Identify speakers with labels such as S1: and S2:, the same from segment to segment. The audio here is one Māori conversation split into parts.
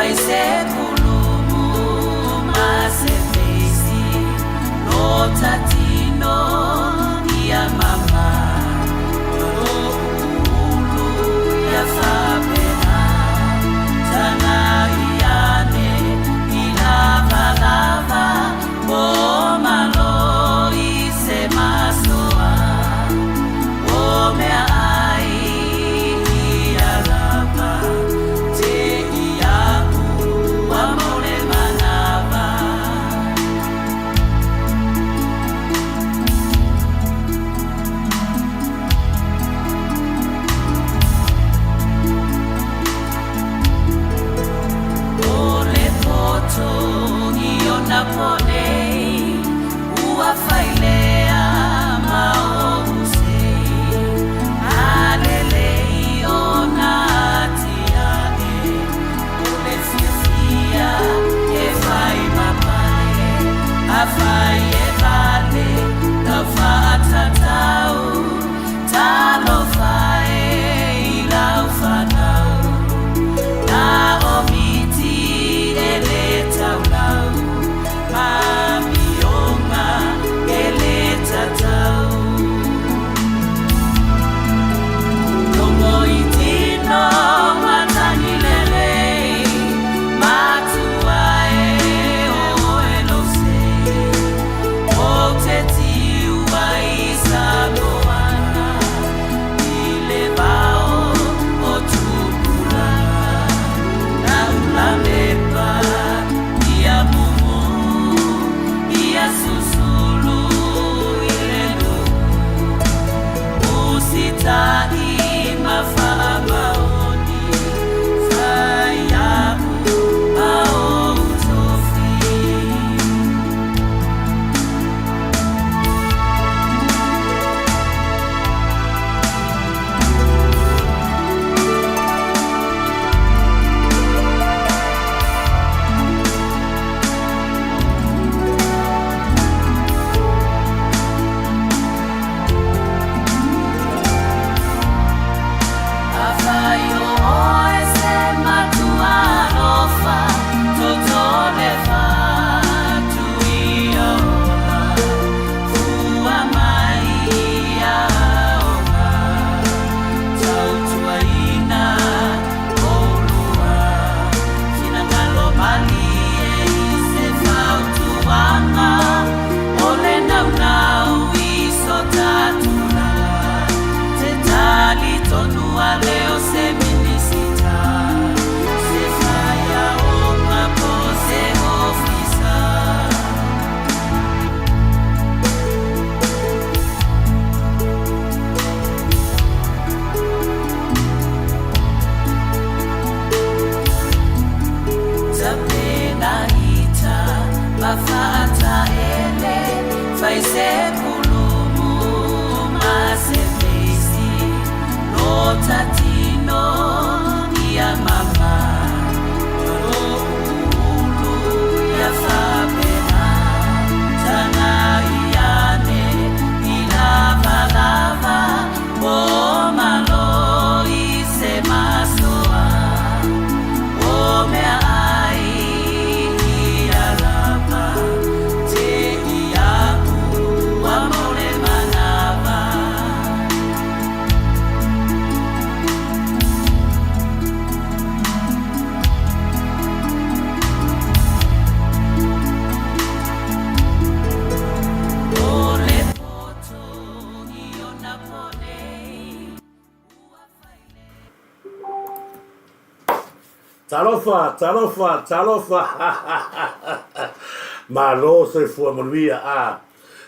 S1: fai se kulumu masefesi no tatino ia mama ulu ya fapena tana iane ilava lava o malo ise masoa o mea ai ia lava te ia wa mole manava na pone ua failea maose alele ona tiane ule fia e fai mapale a fai e vale na fata tau talo fai ila ufanau na omiti ele taulau Mamioma eleta tau Como itino matani lele Matua o elose O te tiua isa moana Ile VAO o tupulana Na ulamepa ia mumu susulu ilelu usita imafamaoni sayamu ao utofi leo seminisita sefaya oma pose ofisa tapena ita mafata ele faise kulumu masefesi tatino ia mama ulu ya fapena tana iane ilava lava o malo ise masoa o mea ai ia lava te ia wa mole manava
S2: Talofa. Malo se fua manuia a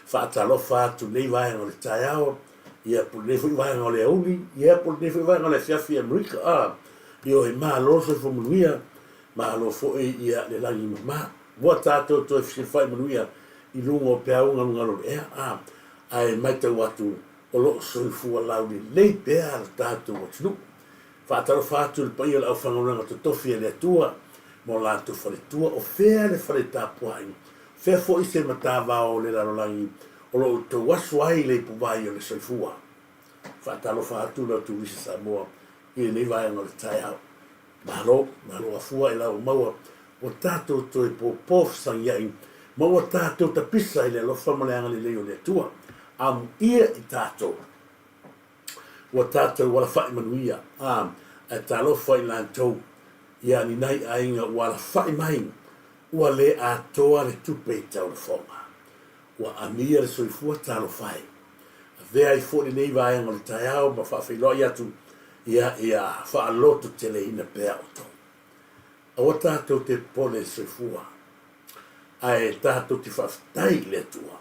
S2: fa talofa tu nei vai no taiao ia pu nei fui vai no le uli ia pu nei fui vai no le fiafi America a io e malo se fua manuia malo fo ia le langi ma wa tato to fi fai manuia I lungo pe unga lo a ai mai te watu o lo so fua laudi nei pe al tato watu Fatalo fatu il paia la whangauranga to tofi le tua mo la tu fale tua o fea le fale tapuai fea fo I se mata VAO le larolangi o lo te wasu ai le puvai o le soifua Fatalo fatu la Turisi Samoa I le vai ngā le tai au malo afua ila maua o tato to e popof sang yai maua tato ta pisa ile lo famaleanga le o le tua am ia I tato o tato wala fai manuia e talo fai lantou ia ni nai ainga wala fai mai ua le atoa le tupe I tau le fonga ua amia le soifua talo fai vea I fōni nei vaenga le taiao ma whawhiloa atu ia whaaloto tele ina pēa o tō. Awa tātou te pole soifua ai tātou te whawhitai le tua.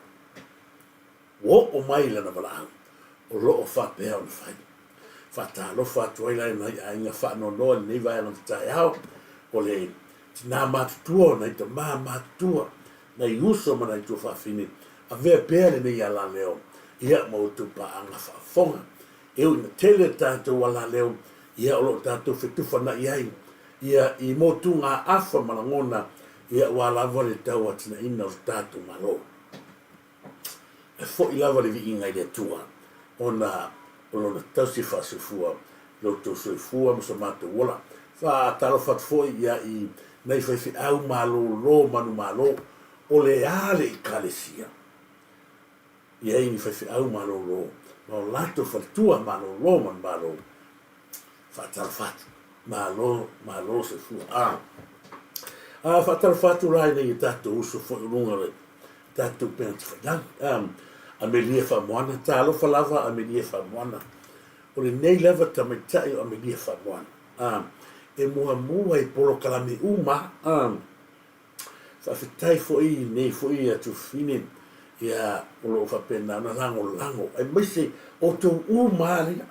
S2: Wo o mai lana walau o loo whapea o le whai. Whatalo whatuai lai mai a inga whanonoa nei vaenga le taiao o le tina mātutua nei te mā mātutua nei uso mana I tua whawhini a vea pēa le nei ala leo ia mo tu pa anga whafonga. Eu na tele tātou wala leo, ia o lo tātou whetufa na iai, ia I motu ngā awha manangona, ia wala vare tau atina ina o tātou malo. E fo I lava le vi ingai le tua, o na tausi whasufua, lo tau soifua mo sa mātou wala. Wha talo whatfoi ia I nei whaifi au malo lo manu malo, o le ale I kalesia. Ia I ni whaifi au malo lo, ma o lato whatua malo lo man malo, whatara whatu, malo se fua. Whatara whatu rai nei I tātou uso fo runga le, tātou pēna te whanang, a me lia whamoana, tālo whalawa a me lia whamoana, o le nei lava tamaitai o a me lia whamoana. E mua I polo kalame uma, whawhitai fo I, nei fo I atu fine, ia o lo whapena na lango. E maise o tō umari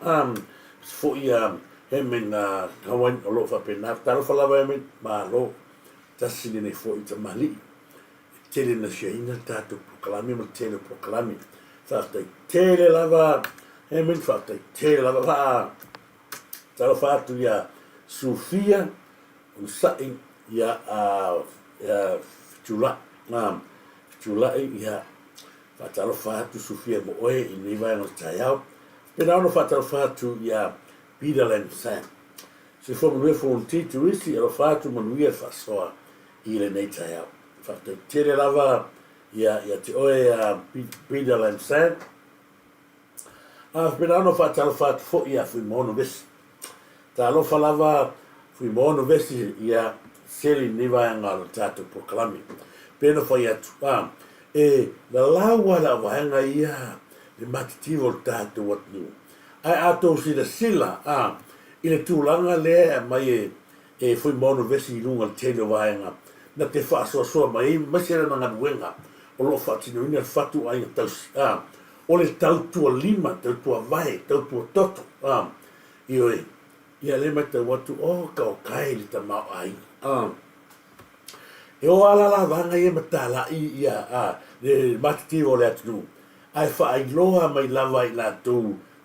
S2: fo ia he men kawain o lo whapena. Taro whalawa e men, ma lo tasini nei fo I ta mali. Tele na siaina tātou proklami, ma tele proklami. Whaftai tele lava, he men whaftai tele lava. Taro whatu ia Sofia, un saing ia Tulai ia whatalo whatu Sofia mo oe I nei vai ngā taiao. Pena ono whatalo whatu ia Peterland Sam. Se whamanua whonti Turisi alo whatu manuia whasoa I le nei taiao. Whatu tere lava ia te oe Peterland Sam. Pena ono whatalo whatu fo ia fui mono vesi. Ta alo whalava fui mono vesi ia seri nei vai ngā tātou proklami. Pena whai atu. Na laua la wahanga ia le matitivo tātou atu. Ai atou sila, I le tūlanga lea mai e fui mono vesi I runga le tele wahanga. Na te whaasoa mai masera na nganuenga. O lo whaatino ina whatu ai na tausi. O le tautua lima, tautua vai, tautua toto. Ioi, ia le mai tau atu ka o kai li ta mau ai. E o ala la vanga ia matala ia le matitivo le atu. Ai whaailoa mai lava I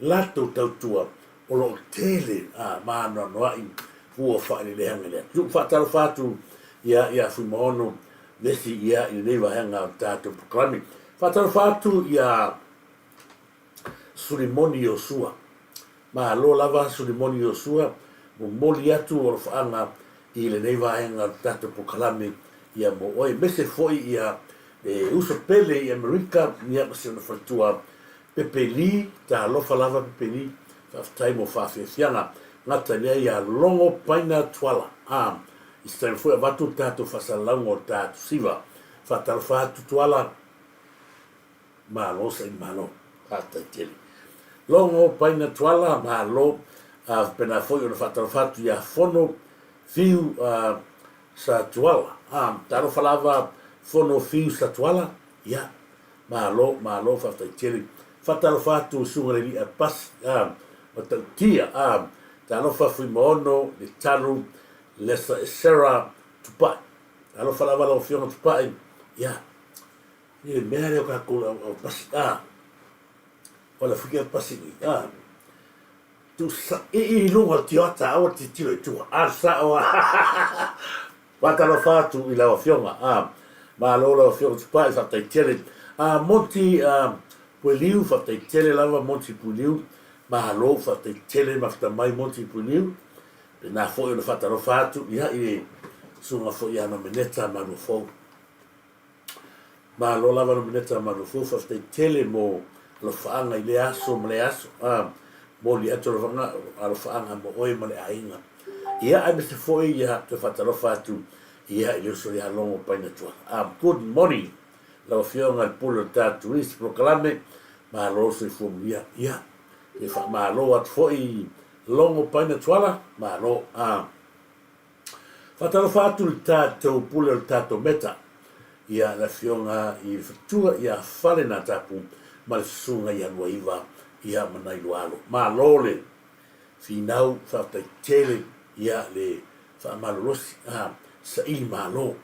S2: lato tautua o lo tele maano noa I fua whaile le hanga le atu. Whaatalo whatu ia fui maono vesi ia I le wahanga o tātou proklami. Whaatalo whatu ia Sulimoni o sua. Ma lo lava Sulimoni o sua mo moli atu o whaanga I le nei wahanga o tātou proklami ia mo oi mese foi ia uso pele I Amerika nia mase na fatua pepeli ta lofa lava pepeli whaftai mo whawhiawhianga ngata nia ia longo paina tuala I stai foi avatu tātou whasalango tātou siva whatal whatu tuala malo sa I malo hatai tele longo paina tuala malo pena foi o na whatal whatu ia fono fiu sa tuala taro falava fono fiu sa tuala ia malo whaftai tele whatalo whatu sunga le a pas matautia taro whawhi mono le taru lesa esera tupai taro falava lau fionga tupai ia ni le mea leo kakula o pasi wala whikia pasi tu sa I lunga tiota awa ti tiro I tua sa o Watalo whatu I lawa fionga, ma lola fionga tupai whatai tele. Monti pueliu whatai tele lava Monti pueliu, ma lo whatai tele mafta mai Monti pueliu. na fo yo fa talo fatu ia i sunga fo ia no meneta manu fo ma lo lava no meneta manu fo fa te tele mo lo faanga i le aso mo le aso mo li ato lo faanga lo faanga mo oi mo le ainga ia ai se fo ia te fa talo fatu ia i so ia longo paina tua good morning la fionga il pulo tatu is proclame ma lo se fo ia e fa ma lo at fo i longo paina tuala ma lo fatalo fatu il tato pule il tato meta ia la fionga i fatua ia fale na tapu ma le sunga ia luaiva ia manai lualo ma lo le finau fa tai tele ia le fa malorosi sa ili ma lo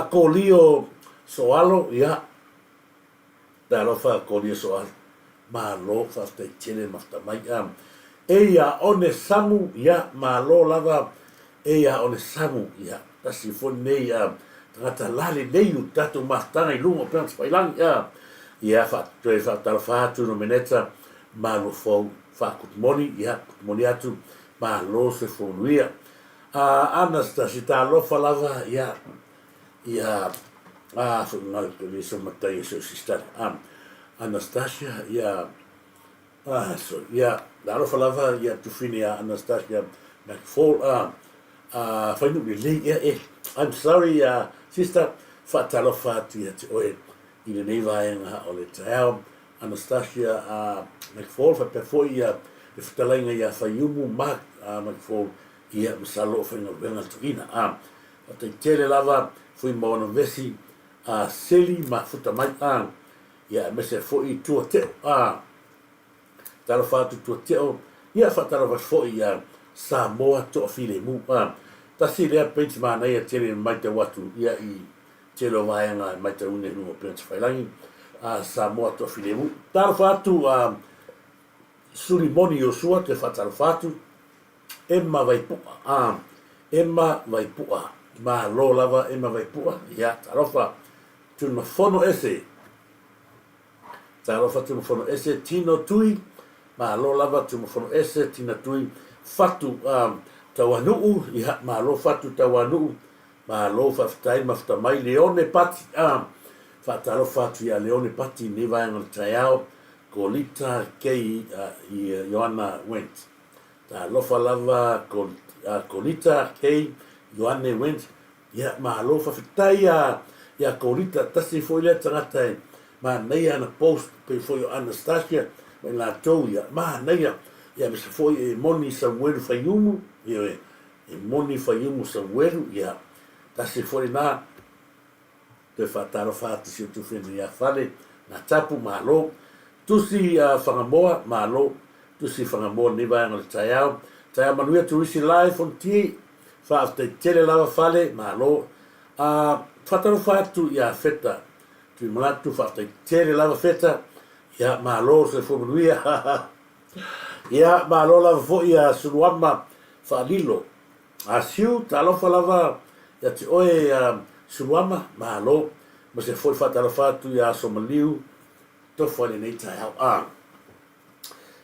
S2: kolio soalo ia da lo fa kolio soalo ma lo fa tai tele mafta mai eia one samu ia ma lo lava eia one samu ia tasi fon nei tangata lale nei u tatu mahtanga i lungo pēns pailangi ia fa tala fatu no meneta ma lo fau fa kutmoni ia kutmoni atu ma lo se fonuia Anastasi ta lo fa lava ia fa ngal ke so matai so sistar Anastasia ia so ia la lo fa lava ia tu finia Anastasia McFall fa nu le I'm sorry sister fa talo fa tu ia o i le nei vaenga o le tau Anastasia McFall fa pe foi ia e ftalenga ia fa yumu mak McFall ia masalo fa no venga tuina te tele lava fui mo no vesi seli ma futa mai ia me se foi tu te talo fa tu te ia fa talo va foi ia Samoa to file mu ta si le page ma na ia tele mai te watu ia i telo vaenga mai te une no pens failangi Samoa to file mu talo fa tu sulimoni o sua te fa talo fa tu Emma vai pua ma lo lava Emma vai pua ia tarofa tu ma fono ese tino tui ma lo lava tu ma fono ese tina tui fatu tawanu ia ma lo fatu tawanu ma lo faftai mafta mai leone pati fa tarofa tu ia leone pati ne vai ngol taiao kolita kei i Joanna went ta lofa lava kolita kei Joanne went ia ma lofa fitai ia kolita tasi foi le tangata ma nei ana post pe foi Anastasia me la toia ma nei ia me se foi moni Samuel Fayumu ia moni Fayumu Samuel ia tasi foi na te fataro fatu si tu fini ia fale na tapu ma lo tusi fangamoa ma lo tu si fangamoa ni vai ngol taiao manuia Turisi live on ti fa te tele lava fale ma lo fatalo fatu ia feta tu malatu fa te tele lava feta ia ma lo se fo manuia ia ma lo lava fo ia suruama fa lilo asiu talo fa lava ia te oe suruama ma lo ma se fo fatalo fatu ia somaliu tofa ni nei taiao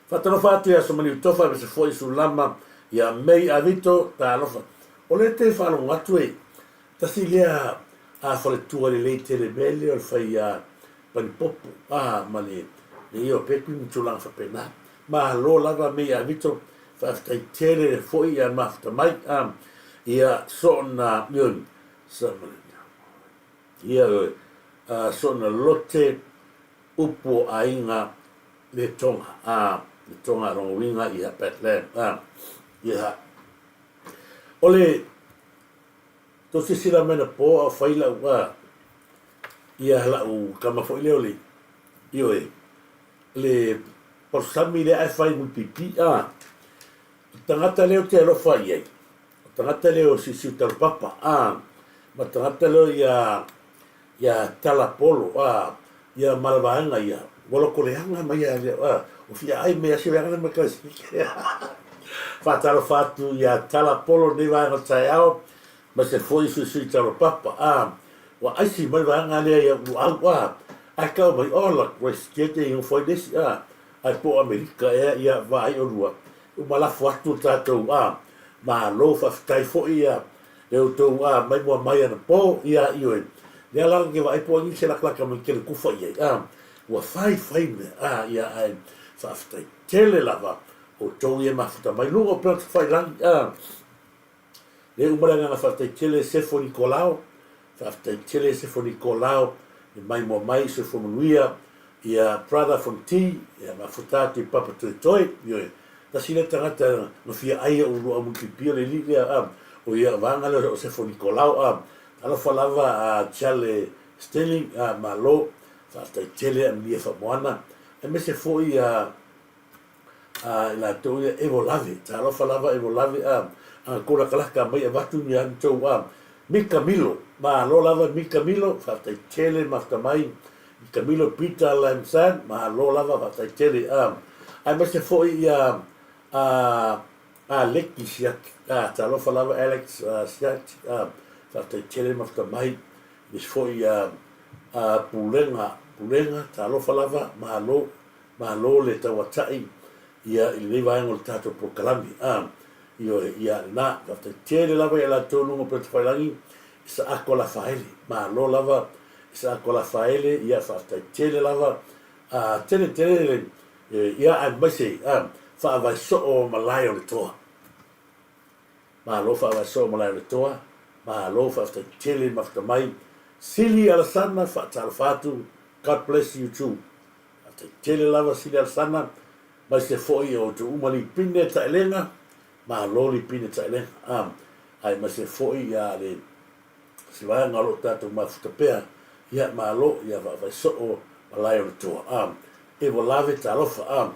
S2: fatalo fatu ia somaliu tofa ma se fo sulama ia mei avito ta lofa o le te falo ngatu tasi lea fale tua le lei tele mele o fai pani popo ma le io pepi mtulang fa pena ma lo lava mei avito fa tai tele foi ia mafta mai ia sona yun ia sona lote upo ainga le tonga rongoinga ia Petland ia ole to se sila mena po a faila ia la u kama foi le ole io le por sami le ai fai mu pipi tangata leo te lo fai ai tangata leo si tar papa ma tangata leo ia tala polo ia malvaanga ia wala koleanga mai o fia ai me asi venga me kasi fatalo fatu ia tala polo ni vai no taiao ma se foi su talo papa wa ai si malvaanga le ia ai ka mai ola ko skete in foi desi ai po America ia vai o lua umalafu atu tātou ma lo whaftai fo ia e o tau mai mua mai ana po ia ioi ia langa ke wa aipo angi se laklaka mai kere kufa ia ua fai me ia ai whaftai tele lava o tau ia mafuta mai lunga o pēr whai langi le umaranga na whaftai tele sefo Nikolao whaftai tele sefo Nikolao e mai mua mai sefo manuia ia brother from T ia mafuta te papa toi ioi tasi le tangata no fia aia o lua multipia le li o ia vangale o sefo Nikolao ala falava a Charlie Sterling malo whaftai tele a mia whamoana e me se foi la toia evo lave ta ala falava evo lave kora kalaka mai a watu ni antou Mika Milo malo lava Mika Milo whaftai tele maftamai Mika Milo Peter Lamsan malo lava whaftai tele ai me se foi Leki Siak ta ala falava Alex Siak whaftai tele maftamai is foi pulenga ta alofa lava malo le tawatai ia i le vai ngol tato proklami ia na whaftai tele lava ia la tonu mo pete whailangi isa akola faele malo lava isa akola faele ia whaftai tele lava tele ia ai maise whaavai so o malai o le toa malo whaavai so o malai o le toa malo whaftai tele maftamai Sili Alasana Fatalfatu, God bless you too. After tele lava Sili Alasana, mai se foi o tu umali pine ta elenga, ma loli pine ta elenga. Ai mai se foi ya le si vai ngalo tatu ma futapea, ia ma lo ia vai so o malai o tua. E vo lave ta lofa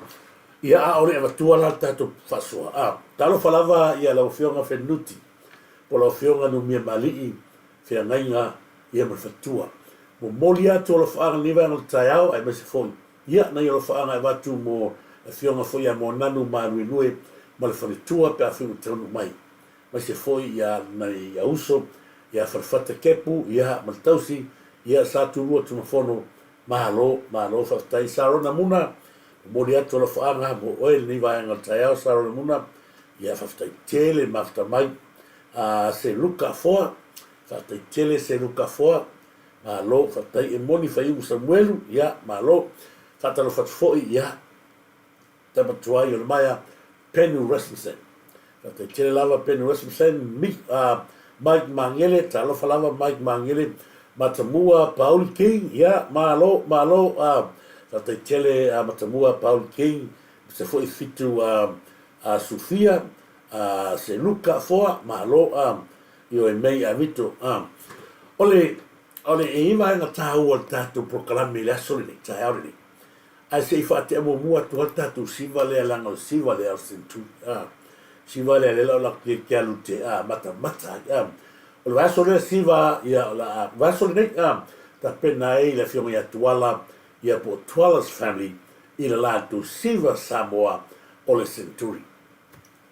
S2: ia a ore va tua la tatu fasua. Ta lofa lava ia la fionga fenuti. Po la fionga no mia mali fe ngainga ia me fatua mo molia to lo fa ni va no taiao ai me se foi ia na yo fa na va tu mo fionga foi ia mo nanu ma nui ma le fatua pe afu tonu mai ma se foi ia na ia uso ia farfata kepu ia ma tausi ia sa tu ro tu fono malo fa tai saro na muna molia to lo fa na mo oil ni va no taiao saro na muna ia fa tai tele mafta mai se luka fo Fatai tele se luka foa, malo fatai e moni fai u Samuelu, ia malo fatalo fat foi ia tabatua i maya Penny Rasmussen. Fatai tele lava Penny Rasmussen, Mike Mangele, talo falava Mike Mangele, Matamua Paul King, ia malo fatai tele Matamua Paul King, se foi fitu Sofia, se luka foa, malo io e mei a vito ole e iwa nga tāu al tātou proklami le asoli ni tai auri ai se fa te mo mua tu al tātou siva le alanga o siva le al sentu siva le la la ke alu te mata o le asoli siva ia la asoli nei ta pena e le fionga ia tuala ia po tuala's family i le la tu siva Samoa o le senturi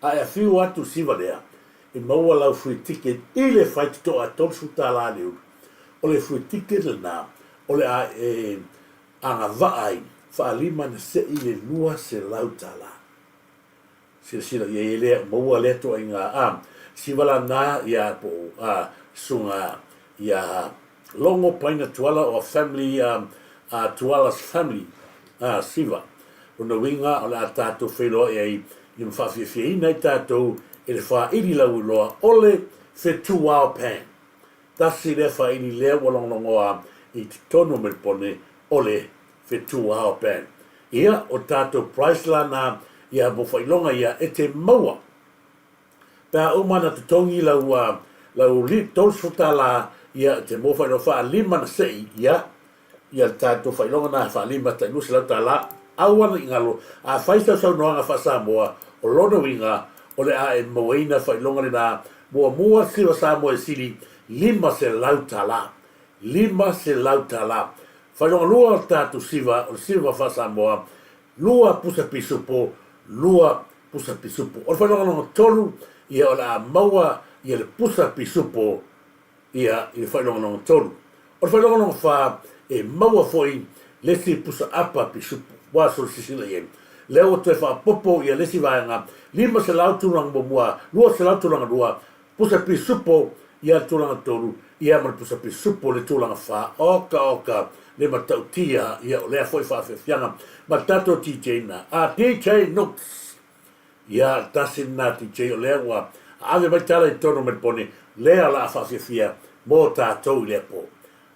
S2: ai a fiu atu siva lea e maua lau free ticket i le fight to a tol suta la leu o le free ticket le na o le anga vaai fa lima na se i le lua se lautala sila ye le maua le to inga si wala na ya po sunga ya longo paina tuala o family tuala's family siva ona winga o le atato felo e i mfafi nei tato e le wha iri lau loa ole fe tu wao pan. Tasi le wha iri lea walongongoa i tono me pone ole fe tu wao pan. Ia o tato Priceland na ia mo whailonga ia e te maua. Pea umana te tongi lau li tolsuta la ia te mo whaino wha lima na sei ia tato whailonga na wha lima ta inusi lau ta la awana ingalo a whaisa sau noanga wha Samoa o lono winga o le a e moeina whailonga le nā mua siwa Samoa e sili lima se lautala whailonga lua tātu siwa o siwa wha Samoa lua pusa pisupo o le whailonga longa tolu ia o le a maua ia le pusa pisupo ia i le whailonga longa tolu o le whailonga longa wha e maua foi le si pusa apa pisupo wa so sisila ien leo te fa popo ia lesi vaenga lima se lau tulanga mua lua se lau tulanga lua pusa pi supo ia tulanga tolu ia mar pusa pi supo le tulanga fa oka le matautia ia le foi fa fianga ma tato TJ na a TJ Nooks ia tasina TJ le wa ave vai tala i tono me pone le ala fa fia mo tato le po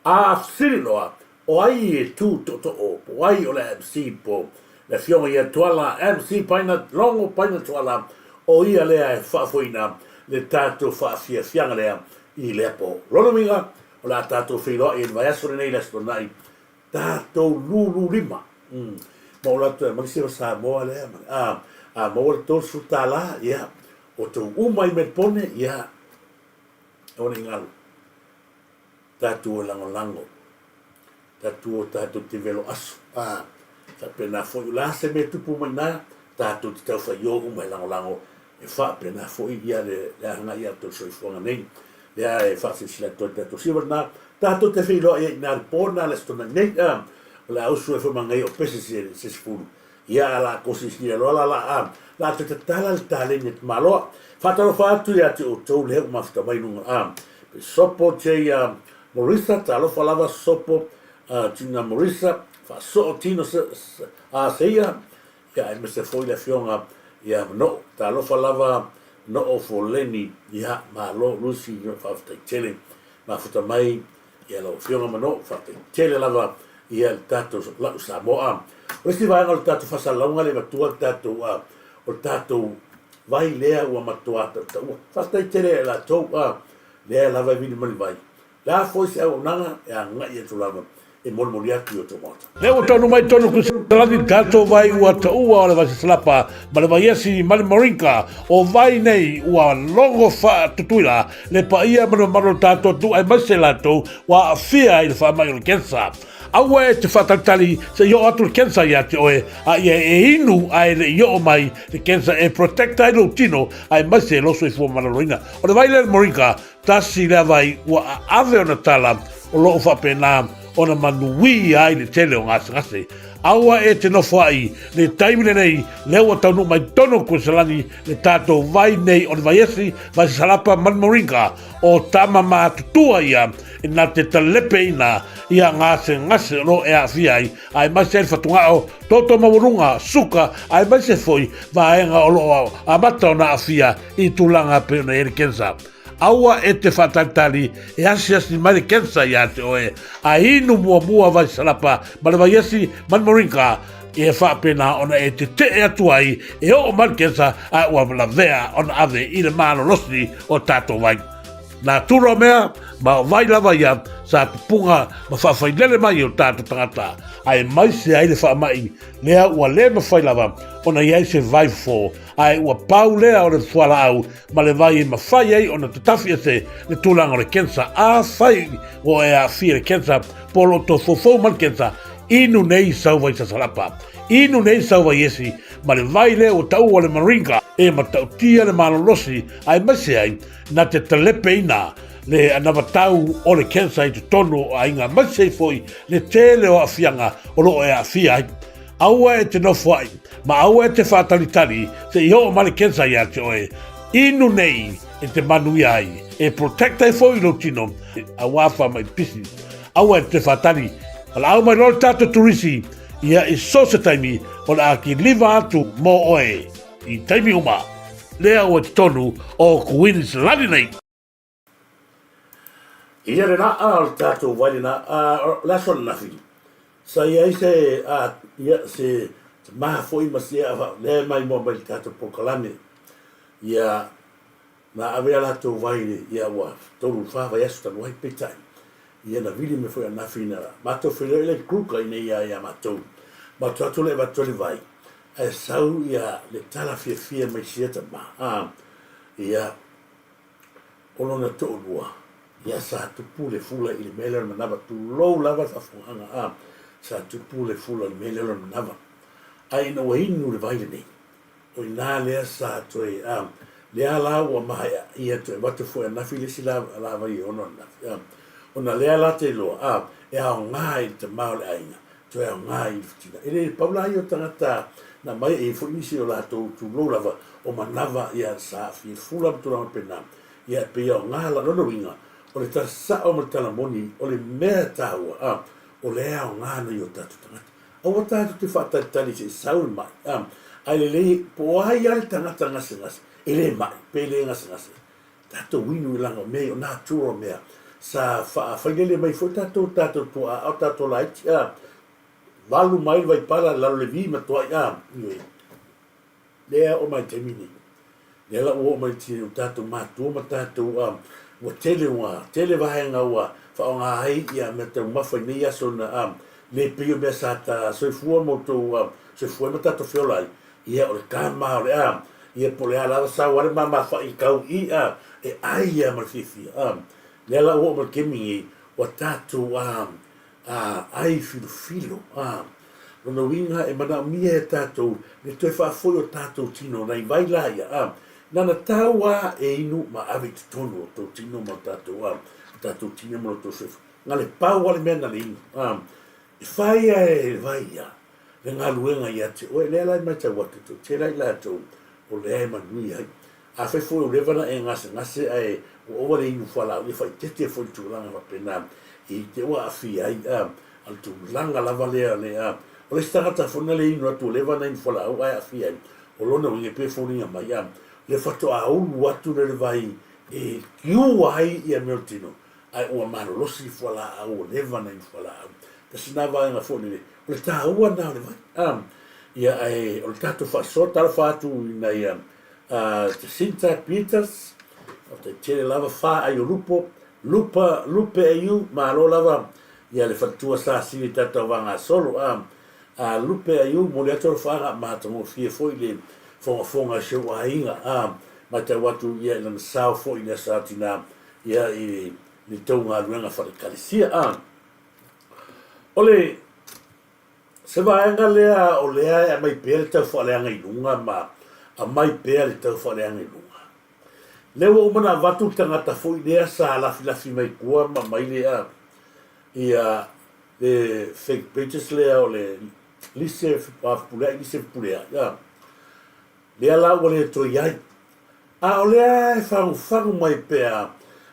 S2: a sililoa o ai e tu to o ai o le MC po le fionga ia tuala MC paina longo paina tuala o ia lea e whaafoina le tātou whaafia fianga lea i lea po. Rono minga o la tātou whiro i vai asore nei lesto nai tātou lulu lima. Ma o la tu Turisi Samoa lea ma o le tōsu tāla ia o tō umai me pone ia o ne ngalu tātou o lango tātou te velo aso ta pena foi la se me tupu mai na tātou te tau whaio umai lango e wha pena foi ia le hanga ia tō soi whonga nei lea e wha sila tō tātou siwa na tātou te whilo e nā pōna le stona nei o la ausu e whamangai o pese se spulu ia la kosi sia loa la te tala le tale ni te maloa whataro whātu ia te o tau leo mafta mai nunga pe sopo te Morisa talo whalava sopo tina Morisa fa so tino a seia ya me se foi la fionga ya no ta lo falava no o foleni ya ma lo lusi no fa tele ma futa mai ya lo fionga ma no fa tele lava ya el tato la Samoa o si vai al tato fa salonga le matua tato o tato vai lea o matua fa tele la to le lava vini mai vai la foi se o nanga ya ngai tu lava e molmoliaki o tomata. Leo tonu mai tonu ku salani tato vai ua taua o le vasi slapa ma le vaiesi mali marinka o vai nei ua longo wha tutuila le pa ia maro tato tu ai mase lato wa fia i le wha mai o le kensa. Aua e te whatatali se yo atu le kensa ia te oe a ia e inu ai le yo mai le kensa e protecta i lo tino ai mase lo soi fua manaroina. O le vai le marinka tasi le vai ua ave o na tala o lo wha pena ona manui ai le tele o ngase aua e te nofo ai le taimile nei leo taunu mai tono ko salani le tato vai nei on vaiesi vai salapa manmoringa o tama matutua ia na te talepeina ia ngase no e afiai ai mai se fatungao toto mawurunga suka ai mai se foi vaenga o lo amata ona afia i tulanga pe na erkensa aua e te whatatali e asi mai kensa ia te oe a inu mua vai salapa ma le vaiesi manmoringa e whapena ona e te atu ai e o man kensa a ua la vea ona ave i le malo losni o tato vai na turo mea ma vai lava ia sa punga ma whawhailele mai o tato tangata ai mai se ai le whaamai lea ua le ma whai lava ona iai se vai fo ai ua pau lea o le fuala au ma le vai ma whai ai ona te tafi se le tūlanga o le kensa a whai o e a fia le kensa polo to fofou man kensa inu nei sauva i sasalapa inu nei sauva iesi ma le vai lea o tau o le maringa e ma tau tia le malolosi ai mase ai na te talepe ina le anavatau o le kensa i te tono a inga mase foi le tele o afianga o lo e afia ai aua e te nofo ai ma aua e te whatalitali se i ho ma le kensa i ate oe inu nei e te manui ai e protecta e foi lo tino a wafa mai pisi aua e te whatali ala au mai lor tato Turisi ia i so se taimi o la ki liva atu mo oe i taimi uma lea o te tonu o kuwinis lani nei ia re na al tato wale na la son nafi sa ia se ia se ma foi ma se le mai mo mai tato pokalame ia na avea la to wale ia wa tolu fa va yasta no pe tai ia na vili me foi a nafi na ma to fele le kruka ine ia ma to le va to le vai e sau ia le tala fia mai sieta ma ia ono na to lua ia sa tu pule fula i le mele na nava tu lou lava sa fuanga sa tu pule fula i mele na nava ai no inu le vai nei o ina le sa to le ala wa mai ia to va to foi na fili sila la vai ono na ona le ala te lo e a ngai te maule ainga Toi au ngai fitina. Ele paula yo tangata na mai e furisi o la to lo lava o manava ia sa fi fula to la pena. Ia pe o ngala no winga. O le tasa o matala moni o le mea taua o le au ngana yo tatu tangata. O tatu te fata tali se saul mai. Ai le po ai al tangata ngas. Ele mai pe le ngas. Tato winu ilanga me o na turo mea. Sa fa le mai fo tato to a tato light valu mai vai para la le vi ma to ni le o mai temini le la o mai ti tato ma tu ma tato o tele vai nga wa fa nga ai ia me te ma fa ni ya so na le pio me sa ta so fu mo to se fu ma tato fiola ia o le kama o le ia po le ala sa wa ma fa i kau e ai ia ma fifi le la o ma kemi o tato ai filo no winga e mana mia e tatou le toi fa foi o tatou tino nei vai la ia nana taua e inu ma ave tonu to tino ma tatou tino ma to se ngale pau wale mena le inu e fai e vai ia le ngaluenga ia te o le la ma ta watu to te la to o le ma nui ai a fe foi o levana e ngase ai o wale inu fala o fai te foi tu langa ma pena i te wa afi ai al tu langa la valea le o le stangata fona le inu atu leva na infola au ai afi ai o lona winge pe foninga mai le fato a ulu atu le vai e kiu ai ia meltino ai o mano losi fola au leva na infola au kasi na vai na foni le o le ta ua na le vai ia ai o le tato fa so tala fatu ina ia te Sinta Peters o te tere lava fa ai o lupe e iu ma lo lava ia le fatua sa sini tata wanga solo lupe a iu mo le ato whanga ma tango fie foi le fonga se wa inga ma te watu ia na sao foi na sa tina ia i ni tonga ruanga fa kalisia ole se va anga lea o lea e mai pele tau fa le anga inunga ma a mai pele tau fa le anga inunga lewa o mana watu tangata foi lea sa lafi mai kua ma mai lea ia le fake pages lea o le lise pulea ya lea la o le to iai o lea e whangu mai pea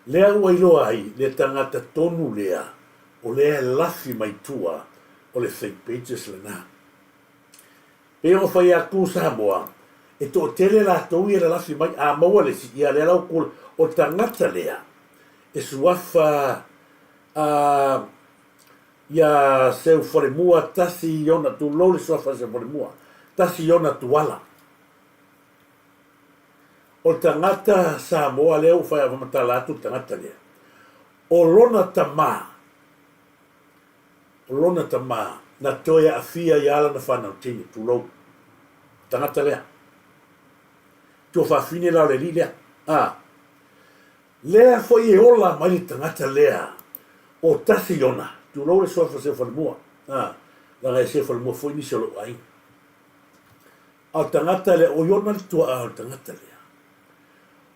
S2: lea ua iloa ai le tangata tonu lea o lea lafi mai tua o le fake pages le na pe o whai aku Samoa e to tele la tou ia le lafi mai maua le si ia lea lau kul o tangata lea e suafa ia seu fore mua tasi iona tu lole sofa se fore mua tasi iona tu wala o tangata Samoa leo fai avamatala atu tangata lea o lona tama na toia afia iala na whanau tini tu lo tangata lea tu whawhine lao le li lea lea foi e ola mai tangata lea o tasi iona tu lo le sofa se fale mua la ga se fale mua foi ni se lo ai al tangata le o yona tu al tangata le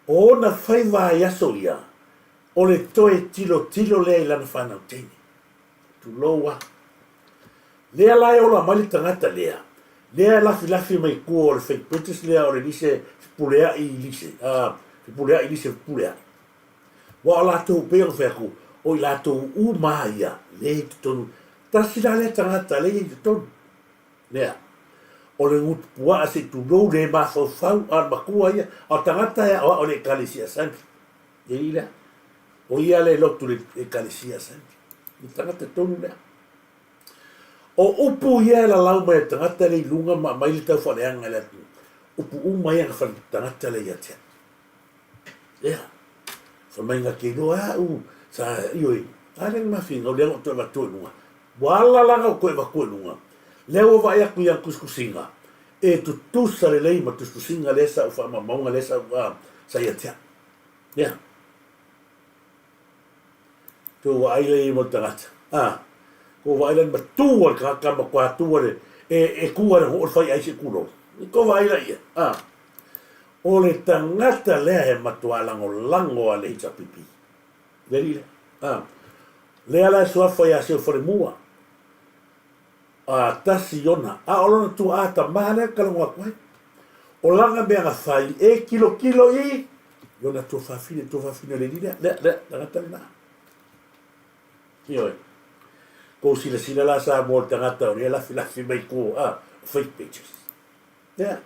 S2: o na fai va ya soia o le toe tilo le la na fana tini tu lo wa le la o la mali tangata le la filafi mai ku o le fake purchase le o le lise pulea i lise pulea i lise pulea wa la tu pe o fe ku o la tu u maia le tonu tasi la le tangata le tonu le o le ngut pua se tu lo le ma fo fau al makua ia o tangata ia o le kalisia san e ila o ia le lotu le kalisia san i tangata tonu le o upu ia la lau mai tangata le lunga ma mai le tau whareanga le atu upu u mai anga whare tangata le ia tia fa mai nga kino sa ioi ale ma finga o le ngo to va to nunga wala la ngo ko va ko nunga leo va ia ku ia kuskusinga e tu sa le lei ma tu kuskusinga le sa fa ma maunga le sa sa ia tia tu ai le mo tangata ko vai le tu al ka ma kwa tu e ku ar ho fai ai se kulo ko vai le ia o le tangata le e matuala lango ale ita pipi le le ala so fa ya se for mua tasi ona. A olona tu a ta mare kalangwa kwai. O langa mea nga whai e kilo i. Iona tō whawhine le nina. Le, tangata na. Ioi. Ko sila la sa mo tangata o rea lafi mai ko fake pages. Yeah.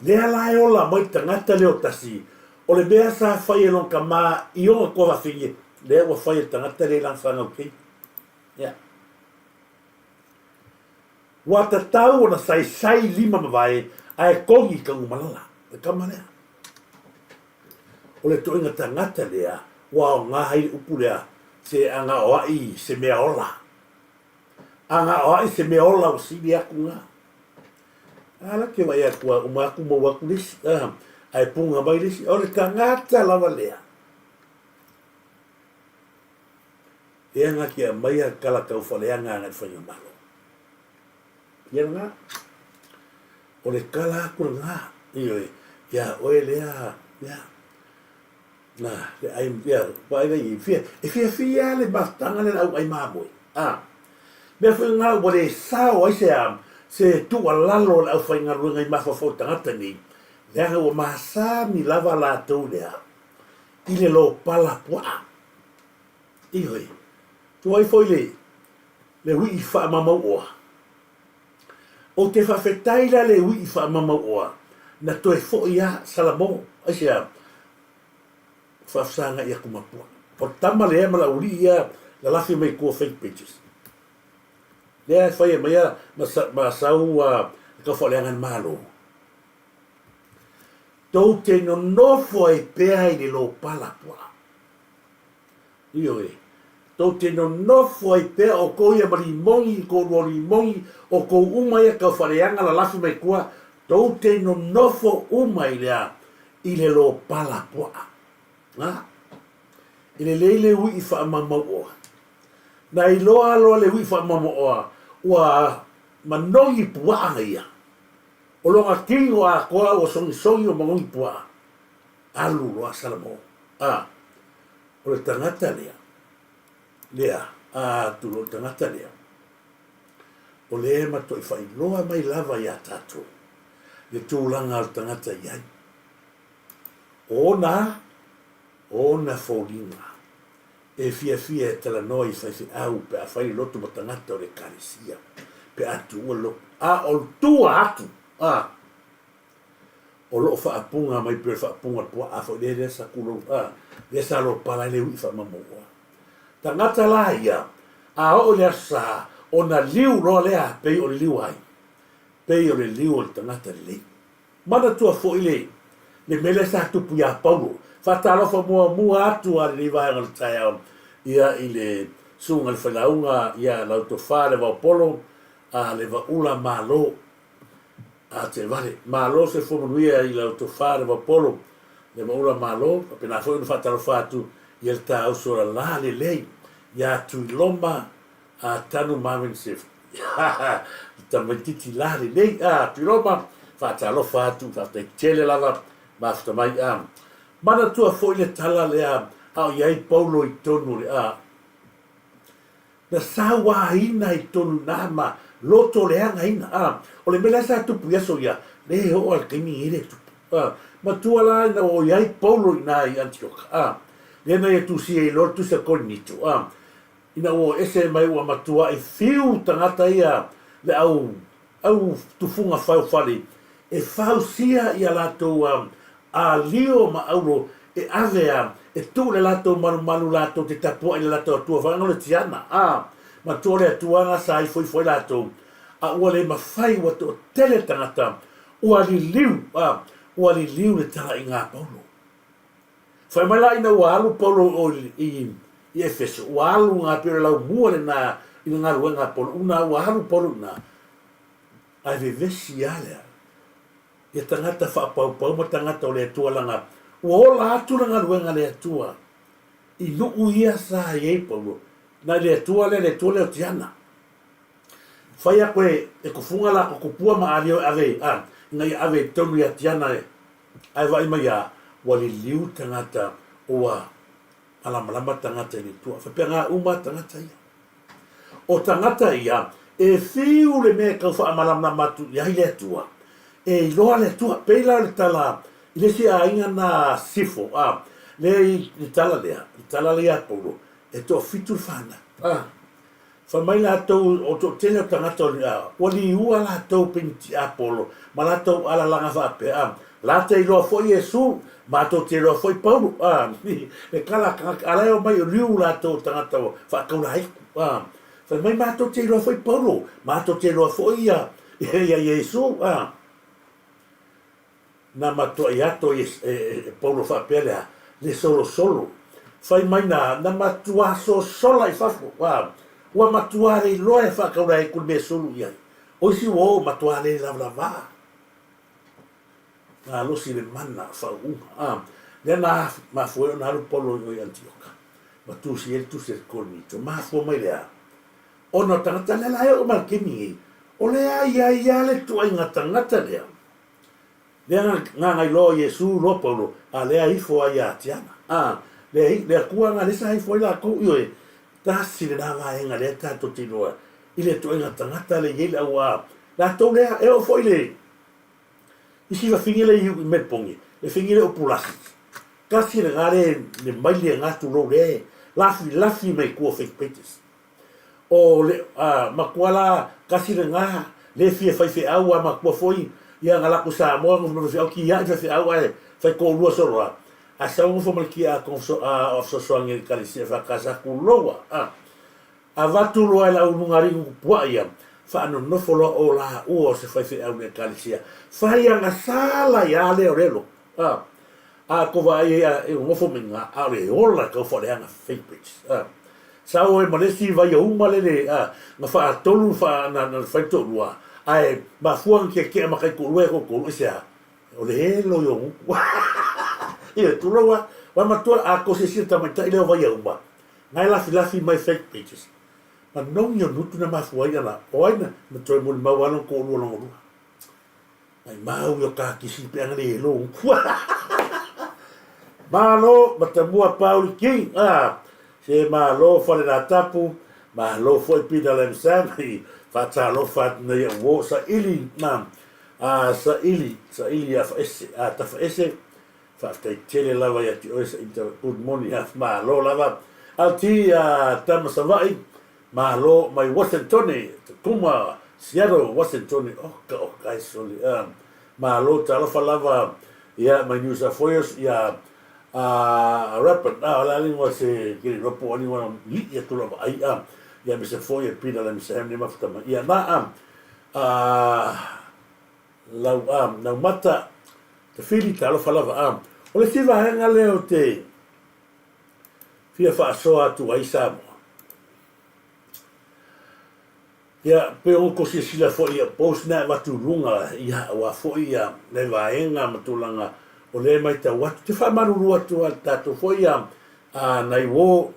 S2: Lea lai ola mai tangata leo tasi. O le mea sa whai e longa maa i onga ko whawhinge. Lea wa whai e tangata le lang whangau kei. Yeah. Wa ta tau ona sai lima mawai ai kongi ka umalala. E kamanea. O le toinga tangata lea wa o ngahai upu lea se anga oai se mea ola. Anga oai se mea ola o sini aku ngā. Ala ke wai akua umaku mo waku lisi. Ai punga mai lisi. O le tangata lava lea. Ea ngā kia mai a kala kau whaleanga ngai whainga malo. Ia ngā. O le kala aku ngā. Ioi. Ia oe lea. Ia. Nā. Le ai ia. Pai nei i fia. E fia le matanga le au ai mamoi. Mea whi ngā wa le sao ai se tua lalo le au whainga runga i mawhawhau tangata ni. Leanga wa mahasa ni lava la tau lea. I le lo pala pua. Ioi. Tu ai foi le hui i wha mamau oa. O te whawhetaila le hui i wha mamau oa. Na toe fo ia salamo. Asia. Whawsanga ia kumapua. Po tama le ema la uri ia la lafi mai kua fake pages. Lea whai e mai a masau ka whaleangan malo. Tau te no nofo e pēa i le lo pala pua. Iyo e. Tau te no nofo ai pēa o kou ia marimongi, kou marimongi, o kou umai ka whareanga la lafi mai kua, tau te no nofo umai lea i le lo pala pua. I le leile hui i wha mamau oa. Na i loa le hui wha mamau oa, ua manongi puanga ia. O longa kingo a koa o songi o manongi pua. Alu loa salamo. O le tangata lea. Lea, tu lo tangata lea. O le ema to i whai loa mai lava ia tato. Le tūlanga al tangata iai. Ona fōlinga. E fia e tala noi whai au pe a whai lotu ma tangata o le karisia. Pe atu ua lo. O tua atu. O lo whaapunga mai pe whaapunga pua a whai le sa kulo. Le sa lo pala le ui wha mamoa. Tangata la ia, o lea sa, o na liu roa lea, pei o le liu ai. Pei o le liu o le tangata le lei. Mana tua fo i le mele sa tupu ia paulo. Whatalofa mua atu a le vaenga le tae ia i le sunga le whanaunga, ia lauto wha le vaupolo, a le vaula malo, a te vale. Malo se whamanuia i lauto wha le vaupolo, le vaula malo, pena fo i le whatalofa atu, ia le tā ausora la le lei, ia tui loma a tanu mamin sef. Ta maititi la le lei, tui loma, whata lofa atu, whata tele lava, mafta mai Mana tua fo i le tala le au iai paulo i tonu le Na sawa ina i tonu nama, loto le anga ina, o le mele sa tupu yaso ia, le ho al kaimi ere tupu. Ma tua la ina o iai paulo ina i Antioch, Lena e tusi e lor tu se konito. Ina o ese mai ua matua e fiu tangata ia le au tufunga whau whale. E whau sia ia lato a lio ma auro e avea e tu le lato manu lato te tapua i le lato atua whanga le tiana. Ma tu le atuanga sa i foi lato. A ua le mawhai ua to tele tangata ua li liu le tala i ngā paulo. Whai mai la ina ua alu paulo i Efeso, ua alu ngā pere lau mua le nā ina ngā rua ngā paulo, una ua alu paulo na ai vevesi alea. Ia tangata whaapau ma tangata o le atua langa, ua ola atu na ngā rua ngā le atua, i nuu ia sa i ei paulo, na le atua le o tiana. Whai a koe e kufunga la kupua ma alio ave, ngai ave tonu ia tiana e, ai vai mai a, wali liu tangata oa alamalama tangata ni tua. Whapea ngā uma tangata ia. O tangata ia, e fiu le mea kau whaamalama matu i ai le atua. E loa le atua, peila le tala, i le si a inga na sifo, le i tala lea, i tala lea polo, e to fitu whana. Whamai la tau, o to tele o tangata o lea, wali ua la tau pinti a polo, ma la tau ala langa whape, la te i loa foi Yesu, ma to te loa foi Paulo, e kala alai o mai o liu la tau tangata o whakaura haiku, Whamai ma to te loa foi Paulo, ma to te loa foi ia Yesu, na matua i ato Paulo whapelea, le solo solo. Whai mai na matua so sola i whafu, ua matua rei loa e whakaura e kul me solo iai. Oisi o matua rei lava. Nga losi le mana whau. Lena mafue o naru Paulo i Antioka. Matusi e tu se kolmito, mafua mai lea. Ono tangata lela e o malkemi o lea ia le tua inga tangata lea. Lea nga ngai lo Yesu lo Paulo, a lea ifo a ia tiana. Lea kua nga lesa ifo i la kou ioe, tasi le nama e nga lea tato tinoa, i le tua inga tangata le yele au a. La tau lea e o fo i le, isi wa fingile i me pongi, le fingile o pulasi. Kasi le ngare le maile ngatu lo le, lafi mai kua fake pages. O le makuala kasi le ngā le fia whaiwhi au a makua foi ia ngalaku Samoa ngufo au ki ia whaiwhi au e whai kōlua soroa a sau ngufo malki a ofsosoangi kalisia whakasaku loa a watu loa e lau nungari pua ia whaano nofo loa o la ua se whaiwhi au ne kalisia whai anga sala ia leo relo a kova ia e ngofo minga a le ola kau whareanga fake page sao e malesi vai o malele nga fa tolu fa na fa to lua ai ba fuang ke makai ko lue ko sia o le helo yo ia tu loa wa matua a ko se sirta mai tai le vai o ba ngai la fi mai fake pages ma non yo nutu na ma fuai ala oina na toi mo ma wano ko lu lo ai mau yo ka ki si pe ngale lo malo matamua Paul King se malo fale la tapu malo foi pida lem sami fata lo fat ne wo sa ili na sa ili ya fa ese fa tele lava ya ti oisa inter good morning half malo lava alti tam savai malo mai Washington kuma Seattle Washington guys soli malo talo falava ya mai New South Wales ya rapid la lingua se que no può ni una ya tu lo ai ya mi se foi e pina la mi se ne mafta ma ya na la mata te fili talo falava o le siva hanga leo te fia fa so atu ai Samoa ya pe o ko si la foi post na watu lunga ya wa foi ya le vaenga matulanga o le mai ta watu te whamaruru atu al tato foi nai wo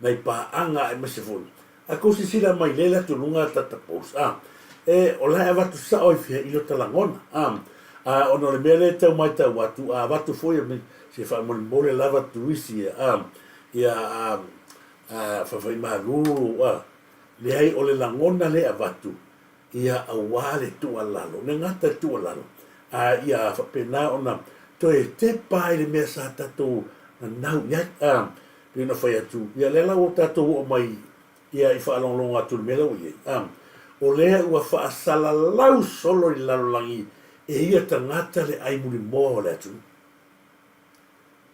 S2: nai paanga e mesefoni a kosi sila mai lela tulunga tata pos e o la watu sa oi fia ilo talangona ono le mele tau mai ta watu watu foi se whamole lava Turisi ia whawhai maruru le hai o le langona le a watu ia awale tua lalo ne ngata tua lalo ia whapena ona to e te pai le mea sa tatou na nau iai pina whai atu ia lela o tatou o mai ia i whaalonglonga atu le mela o iai o lea ua whaasala lau solo i lalolangi e ia tangata le ai muli moa o le atu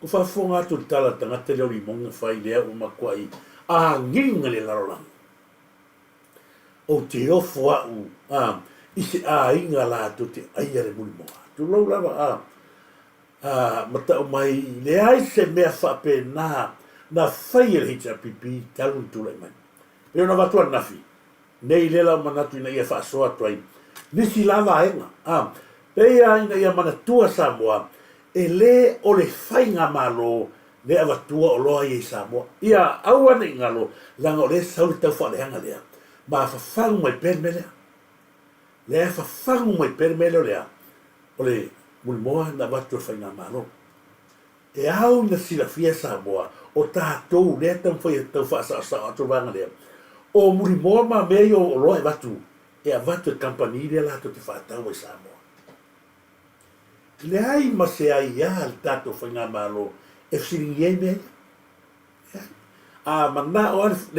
S2: ko whaafonga atu le tala tangata leo li monga whai lea o makua i nginga le lalolangi o te ofo au i se inga la atu te aia le muli moa tu lau lava mata o mai le ai se mea whape na whai e hita pipi talu tu le mai. Peo na watua nafi. Nei lela manatu ina ia whaasoa tuai. Nisi lava enga. Pea ina ia manatua Samoa. E le o le whai ngā malo le awatua o loa i Samoa. Ia aua nei ngalo langa o le sauri tau whaaleanga lea. Ma whawhangu mai permelea. Lea whawhangu mai permelea lea. O le mulimoa na watu whai ngā malo. E au na sila fia Samoa o tātou lea tau whai tau whaasasa atu wanga lea. o muri moa ma mea o loa e watu, e a watu e kampani rea lato te whātau e Samoa. Le ai ma se ai ia al tato whainga malo, e wsiringi ei mea. A mana o alif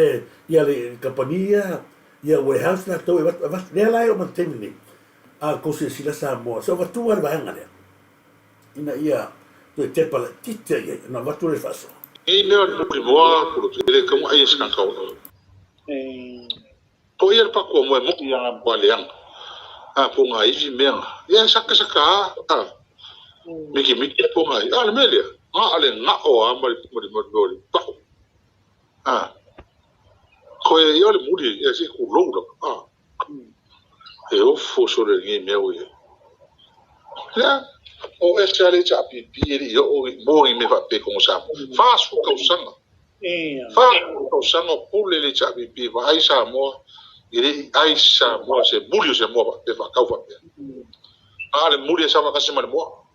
S2: ia le kampani ia warehouse lato e watu, rea lai o man temini, a kose sila Samoa, so watu al vahanga rea. Ina ia, to e tepala, tita ia, na watu le whaso.
S3: I mea nukri moa, kuru tele kamu ai skankau. Ko ia pa ko mo mo ia ba leang. A po nga i mea. Ia saka miki po nga. Le melia. Ale nga o a mari pa. Ko ia le muri ia si ku lo. E o fo so le ngi mea o ia. Ya o esale chapi pi o mo i me va pe ko sa. Fa su ka usanga. Fa ko sanga pule le chapi pi va ai sa mo. Iri ai sa mo se muri se mo te fa ka fa. Ale muri sa va ka se mo.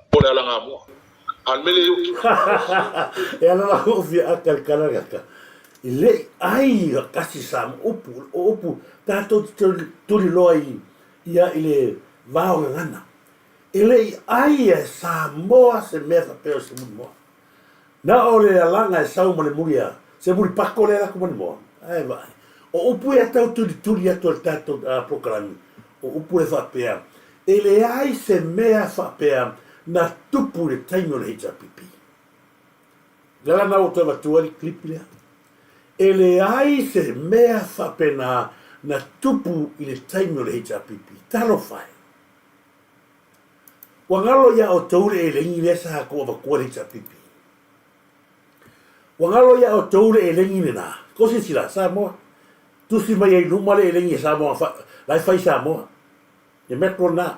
S3: Pole ala nga mo. Al mele yu.
S2: E ala la ho via akal kalagaka. Ile ai kasi sa upu tato tuli loi ia ile VAO ngana. Ile ai sa mo se meva pe se mo. Na ole alanga e sau mo le muria. Se muri pako le la ko mo. Ai vai. O upu e tau tuli atu al tato proklami. O upu e whapea. E le ai se mea whapea na tupu le taimo le HRPP. Gala na o te watua li klipi lea. E le ai se mea whapea na tupu i le taimo le HRPP. Talo whai. Wangalo ia o taure e lengi lea sa hako wa kua le HRPP. Wangalo ia o taure e lengi le na. Kosi sila, sa moa. Tusi mai ai numale e lengi Samoa, lai fai Samoa. E metro na.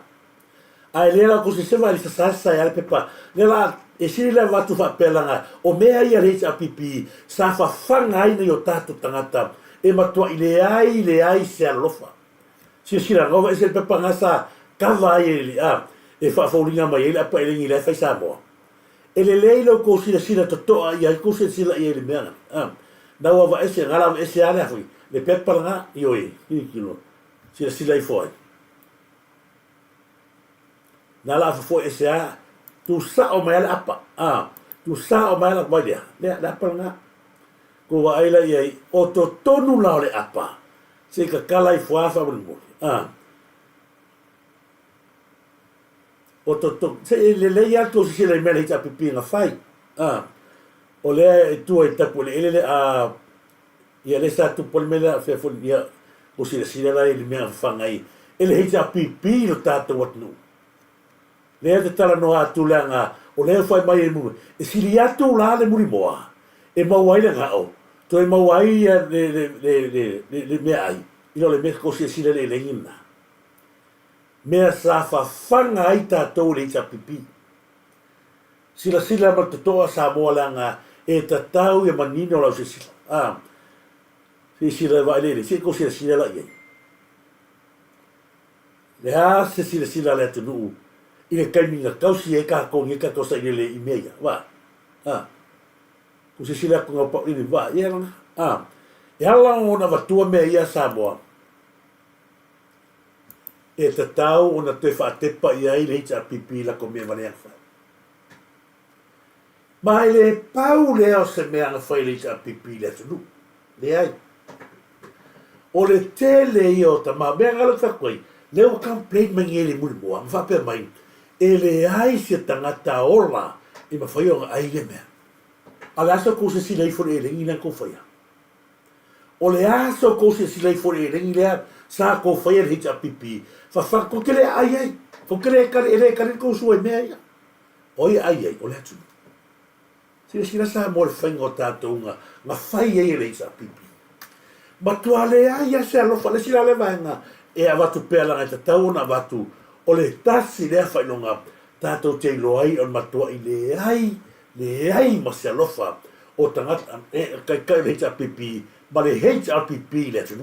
S2: Ai lela ko se seva li sasa ya pepa. Lela e siri la watu fa pelanga. O mea ia le HRPP sa fa fanga ai no tato tangata. E matua i le ai se alofa. Si sira ngova e se pepa ngasa kava ai li a. E fa faulinga mai ele apa e lengi lai fai Samoa. E le leilo ko sira totoa ia ko sira ia le mea. Na wa ese ngala ese ala foi. Le pepa nga ioi, kilo. Sila i foi. Na la foi ese a tu sa o mai apa. Tu sa o mai la vai dia. Le apa nga. Ko wa ai la iai o to tonu la le apa. Se ka kala i foi fa mo. O to se le ia to se le mele ta pipi nga fai. O le tu e tapu le ia le sa tu polmela fe fo ia o si la il mea fangai ele hita pipi no tato wat no le te tala no atu langa o le fai mai mu e si li atu la le muri moa e mawai le ngao to e mawai le mea ai ilo le mea ko si le ngina mea sa fa fangai tato le hita pipi sila ma toa sa moa langa e tatau e manino la se sila si sila va le si ko sila la ye le ha se sila le tu ile kaiminga kausi e ka ko nge ka tosa ile le imeia va ko sila ko pa ile va ye e ala ona va tu me ia Samoa e tatau ona te fa te pa ia ile HRPP la ko me va le fa ma ile pau le o se me ana fa ile HRPP le tu le ai o le tele io ta ma be ngalo fa koi le o complain mangeli mul mo am fa pe mai e le ai se tangata ola i ma foi o ai le me ala so ko se si lei for ele ina ko foi o le aso ko se si lei for ele ina sa ko foi el HRPP fa ko ke le ai fo ke le ka ko so e me ai oi ai o le tu si la sa mo le fengo tato nga fai ai le HRPP ma tu ale ai se lo fa le sila le vanga e avatu pela nga tau na vatu o le tasi le fa longa tato te lo ai on matua i le ai ma se lo fa o tanga kai le HRPP ma le HRPP le tu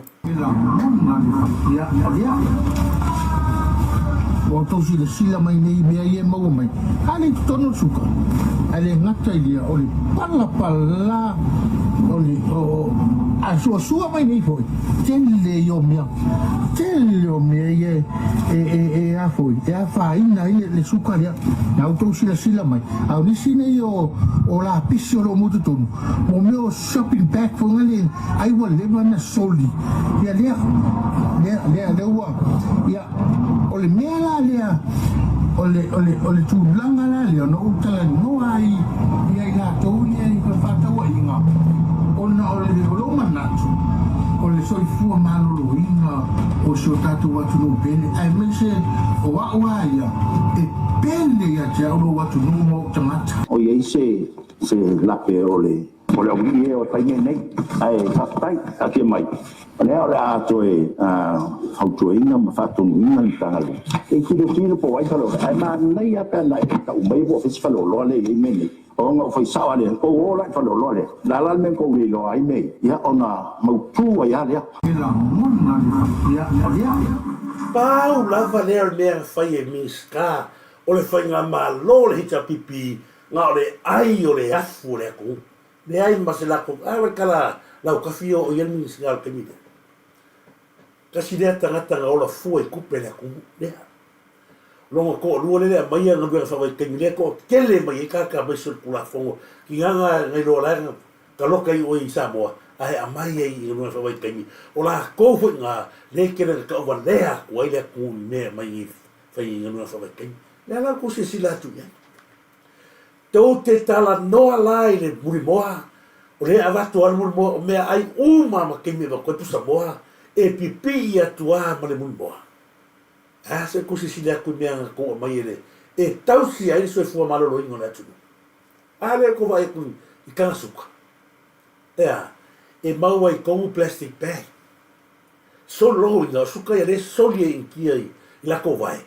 S4: o to si le sila mai nei mea ie mau mai ale tono suka ale ngata ia o le pala o le a sua mai nei foi tele yo mia e a foi e a fa ina le suka na auto sila mai a ni sine yo o la pisio lo mutu tonu mo meu shopping bag fo ngale ai wa le mana soli ya le wa ya o le mea la le ole tu blanga la le no tala no ai ya la to ya i fa ta wa inga ona ole de lo manatu ole so fu malo lo inga o so tatu wa tu no bene ai me se o wa ya e bene ya ja o wa tu no mo tamata
S5: o ye se la pe ole o mi o tai nei ai fa tai a ke mai ole ora to e how to inga ma fa tu inga tanga e kilo po ai falo ai ma nei a pe lai ta o mai bo fis falo lo le me nei o nga foi sawa le ko o la falo lo le la me ko ri lo ai me ya ona mau tu ya le
S4: la mona ya
S2: Pau lava lea mea fai e miska o le fai ngā malo le hita pipi ngā o le ai o le afu le aku le ai mase lako awe kala lau kawhio o ian miska o kemide kasi lea tangata ngā ola fua i kupe le aku lea longa ko lua le lea maia ngā bera whawai kemi lea ko kele mai e kaka mai sur pula fongo ki nganga ngai loa laenga ka loka i o i Samoa ai a mai ai i ngā whawai kemi o la koufu ngā le kere ka uwa lea kua i lea kūmi mea mai i whai i ngā whawai kemi lea la ko se sila atu ia tau te tala noa la i le muri moa o le avatu ala muri moa o mea ai uma ma kemi wa koe pusa moa e pipi i atua ma le muri moa a se ko se sila atu mea ngā koa mai ele e tausi ai so e fua malolo ingo le atu a le ko vai ku i kangasuka ea e maua i kongu plastic bag so lo inga suka ya le soli e inkia i lako vai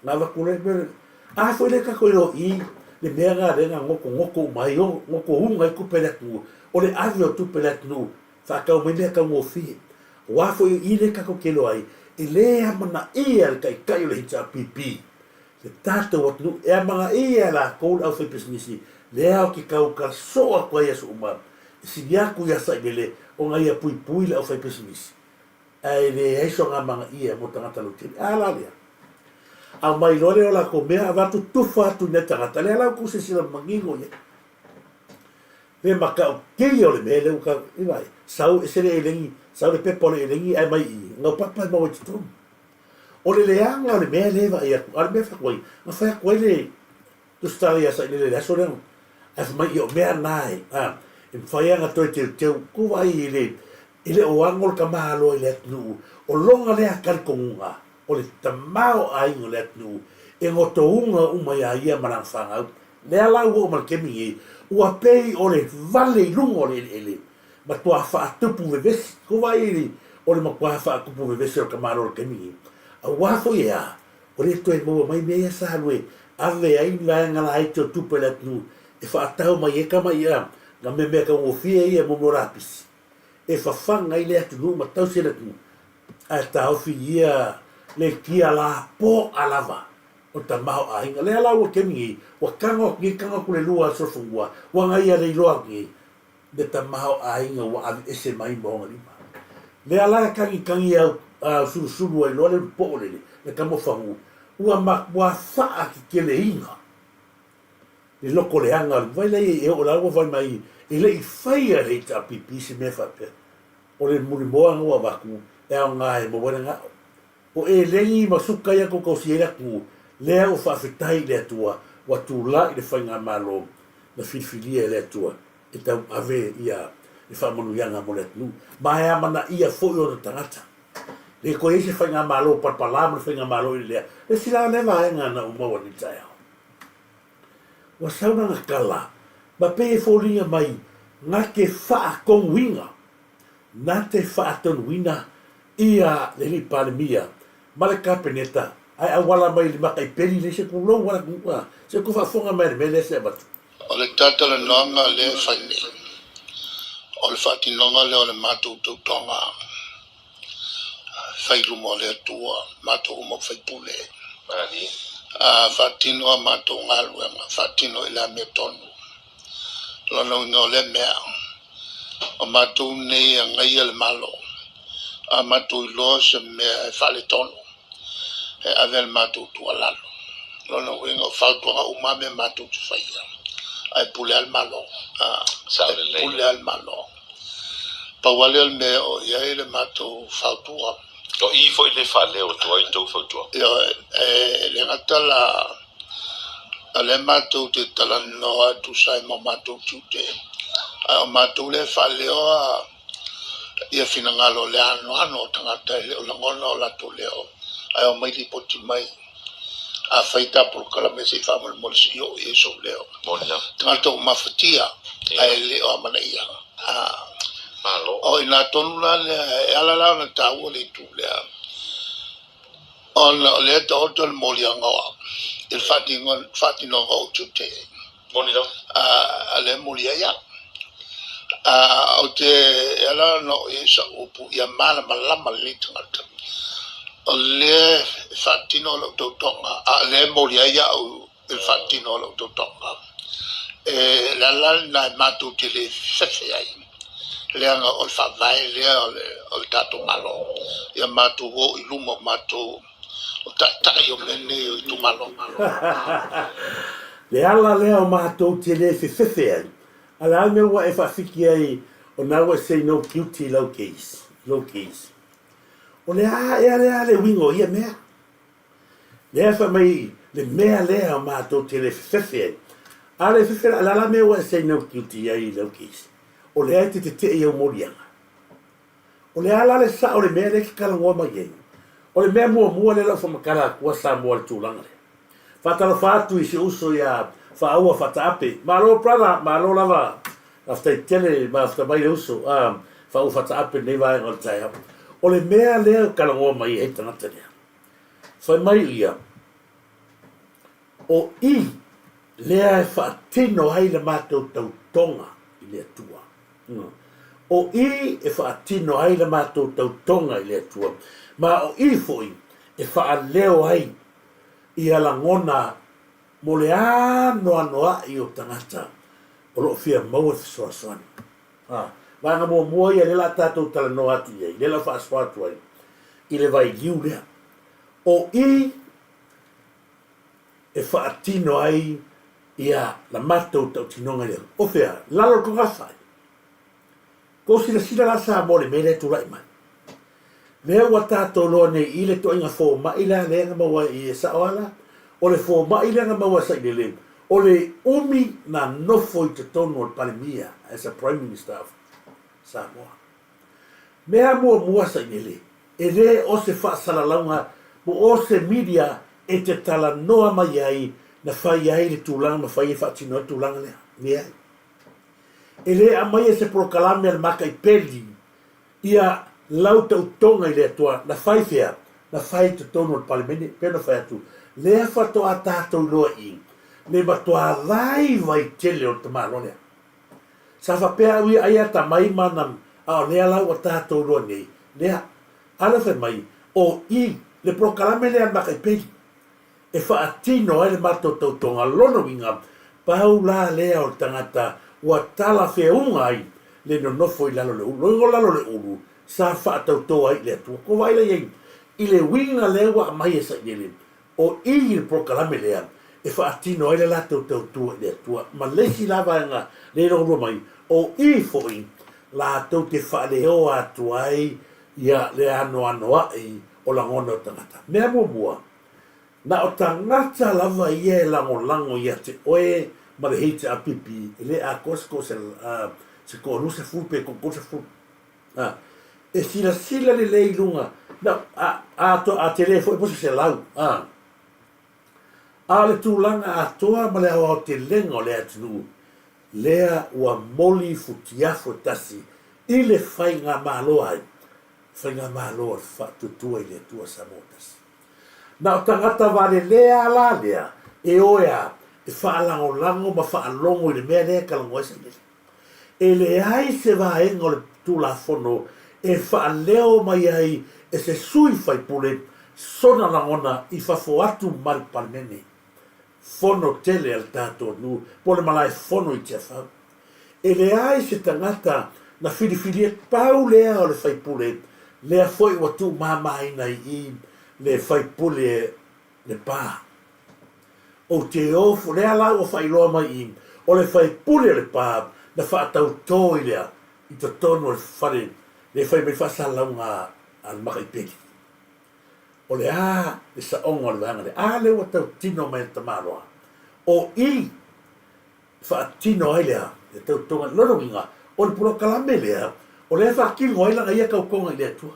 S2: nga wakule mere a foi le kako ilo i le mea ngā renga ngoko mai o ngoko unga i kupele atu o le avio tu pele atu whakau mai mea ka ngofi wafo i le kako kelo ai e le amana ia le kai o le hita pipi le tātou atu e amana ia la koul au whai pesnisi le au ki kau ka soa kwa ia su umam si yaku ya sa bele o nga ia pui la o fai pessimisi ai le aiso nga manga ia mo tangata lutini ala lea a mai lore o la ko mea avatu tufa atu ne tangata lea lau kuse sila mangingo ia le maka o kei o le mea leu ka iwai sau esere e lengi sau le pepo le e lengi ai mai i nga papa ma wai tutum o le leanga o le mea lewa ia ale mea whakwai nga whakwai le tustari asa ile le aso leo ai mai i o mea nai e whaianga toi teu kuwa i ile o angol ka mahalo i le atnu o longa lea karikongunga o le tamao a ingo le atnu e ngoto unga umai a ia marang whangau lea lau o malkemi e ua pei o le vale i lungo le ele ma tua whaatupu vevesi kuwa i o le makua whaatupu vevesi o ka mahalo le kemi e a wafo i a o le toi mua mai mea sa halwe ave a inga ngala haito tupe le atnu e whaatau mai e kama i a nga me mea ka ngofia ia mo morapisi e whawhanga i le atu numa tau se le tu a tau fi ia le kia la po alava o ta maho a hinga le ala ua kemi wa kanga kule lua so fungua wa ngai ale iloa ki de ta maho a hinga wa avi ese mai moonga lima le ala kangi au suru ai loa le po le kamo whangu ua wa faa ki kele hinga le loko le hanga vai lei e o la vai mai e le faia le ta pipi se me fa pe o le muri moa ngua vaku e o nga e mo nga o e lengi masuka ya ko siera ku le o fa fetai le tua wa tu la le fanga malo na fifilia le tua e ta ave ia e fa monu yanga mo le nu mai amana ia fo o tangata le ko ese fanga malo par palabra fanga malo le sila le vai nga na o mo ni tai wa sauna na kala ba pe folia mai nga ke fa con winga na te fa ton winga ia le li palmia mala kapeneta ai awala mai li makai peli le se kulo wala kuwa se ku fa fonga mai le se bat
S3: o le tata le nonga le faini o le fati nonga le o le matu tu tonga fai rumo le tua matu mo fai pule ani fatino mato ngalwe fatino ila metonu lono no le mea
S6: o mātou nei a ngai le malo. A mātou I loa se mea e whale tono. E ave le mātou tua lalo. Lona winga o whautua umame mātou tu whaia. Ai pule al malo. Pule al malo. Pawale al mea o iai le mātou whautua.
S7: O I foi le whale o tua I tau whautua.
S6: Le ngata la ale mātou te tala noa tu sai ma mātou tute. O mātou le whale o ia fina ngalo le ano tangata o langona o lato leo. Ai o mai li poti mai. A whaita por kalame se whamal molisi o e so leo. Tangata o mawhatia ai leo a mana ia. O ina tonu la le e alala na tau le tu lea. O le ta oto le moli angawa. Il fati no ngau tute.
S7: Moni lau?
S6: Ale moli ia. O te ala no e sa upu ia mana malama le tangata. O le fatino lo totonga. Le moli ia o il fatino lo totonga. La na matu te le fefe ai. Leanga o whawai lea o le tato malo. Ia matu o I luma matu o tatai o mene o I tu malo.
S2: Le ala lea o mātou te le fefe ai. Ala me wa e whawhiki ai o nawa say no guilty low case. O le a le wingo ia mea. Lea wha mai le mea lea o mātou te le fefe ai. A le fefe ala me wa say no guilty ai low case. O le aite te i au morianga. O le ala le sa o le mea le ki kalangoa mai ei. O le mea mua le lau whamakara kua sa mua le tūlanga le. Whatalo whātu I se uso ia whaaua whataape. Malo prana, malo lava. Aftai tele, ma aftai mai le uso. Whaau whataape nei vai ngal tai hau. O le mea lea kalangoa mai ei tangata lea. Whai mai ia. O I lea e whaatino hai le mātou tau tonga I lea tua. O I e whaatino ai le mātou tautonga I lea tua. Ma o I foi e whaaleo ai I ala ngona mo le anoa I o tangata o loo fia maua fisoasoani. Vanga mua ia le la tātou tala no atu iei, le la whaaswatu ai I le vai liu lea. O I e whaatino ai ia la mātou tautinonga lea. O fea, lalo ko ngawhai. Ko sila la sa mo le mele tu rai mai. Lea wa tātou loa nei I le toinga fō maila lenga maua I e saoala, o le fō maila nga maua sa I le leu. O le umi na nofo I te tono o palemia as a Prime Minister of Samoa. Mea mua sa I le. E le o se whaasalaunga, mo o se media e te tala noa mai ai na whai ai le tūlanga, ma whai e whaatino e tūlanga lea. Mea ai. E le a mai e se prokalame al maka I peli ia lau tautonga I le atua na whai fea, na whai te tono al palemene, pena whai atu. Lea whatoa tātou loa I, le matoa vai vai tele o te malonea. Sa whapea ui aia ta mai manam, a lea lau a tātou loa nei, lea, ala whai mai, o I, le prokalame le al maka I peli, e whaatino ai le mato tautonga lono winga, pau la lea o tangata, ua tala whiaunga ai le no nofo I lalo le ulu. Loingo lalo le ulu, sa whaatautoa ai le atua. Ko waila iei, I le winga lewa a mai e sa I le. O I le prokalame lea, e whaatino ai le lato tautua I le atua. Ma leisi lava nga le rongo mai, o I foi, la tau te whaaleo atua ai, ia le anoa ai o langona o tangata. Mea mua, na o tangata lava ia e lango ia te oe, ma le heite a pipi, le a kosko se ko ruse fulpe ko kosa ful. E sila le lei lunga. Na a telefo e posa se lau. A le tūlanga a toa ma le awa o te lenga o le atunu. Lea ua moli futiafo tasi. I le whai ngā māloa ai. Whai ngā māloa whatutua I le tua Samoa. Na o tangata vale lea la lea. E oea. E whaalango ma whaalongo I le mea lea kalango esa I le. E le ai se vaenga o le tūla whono, e whaaleo mai ai, e se sui whai pule, sona langona I whafo atu mari palemene. Whono tele al tātou nu, pole malai whono I te whau. E le ai se tangata, na fili e pau lea o le faipule lea foi ua tu mamaina i le faipule le pā o te ofu lea la ua failoa mai i o le faipule le pā na faatautō i lea i totonu o le fale le fai mai faasalaunga a le makaipeli o le a le saʻoga o le vaega le a le ua tautino mai le tamaloa o i faatino ai lea le tautoga lologiga o le pulokalame lea o lea faakiligo ai laga ia kaukoga i le atua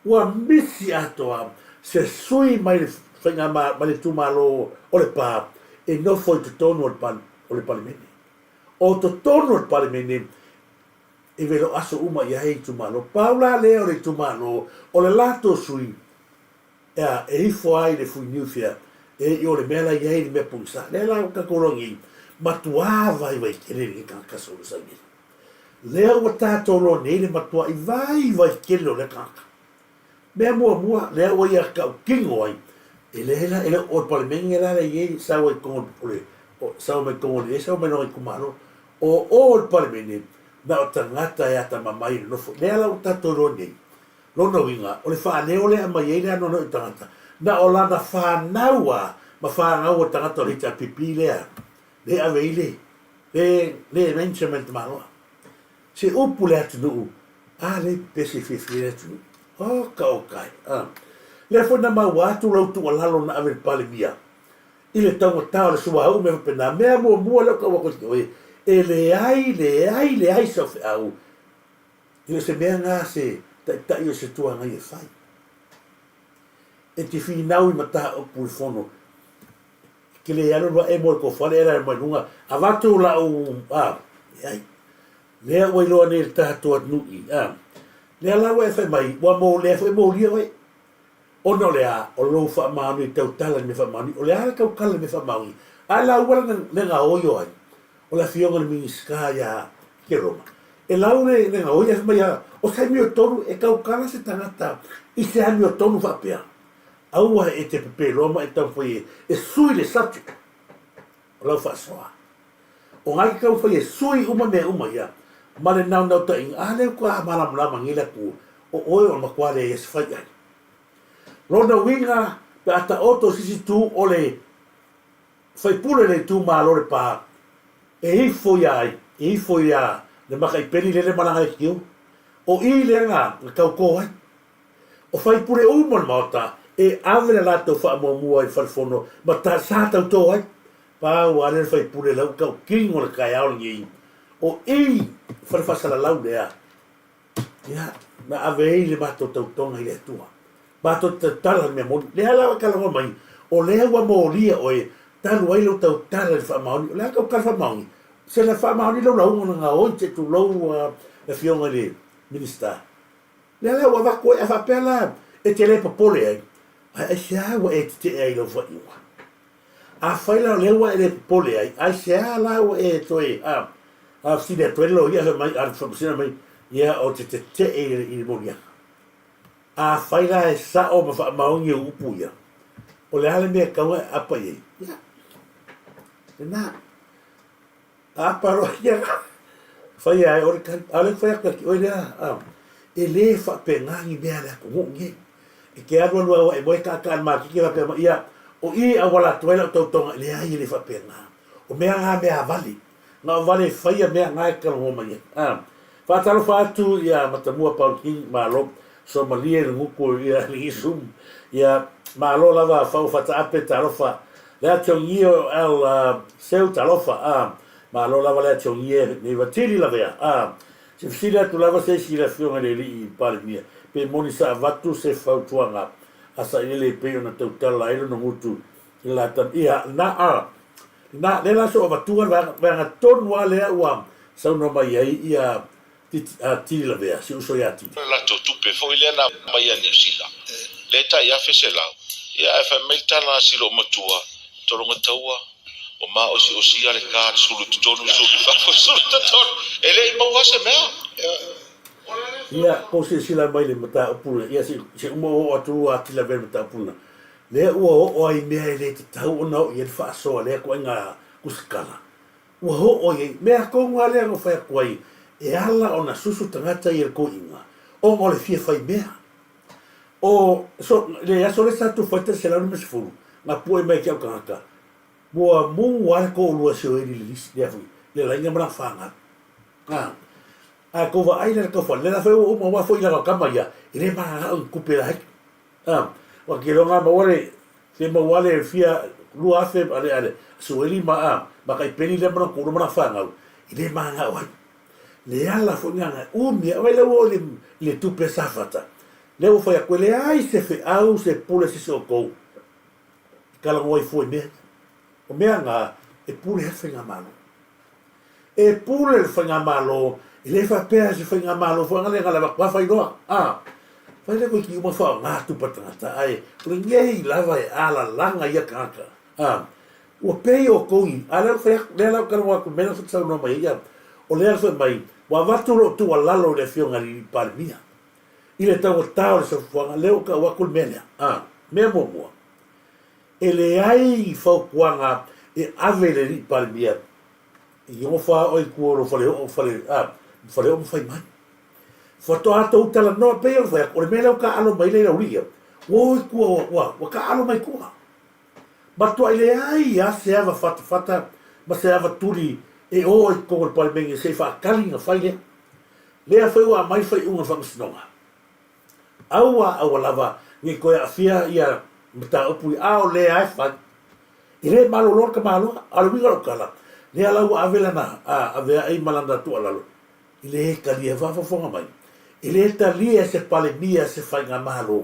S2: ua misi atoa se sui mai le faiga mai le tumālō o le pā e nofo i totonu o le palemene o totonu o le palemene e velo aso uma ia hei tumālō paula lea o le tumālō o le latou sui e ifo ai le fui niufia e i o le mea lai ai le mea puisa lea la kakologi matuā vaivakele le kakasa o le saigili lea ua tātolo nei le matua i vaivakele o le kaka mea muamua lea ua ia kaukigo ai e lea ele o le palemenge la le iei saua i kongo ole saua mai kongo le saua mai noga i kumalo o le palemene na o tangata e ata mamai le nofo lea la ua tātolo nei lona winga o le whaaneo lea mai ei lea nono i tangata na o lana whanaua ma whanau o tangata o hita pipi lea le aweile le mentionment maloa se upu le atu nuu a le pese fifi le atu o ka o kai le fo na mau atu lau tu alalo na ave pale mia i le tau tau le sua au me pena mea mua le ka wako oe e le ai sa fe au i le se mea ngā se ta i o se tua ngai e fai e te whinau i mata o pui fono ke le alo wa e mo ko fale era mai lunga a watu la o ai lea ua iloa nei le tātou atunui lea laua e fai mai ua mo lea fai mo lia wai ona o lea o lou faamaoni tautala me faamaoni o lea le kaukala me faamaoni a laua le gaoio ai o le afioga le minisika ia ke roma e lau le gaoio e mai o saimi o tonu e kaukala se tagata i se ami o tonu faapea aua e te pepeloa ma e taufai e sui le subject o lau faasoa o gai kau fai e sui uma mea uma ia ma le nau taʻiga a leu ka malamalama gila ku o oe o makuale e se fai ai lona uiga pe ataoto sisi tu o le faipule le tumālo le pā e ifo ia ai e ifo ia le makaipeli lele malaga le kiu o i lega le kaukō ai o faipule uma le maota e ave le latou faamuamua i falefono ma sa tautō ai pau ale le faipule lau kaukigo le kaeao le giei o i falefasalalau lea ia na ave ai le matou tautoga i le atua matou tautala le mea moni lea lava kalagoa mai o lea ua molia oe talu ai lau tautala le faamaoni o lea kaukala faamaoni se le faamaoni laulauga na gaoi te tulou le fioga i le minista lea lea ua vaku ai a faapea la e te lē popole ai ai sea ua e tetee ai lau faaiuga a fai la le ua e le popole ai ai sea la ua e toe a sine tuelo ia mai a famasina mai ia o te tetee i le moniaga a fai la e sa'o ma faamaogi o upu ia o le ale mea kauga e apa iai ia ena a apa roa ia fai ai o le ale fai akaki oe lea e lē faapegagi mea le akogogi ai e ke alualua e moe ka'aka'an makiki faapea ma ia o i auala atu ai lau tautoga i leai i le faapega o mea ga mea avali ga o vale faia mea ga e kalagoa mai ai faatalofa atu ia matamua paulking malo somalia i le gupu ia ligisum ia malo lava fau fataape talofa le atiogia o el seu talofa malo lava le atiogia nei vatili lavea se fesili atu lava se silafioga le alii palemia pe moni saavatu se fautuaga a saʻilele pei ona tautala ai lona gutu i latan ia na le la so avatua vaega tonu a lea ua sauna mai ai ia tili lavea se uso iā tili
S7: latou tupe foʻi lea na mai a niusila le taʻiafe se lau ia e faimai tala silo matua tologa taua o maosiosia le ka sulu totonu sulu fafo sulu totonu e leʻi maua se mea
S2: ia po se sila mai le mataupuna ia se uma o atu a tila vele mataupuna lea ua hoʻo ai mea e lē tatau ona hoʻi e le faasoa lea kuaiga kusikala ua hoʻo ai mea koga lea go fai aku ai e ala ona susu tangata i ko inga o mo le fia fai mea o so le aso le sa tu fata se la no me fu na poi mai ke kanga mo mu wa ko lu so e li le fu le la inga bra fanga a ko va ai le ko fa le la fe o mo wa fo ila ka ma ya ile ma un kupela wa ke lo nga mo le se mo wale fia lu afe ale so eli ma kai peni le bra ko bra fanga ile ma nga wa le ala fo nga mi vai le tu pesa fata le o foi a quelle ai se fe au se pule se soko kala ngoi foi me o me nga e pule fe nga malo e pule fe nga malo le fa pe se fe nga malo fo nga le ngala ba fa ino fai le ko ki uma fa nga tu patata ai le ngai lava e ala langa ia kaka o pe o koi ala fe le la ka wa ko mena fa no mai ia o le fa mai wa vatu lo tu alalo le fio nga li palmia ile tau tau le sofuanga leo ka wakul mele me mo ele ai fo kuanga e avele li palmia i o fa o ku ro fale o fale o fai mai fo to ato utala no pe o fa o mele ka alo mai le ria o ku wa ka alo mai ku ma to ile ai a se ava fata ma se ava tuli e o ko palmenga se fa kalinga fai le foi wa mai fai unha fangsnonga aua lava ni ko ya fia ia mata opui ao le ai fa ile malo lor ka malo al winga lo kala le ala wa avela na ave ai malanda tu ala ile ka li va fo mai ile ta li se pale mia se fa nga malo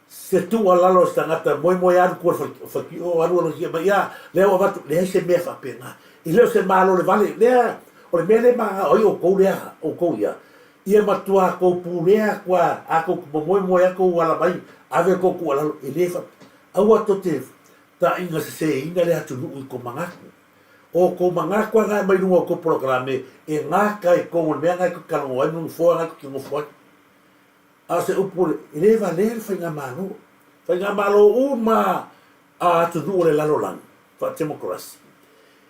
S2: se tu ala lo stangata moi an ko fa ki o alu lo ki ya le wa va le se me fa pena ile se malo le vale le o le mele ma o ko le o ko ya ia matua ko pulea kwa ako mo ako wala mai ave ko wala elefa awa tote ta inga se inga le atu nu ko mangaku o ko mangaku nga mai nu ko programe e nga kai ko mo nga ko kalo ai nu fo nga ko mo fo ase upul eleva le fa nga malo uma atu nu le lalolang fa democracy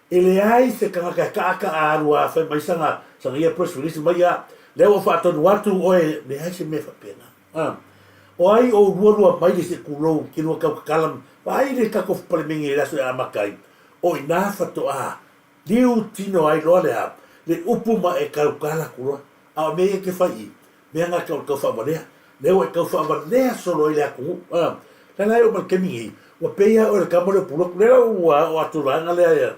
S2: ele ai se kanga ka arua fa mai sanga ia press release mai ya leo fa to watu oe me haise me fa pena o ai o rua mai se kulo ki no ka kalam vai le ka ko pale mingi la so amakai o ina fa to diu tino ai lo le upuma e ka kala kulo a me ke fai me nga ka fa bale leo e ka fa bale solo ile ku la la o mal ke mingi o peia o ka mo le pulo leo o atu langa le ya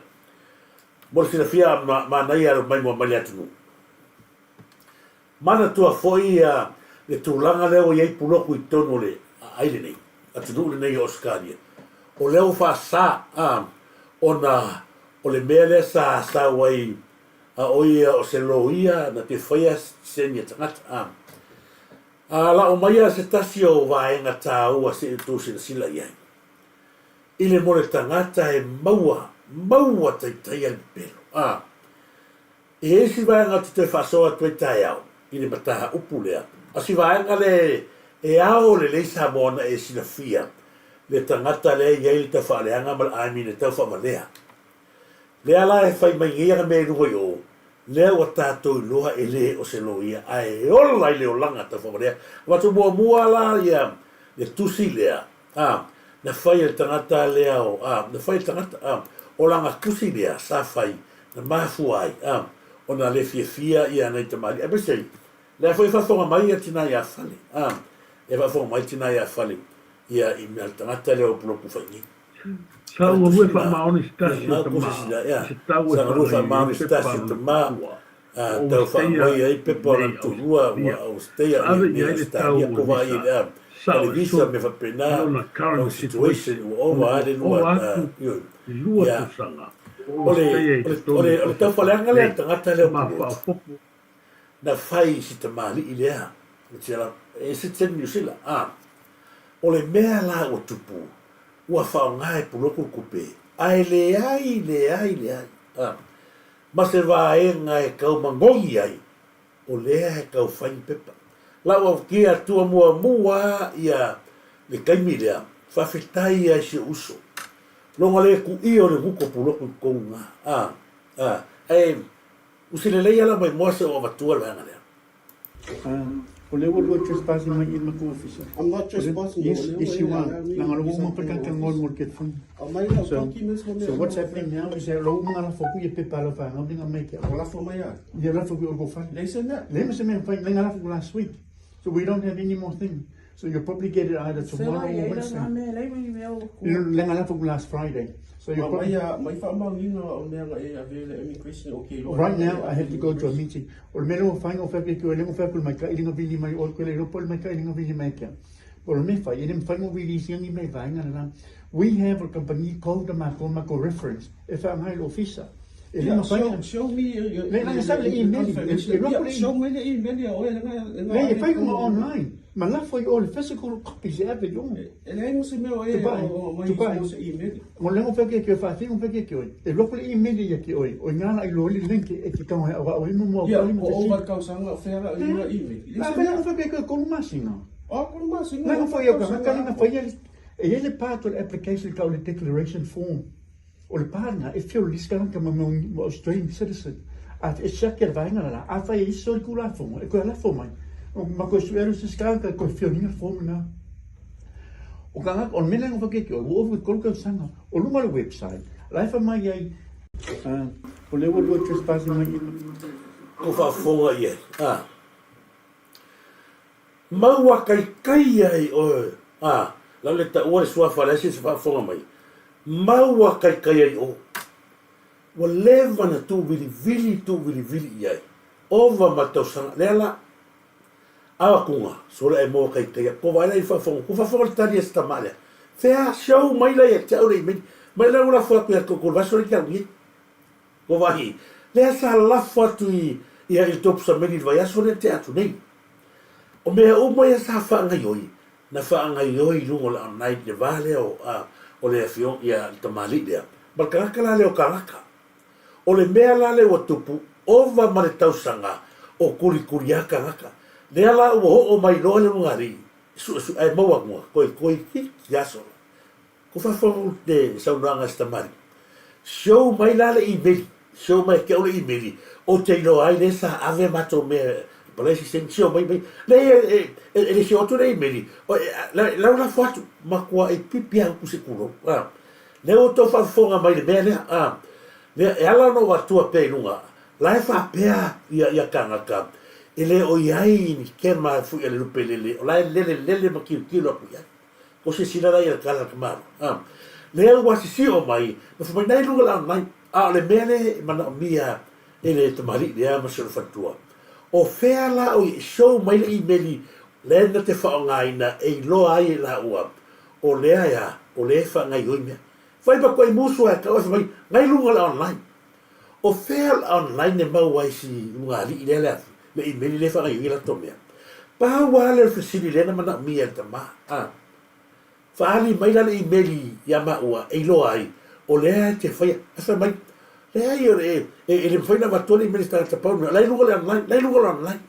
S2: mo se fia ma na ia mai mo mai atu mana tua foi le tūlanga leo iei puloku i tono le aile nei, atu nuu le nei Australia. O leo wha sa, o le mea le sa wai a oia o se loia na te whaia senia tangata. La o maia se tasi o vaenga tā ua se tu se sila iai. I le mole tangata e maua tai al pelo. E esi vaenga te whasoa tue tai au. Ile mataha upulea. Asi vaenga le e ao le leisa mona e sinafia. Le tangata le iei te whaaleanga mal aimi le tau whamalea. Le ala e whai mai ngia me rungoi o. Le o tātou loa e le o se loia. Ai ola i le o langa tau whamalea. Watu mua la ia le tusi lea. Na whai le tangata lea o. Na whai le tangata. O langa kusi lea sa whai. Na mafu ai. O na le fia ia nei te mali. E besei. Le foi fa mai a tina ia fale. E fa mai tina ia fale. Ia i me tangata le o bloku fai.
S8: Sa ua ue fa maoni stasi
S2: o tama. Sa ua fa maoni stasi o tama. Tau fa mai ai pepo la turua o stea i me stasi. Ia kova i lea. Televisa me fa pena. O situation o ova ade nua.
S8: Lua tusanga.
S2: Ole tau whaleanga lea tangata leo kumotu. Na whai si te mali i lea. E se tenu New Zealand. Ole mea la o tupu. Ua whao ngai puloku kupe. Ai le ai. Ma se vae ngai kau mangongi ai. O lea e kau whain pepa. La o kia tua mua ia le kaimi lea. Whawhetai ai se uso. Longa le ku i o le huko puloku konga. Usile lei ala mai mosa o matua le ngale.
S9: O le wo trespassing mai in my office.
S10: I'm not trespassing.
S9: Yes, you are. Nang alo mo pa ka ngol mo get fun. So what's happening now is that lo mga la foku ye pe palo fa ngam dinga make it.
S10: Wala for my yard.
S9: Ye la foku go fa.
S10: Listen that.
S9: Le me se me fa la foku last week. So we don't have any more thing. So you'll probably get it either tomorrow or Wednesday. La foku last Friday. So you're probably right now I have to go to a meeting. Or me lo fa ngo fa ke ko le ngo fa ko mai ka ilinga vili mai or ko le ro pol mai ka ilinga vili mai ka. Por me fa ye fa ngo vili siang I mai va ngana. We have a company called the Mako reference. If I'm high officer.
S10: Show me your email. Show me the email.
S9: If I go online, my love for all physical copies every young.
S10: And I was email.
S9: Well, let me forget your five things. Forget you. The local email you or now I lowly link it to come out.
S10: Yeah, over comes on fair email.
S9: I forget your column.
S10: Oh, column.
S9: Now for your a part of the application called the declaration form. O le pana e fio liskan ka mo Australian citizen at e shaker vaina la a fa iso ku la fo e ko la fo mai o ma ko suero se skan ka ko fio ni fo na o ka on mena ngo ke ko o fu ko ko sanga o lu mal website la fa mai ai o le wo trespassing mai
S2: O fa fo ye ma wa kai ai o la le ta o so fa la se fa fo mai maua kai ai o wa leva na tu vili iai ova matausanga lela awa kunga sora e mo kai po vai lai fa fong ku fa fong tani esta male fea show mai lai e tau nei mai la ula fa ko va sora ki ngi ko vai le sa la fa tu ia il top sa meni vai sora te atu nei o me o mo ia sa fa ngai oi na fa ngai oi lungo la night de vale o le afion ia tamali dea. Balkaraka la leo karaka. O le mea la leo tupu, ova ma le tausanga, o kuriaka ngaka. Nea la ua o mai loa le ngari, ai maua ngua, koi ki aso. Ko whawhangu te saunanga stamari. Show mai la le emaili, show mai ke o le emaili, o te ilo ai le sa ave mato mea, Palesi sen show mai. Le se oto le emaili. La una foto makua e pipi a ku se kulo. Le oto fa fonga mai le mele le ala no watua pe lunga. La fa pea ia kanga ka. Ele o iai ni ke ma fu ele lupelele. La lele makilo ku ia. Ko se sila la ia kala kama. Le wa si o mai. No fa mai lunga la mai. Le mele mana mia ele tamari le ma se fatua. O fea la o show mai le emaili le na te whaongaina e loa ai la ua o lea ia o le whaongai oi mea whai pa koe musu a kawai mai ngai lunga la online o fea la online e mau ai si lunga li i le emaili le whaongai oi la to mea pa wale le fasili le na mana mia ta ma whaali mai la le emaili ia ma ua e loa ai o lea te whai asa mai lea i o le le mwhaina matoni minister ta pau lai lunga le online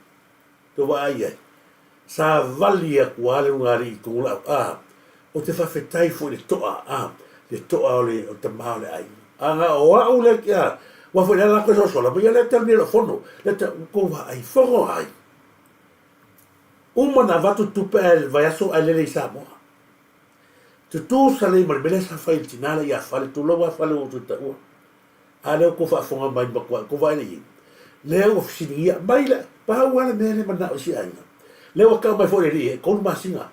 S2: to wa ai ai sa vali a kuale ngari kula o te whawhetai fo le toa o le o te mao le ai anga o au le kia wa fo le la ko so la ia le termi le fono le te ko wa ai fongo ai uma na vatu tupe vai aso a le Samoa tu sale mal bele sa fai tinala ia fale tu lo wa fale o tu ta ale ko fa fonga mai ba ko vai le o fisinia mai le pa wala mele mana o si ai Leo ka mai fore ri ko ma singa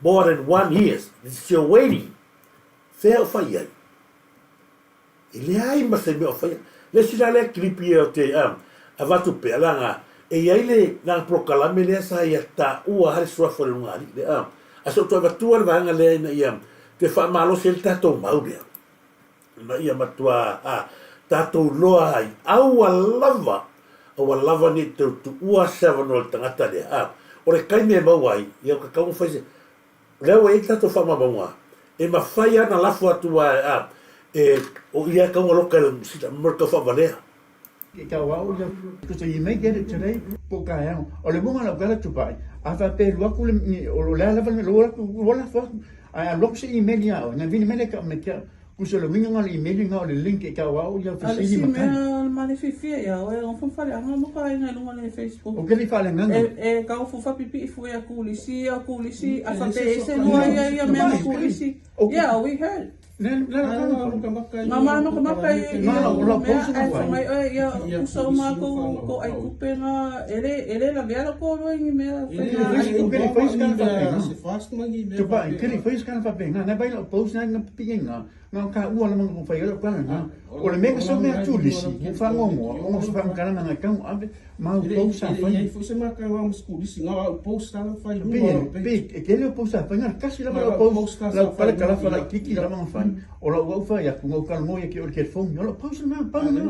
S2: more than 1 year still waiting fair fire ele ai ma se me o fire le sila le clipi o te avatu pe langa e ai le na proclame le sa ia ta ua hal so fore ngari le aso to avatu al vanga le na ia te fa malo sel tato mauria na ia matua tato loa ai au lava ni tu ua seven ol tangata le o le kai me mawai ia ka kau faise leo e tato fa mawanga e ma fai ana lafu atu o ia ka ngo local sita merka fa valea
S9: ke ka wa o so you may get it today po ka ya o le bunga la gala tupai a fa pe lo ku le o le la va lo la fa a lo se email ya na vini mele ka me ka Pusa le minga ngal email nga le link e ka wao ya
S11: Ale
S9: fasili
S11: si
S9: makai.
S11: mea mani fifia ya o e on fale anga mo ka ina lunga le Facebook.
S9: O ke li fale nga.
S11: E ka o fufa pipi fu ya kulisi a fa se no ya mea kulisi. Yeah, we heard. Mama no kamakai ya usa uma ko ai kupe nga ele la vela ko no ngi mea
S9: Tupa, kiri fais kan fa penga na baila post na pinga nga ka ua la mo fa yelo kana na o le mega so me tulisi ku fa ngomo o so fa kana na ka ave ma post sa fa
S10: Ia foi semana que eu escolhi nga post na fa
S9: big e ke le post fa nga kasi la post la fa kala fa la kiki la mo fa o la ua fa ya ku ka mo ya ke o ke phone yo post na pa na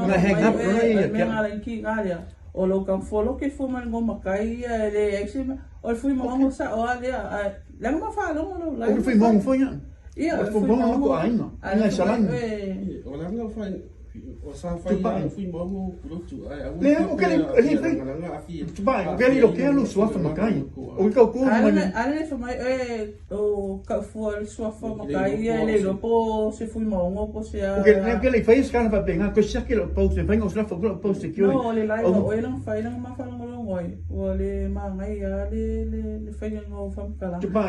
S11: na hang up na me ala ki ngalia o lo kan follow ke fo man ngoma kai ele exime o fui mo sa o ale la ma fa lo la
S9: o fui mo fo ya
S11: ia
S9: o fui mo ko ainga ana salang
S10: o la nga fa o sa fa ia fui mo produto
S9: le o ke le tupa o ke le ke lo so fa makai o ka ko
S11: ale fa mai o ka fo so fa makai ele lo po se fui mo po se
S9: o ke le fais kan fa penga ko sia ke lo post e vengo so fa ko post ke
S11: no le lai o ele fa ele ma fa lo ngoi o le ma ngai ya le fa ngo fa kala
S9: tupa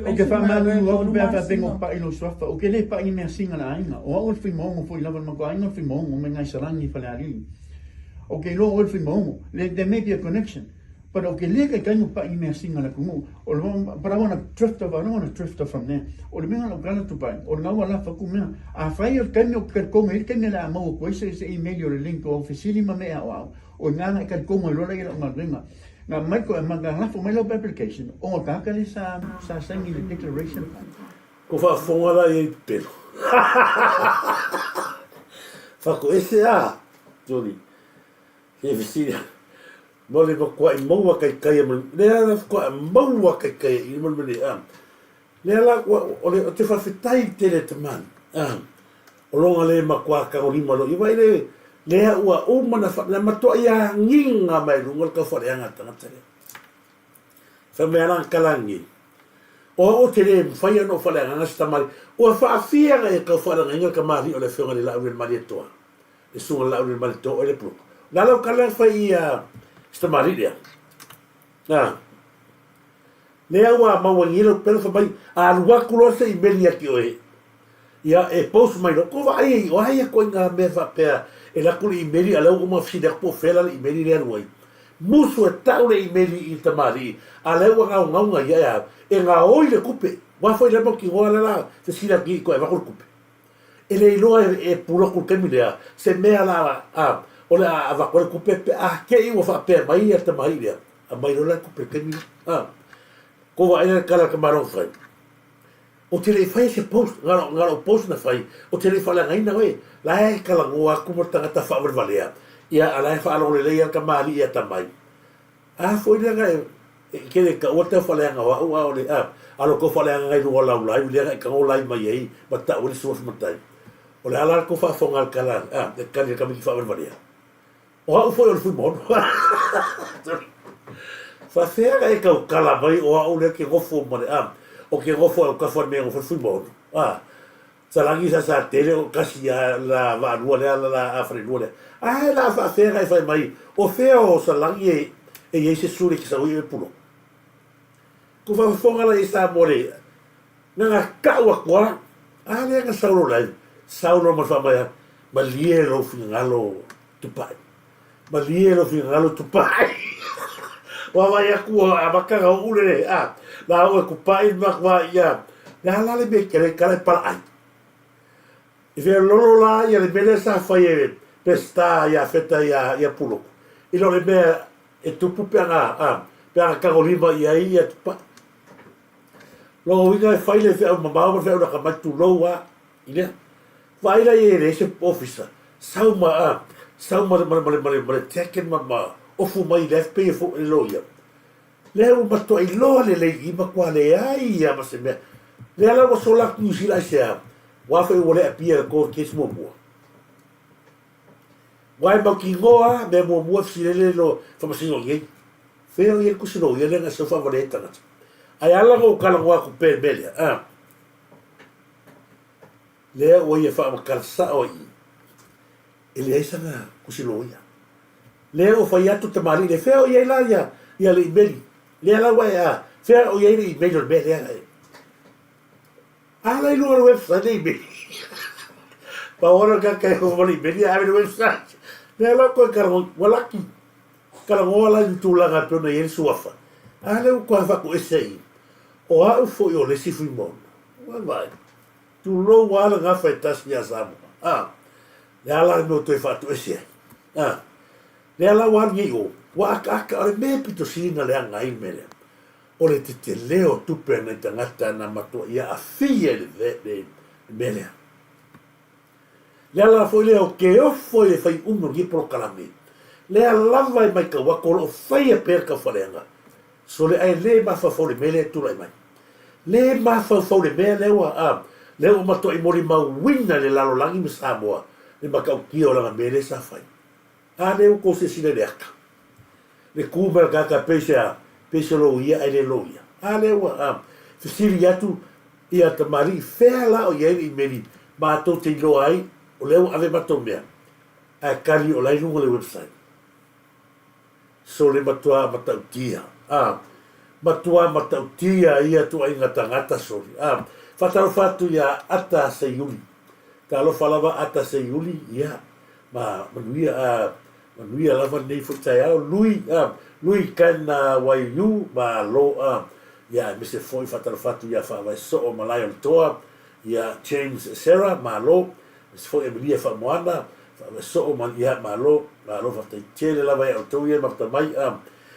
S9: o ke fa ma no be fa pengo pa ilo so fa o ke le pa i me singa na ainga o fui mo fo lava ma ko ainga fui mo me ngai salangi fa le ali o ke lo o fui mo le there may be a connection but o ke le ka kanyo pa i me singa la kumu o lo para ona drift from there o le menga lo kana tupa o nga wala fa ku me a fa i kanyo ka ko me ke me la mo ko se email yo le link o oficini ma me o nga ka ko mo lo la ya ma ringa na mai ko ma nga fa mai lo application o ka ka le sa sangi le declaration
S2: ko fa fonga la e pelo fa ko ese Johnny e visia mo le ko ai mo wa kai kai mo le ala ko mo wa kai kai i mo le le ala o le te fa fitai te le taman o longa le ma kwa ka o ni mo lo i vai le ua o mana fa na mato ia nginga mai lunga ka fa le anga tanga tele fa me ala kalangi o te le fai no fa le anga sta mari o fa afia e ka fa le anga ka mari o le fionga le la uri mari toa e sunga la uri mari toa e le pro la lo kala fai sta mari dia le awa ma wangiro pelo fa mai a lua kulo se i meli aki o ia e post mai no ko vai o ai ko nga me fa pe e la kuli i meli ala o ma fida po fela i meli le ruai musu e taule i meli i tamari ala o nga ia e nga oi le kupe wa foi le mo ki wala la se sila ki ko e va kupe ele lo e puro ku ke milea se me ala o le a va ko kupe ke i o fa pe mai e tamari dia a mai lo la kupe ke mi ko va ele kala ka maro fai o te le fai se post ngaro post na fai o te le fala ngai na we la e kala ngo aku mo tanga ta fa valea ia ala fa lo le ia ka mali ia tamai foi le ngai ke le ka o te fala nga o le alo ko fala ngai no la lai le ka o lai mai ai ma ta o le so ma tai o le ala ko fa fonga kala e ka le ka mi fa valea o foi o mo fa fera e ka kala mai o le ke gofo mo le o ke gofo o ka fa me o fa mo salangi sa tele o kasi la va la afre le la fa fera e fa mai o feo salangi e se suri ki sa o e pulo ko fa fonga la isa more nga ka wa kwa le nga saulo la saulo mo fa mai ma lielo fingalo tupai ma lielo fingalo tupai wa vai aku a baka ga ule la o ku pai ma wa ya la le be kere kare para ai e ve lolo la ya le bele sa faye pesta ya feta ya pulo e lo le be e tu pu pera pera Carolina ya ia pa lo winga fai le fe ma ba fe una ka tu lo wa ile vai la ye se officer sauma teken ma o fu mai le pe fu lo ia le o ma to i lo le i ma kwa le ai ya ma se me le ala o sola ku si la se wa fe o le pia ko ke smo mo wa ma ki goa me mo si le lo fa ma si no ye fe o ye ku si no ye le na se fa voleta na ai ala ko kala wa ku pe belia lea ua ia fa'amakalasa o i e leai saga kusilo ia lea o fai atu tamali le fea o iai la ia le imeli lea laua e a fea o iai le imeli o le mea lea ala i luga le website le imeli paora kakai o le imeli ave le website lea lau koe karago walaki karagoa la i tulaga peona iai le suafa a leu koe fa'akuese i o a'u fo'i o le sifuimona vai tulou ala gafa e tasi ia Samoa le ala me o toe fa'atuese ai le ala wali o wa aka o le me pitosina le anga i mele o le teteleo tupe na tangata na matua ia afia le mele le ala foi le o ke o foi le fai uno ni pro kalame le ala vai mai ka wa ko fai e perka falenga so le ai le ma fa fo le mele tu lai mai le ma fa fo le mele wa le o matua i mori ma wina le lalo langi mi Samoa le makau ki o la mele sa fai ale o ko se sile aka le kuba kaka pese lo ia ele lo ia ale wa fisili atu ia tamari fela o ia i meri ma to te lo ai o le ave mato mea a kali o lai lungo le website so le matua matautia matautia ia tu ai ngata sori fatalo fatu ia ata se yuli talo falava ata se yuli ia manuia lava nei futai au lui kana waiu ma lo ia me se foi fatalo fatu ia fa vai so malai on toa ia James Sarah ma lo se foi Emilia fa moana fa vai so man ia ma lo fatai tele lava ia to ia ma mai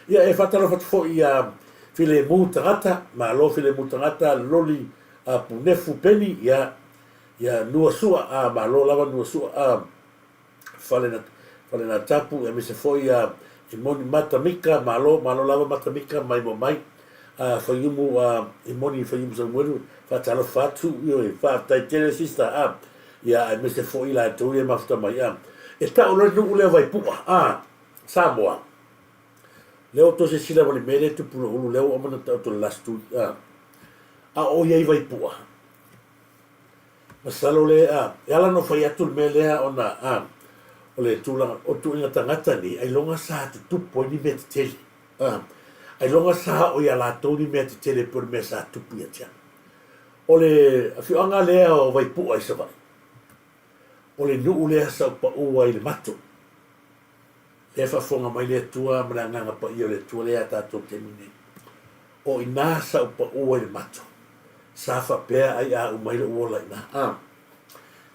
S2: ia e fatalo fatu foi ia file mutangata ma lo file mutangata loli punefu peni ia nua sua ma lo lava nua sua falena tapu e me se foi i moni matamika malo lava matamika mai mo mai faiumu i moni faiumu sa muelu fatalo fatu io e fatai tele sista ia e me se foi la tu e mafta mai e ta o no le vai pu Samoa leo to se sila vale mele tu pulo ulu leo o mana to last tu o ia vai pu masalo le e ala no fai atu mele ona o le tula o tu inga tangata ni ai longa sa tu po ni me tele ai longa sa o ia la to ni me tele por me sa tu pia tia o le afio anga le o vai pu ai sa vai o le nu le sa pa o ai le mato e fa fonga mai le tua mranga nga pa io le tua le ata to temine o ina sa pa o ai le mato sa fa pe ai a o mai le o la ina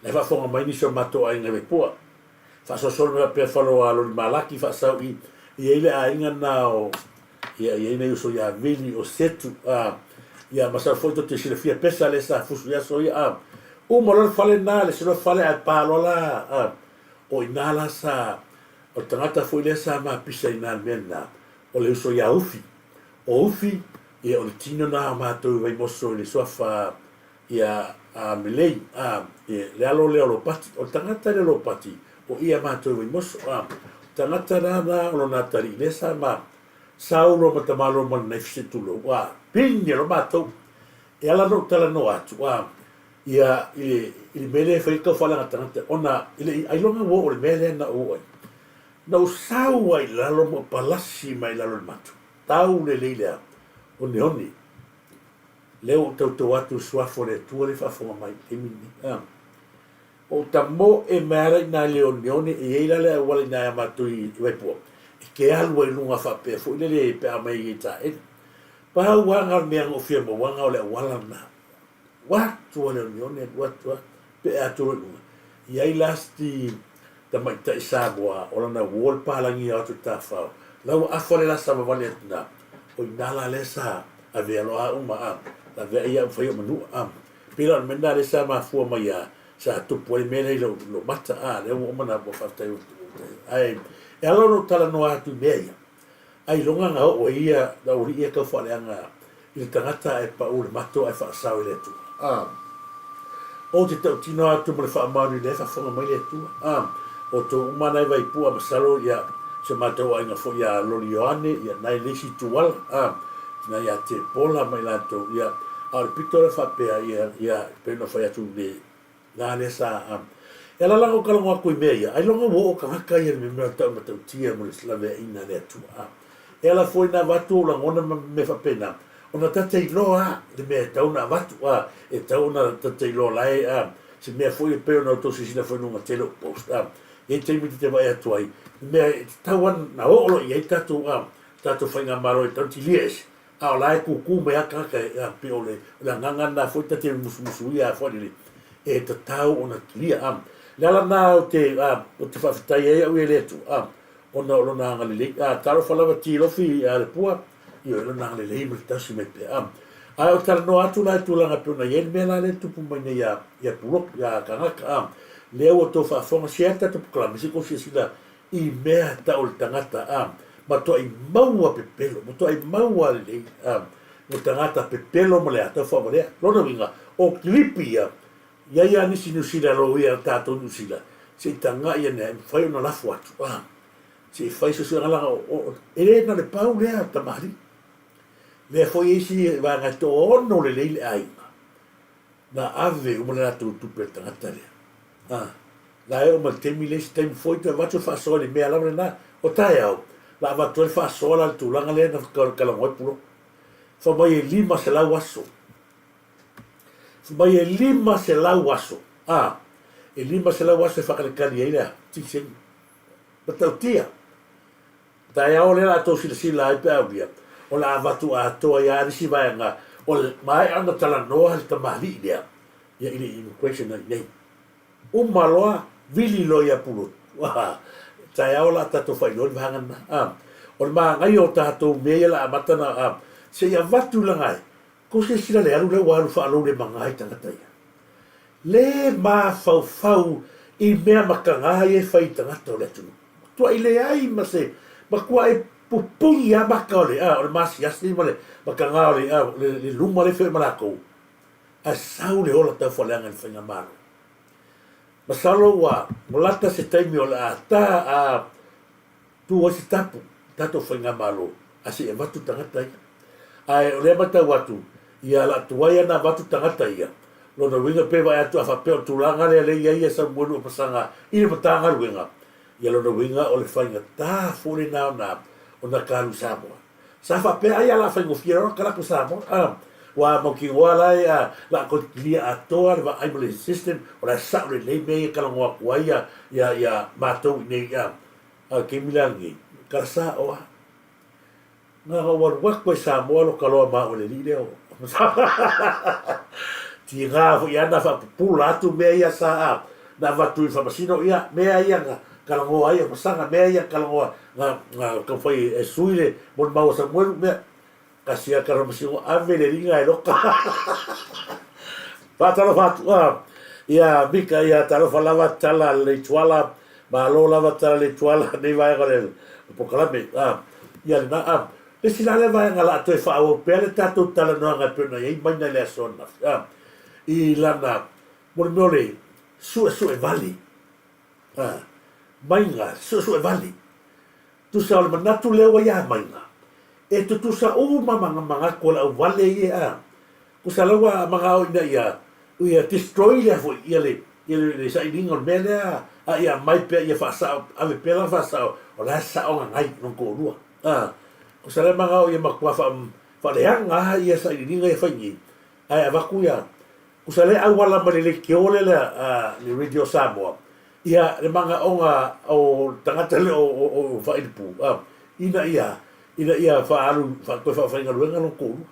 S2: le fa fonga mai ni so mato ai nga vai pu fa so solo me pe falo a lo malaki fa sa i ele a inga na o ia nei so ia vili o setu ia masa foto te sile fia pesa le sa fusu ia so ia o molor fale na le silo fale a palo la o inala sa o tangata foi le sa ma pisa ina mena o le so ia ufi o ufi ia o le tino na ma to vai moso le sofa ia milei le alo le lo pati o tangata le lo pati o ia mātou i moso tangata rana o lo natari le sa ma saulo matamalo man nei fsetulo pinge lo mātou e ala no tala no atu ia ili mele fai ka fala tangata ona ili ai longa wo o le mele na o ai na o sau ai lalo mo palasi mai lalo matu tau le leile o neoni leo tau atu suafo le tua le fafonga mai emini o tamo e mera na leonione e eila le wala na matu i vai po ke alwa lunga fa pe fo le pe mai ita e pa wanga me o fie mo wanga le wala na wa tu leonione wa pe atu i ai lasti ta mai ta Samoa o na wol palangi atu ta fa la a fole la sa vale na o nala le sa a velo a uma la ve ia foi manu pila menda le sa ma fu mai sa tu poi mele lo mata le o mana bo fata ai e alo no tala no atu meia ai longa nga o ia da uri ia ka fale anga il tangata e pa ul mato e fa sa le tu o te tau tino atu mo le fa manu le fa fonga mai le tu o to mana vai pu a salo ia se mato ai nga fo ia lo lioane ia nai lesi tual na ia te pola mai la to ia al pitore fa pe ia pe no fa tu le ngā le sa e la lango kalongo aku I mea ia ai longa wo o ka haka ia me mea tau matau tia mo le slave ina le atua e la foi na watu o langona me whapena ona tatei loa le mea tau na watu e tau na tatei loa lai se mea foi e peo na tosi sina foi nunga telo post e teimi te vai atua ai mea tauan na oolo I ai tatu tatu whainga maro e tau ti lies o lai kuku mea kaka pe o le nganga na foi tatei musu ia foi le e te tau ona lia Lala na o te whawhitai e au e le atu. Ona o na ngalilei. Taro whalawa ti lofi le pua. I o na ngalilei me tasi me pe. O tala no atu lai tūlanga pe ona yen mea la le tupu mai nei ia purok, ia kangaka. Leo o tō whaafonga siata tupu kalamisi ko sila I mea ta o le tangata. Ma toa I maua pe pelo. Ma toa I maua le lei. Mo tangata pe pelo ma le ata whawarea. Lona winga. O klipi ia nisi nusila lo ia tato nusila. Se tanga ia ne fai ona lafu atu. Se fai so ngala ele na le pau lea tamari. Le foi isi va ngato ono le leile aina. Na ave o mala tu pe tangata lea. La e o mal temi le stem foi te vato fa sole me ala na o tai au. La va tu fa sola tu langa le na kala ngoi puro. Fa mai lima se la waso. Mai e lima se lau aso. E lima se lau aso e whakalekani e rea. Tiksen. Matau tia. Tai ao lera ato sila ai pe au bia. O la avatu a toa i arisi vaenga. O mai anga tala noa le tamali lea. Ia ili immigration na nei. Umaloa vili loia pulot. Tai ao la tato whailori vahangana. O le maa ngai o tato mea la amatana. Se ia vatu langai. Ko se sila le alu le waru whaalau le mangai tangata ia. Le maa fau I mea makangai e whai tangata o le tunu. Tua I le ai ma se, ma kua e pupungi a maka o le o le masi asni ma le makangai o le luma le whai malako. A sau le ola tau whaleanga ni whainga maro. Ma salo wa, molata se taimi o le ta tu o se tapu, tato whainga maro. A se e watu tangata ia. Ai o le mata watu. Ia la tuaia na watu tangata ia. Lona winga pe vai atu a whapeo tūlanga le ia sa mwenu o pasanga I le matanga ruenga. Ia lona winga o le whainga tā fure nao nā o na kālu Samoa. Sa whapea ia la whaingo whiera o karaku Samoa. Wa mauki wala la ko lia atoa le wa aimole system o la sa le le me kalangoa kuaia ia mātou nei ia. Ke milangi. Karasa oa. Nga wak koe Samoa lo kaloa maa o le li leo. Ti ngā fu ia na whapupula atu mea ia sa na watu I whamasino ia mea ia nga kalangoa ia masanga mea ia kalangoa ngā kawhai e suile mon maua sa mwenu mea kasia karamasino ave le ringa e loka whatalo whatu ia mika ia talo whalawa tala le tuala ma lo lava tala le tuala nei vai le pokalame ia le na le sila le vai ngala atu e whaau pea le tatou tala noa ngai pena iei maina le asona I lana mole sue vali mainga sue vali tu sa le manatu lewa ia mainga e tu sa o manga ko la vale ia ku sa lewa manga o ia destroy le fo ia le sa idingo mele ia mai pe ia fa sa ave pela fa sa o la sa o ngai no ko rua ku sa le manga o ia makwa fa le anga ia sa idingo ia fa ni ai avaku ia Usale awala malele kiole le Radio Samoa. Ia le manga onga o tangata le o whaipu. Ina ia whaalu, koe whainga ruenga no kōru.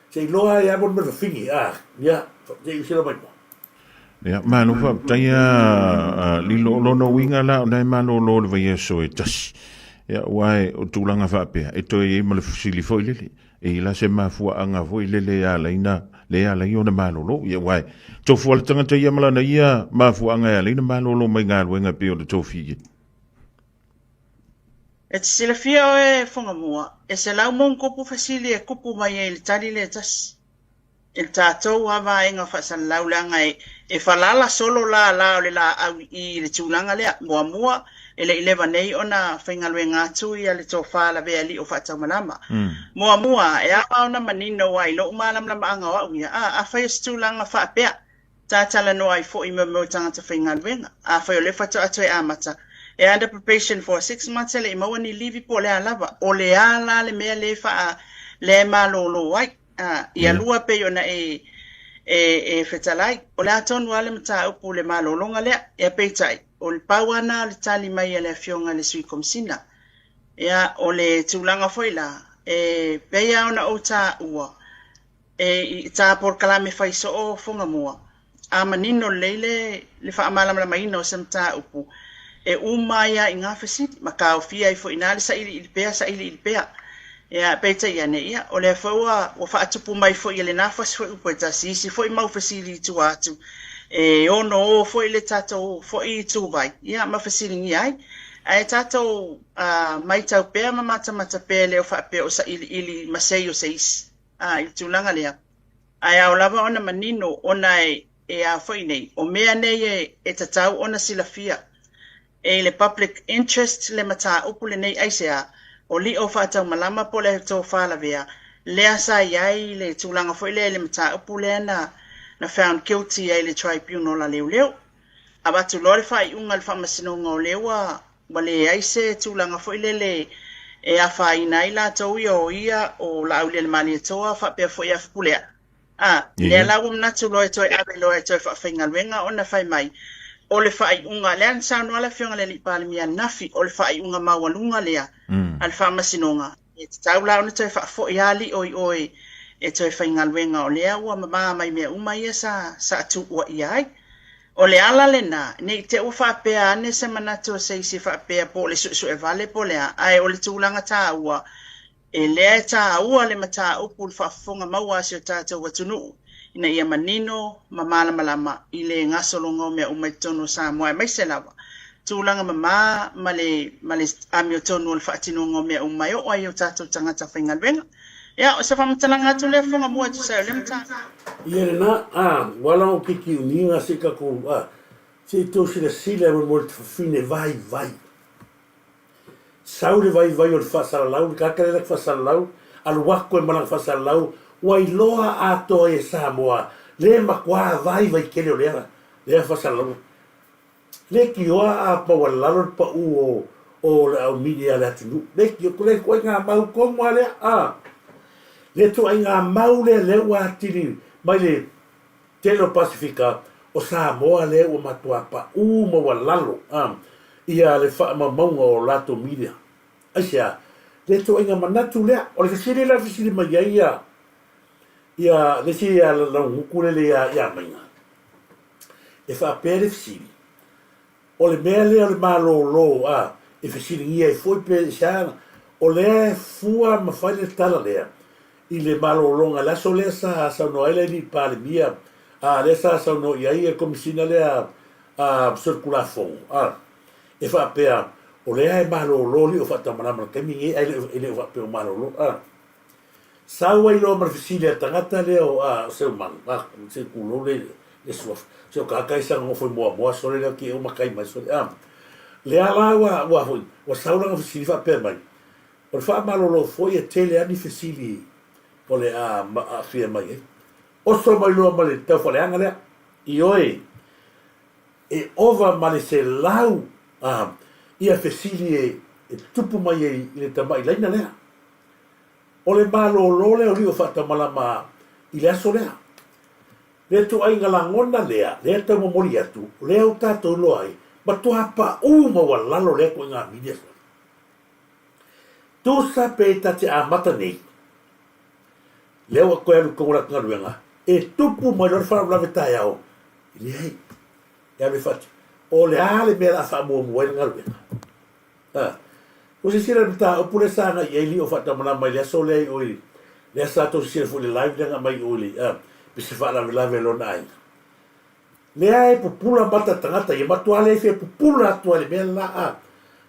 S2: Se iloa ia mon mera whingi, ia, te usila mai mo.
S12: Ia, mano wha, taia lilo lono winga la, o nei mano lo le vai so e tasi. Ia, wae o tūlanga whapea, e toi e male fusili foi lele. E ila se mafua anga foi lele a laina, le ala i ona malolo ia wai tofu al tangata ia malana ia mafu anga ala ina malolo mai ngā ruenga pe o le tofi
S13: e te sila fia o e whangamua e se lau mong kupu fasili e kupu mai e le tari le tas e tātou hawa e ngā whasan laulanga e whalala solo la o le la au I le tūlanga lea mua e le ilewa nei ona whaingalue ngā tui a le tō whala vea li o whatau malama. Mua, e a ona manino wai lo umalam lama anga o ia, a whai stūlanga whapea, tātala no ai fo i mo tangata whaingaluenga. A whai o le whatu atu e amata. E under preparation for 6 months ele i maua ni livi po le alava. O le ala le mea le wha le malo lo ai. Ia lua pe ona e whetalai. O le atonu ale mata upu le malo longa lea. E peitai. O le pauana le tali mai le fionga le sui komsina. Ia o le tūlanga whaila. E peia ona o tā ua. E tā por kalame whaiso o whunga mua. A manino leile le whaamalamala maina o sem tā upu. E umaia i ngā whesiti. Ma ka o fia i fo inale sa ili pea, sa ili pea. Ia peita ia ne ia. O le whaua o whaatupu mai fo i le nāwhas fo upo e tā sisi. Fo i mau whesiri tu atu. E ono o fo i le tātou fo i tu vai. Ia ma whesiri ngi ai. Ai tātou mai tau pea ma mata pea leo whaapea o sa ili masei o se isi. I tūlanga lea. Ai au lava ona manino ona e a whai nei. O mea nei e tatau ona sila fia. E le public interest le mata upu le nei aisea. O li o whaatau malama po le tō whala vea. Lea sa iai le tūlanga whai le mata upu le na found guilty ai le tribunal la leo. Abatu lore whai unga le whamasinonga o lewa. Wale aise tūlanga whai le e a whai nai la tau o ia o la aule le mani toa whapea fo ia whapulea. Lea lau mnatu loe toi awe loe toi whawhainga luenga o na whai mai. O le whai unga lea nsānu ala whionga le lipale mia nafi o le whai unga mawalunga lea al whamasinonga. E te tau lau na toi whafo i ali oi e toi whainga luenga o lea ua mamaa mai mea umai sa atu ua i ai. O le ala le na, nei te ua whapea ane se manatu o seisi whapea po le su e vale po lea, ai o le tūlanga tā ua, e lea tā ua le mata upu le whafonga maua si o tātou watunu, ina ia manino, mamala malama, i le ngasolonga o mea umai tono sa moa mai se lawa. Tūlanga mama, male ami o tonu o le whaatinonga o mea umai o ai o tātou tangata whaingaluenga. Ia, o se whamatalanga atu le whonga mua tu sa o le mata.
S2: Ia na wala o kiki uninga se ka ko se to se sila mo mo fine vai. Saure vai o fasala lau ka kare la fasala lau al wako e malang fasala lau wai loa ato e Samoa le makwa vai kele o le fasala lau le ki o a pa wala pa o la media la tu le ki ko le ko nga mau ko mo le le to nga mau le wa tiri mai le telo Pasifika o Samoa le o matua pa mo walalo ia le fa maunga o lato media asia le to inga manatu le o le siri la siri mai ia le siri la hukule le ia mainga e fa pere siri o le mele o le malo lo e siri ia e foi pe sa o le fua ma fa le tala le i le malo longa la sole sa no ele ni pale mia le sa no ia e komisina le circular fo e fa pea o le ai malo lo o fa tamana ma ke mi ele fa pe malo lo sa wai lo ma fisile tangata le o se man se kulo le so se o ka sa no foi mo so le ki o makai mai so le ala wa foi o sa lo fisile fa pe mai o fa malo lo foi e tele ani fisile o le fia mai o so mai lo ma le te fa le anga le i oi e ova ma le se lau ia fesili e tupu mai i le tamai laina lea. O le malo lole o rio fata malama i le aso lea. Le tu ai ngalangona lea, lea ta momori atu, lea o tato loai, ma tu hapa uma walalo lea ko ngā media. Tu sa pe tate a mata nei. Lea wa koe alu kongola ngaruenga, e tupu mai lor whara lavetai au. I le hei, ea me fati. O le ale mea la wha mua mua ngaruenga. O se sira mta o pule sana i eli o fata mana mai le so le o i le sa to sira fu le live nga mai o li pe se fa la lo nai le ai popula bata tangata i matua le fe popula atua le mea la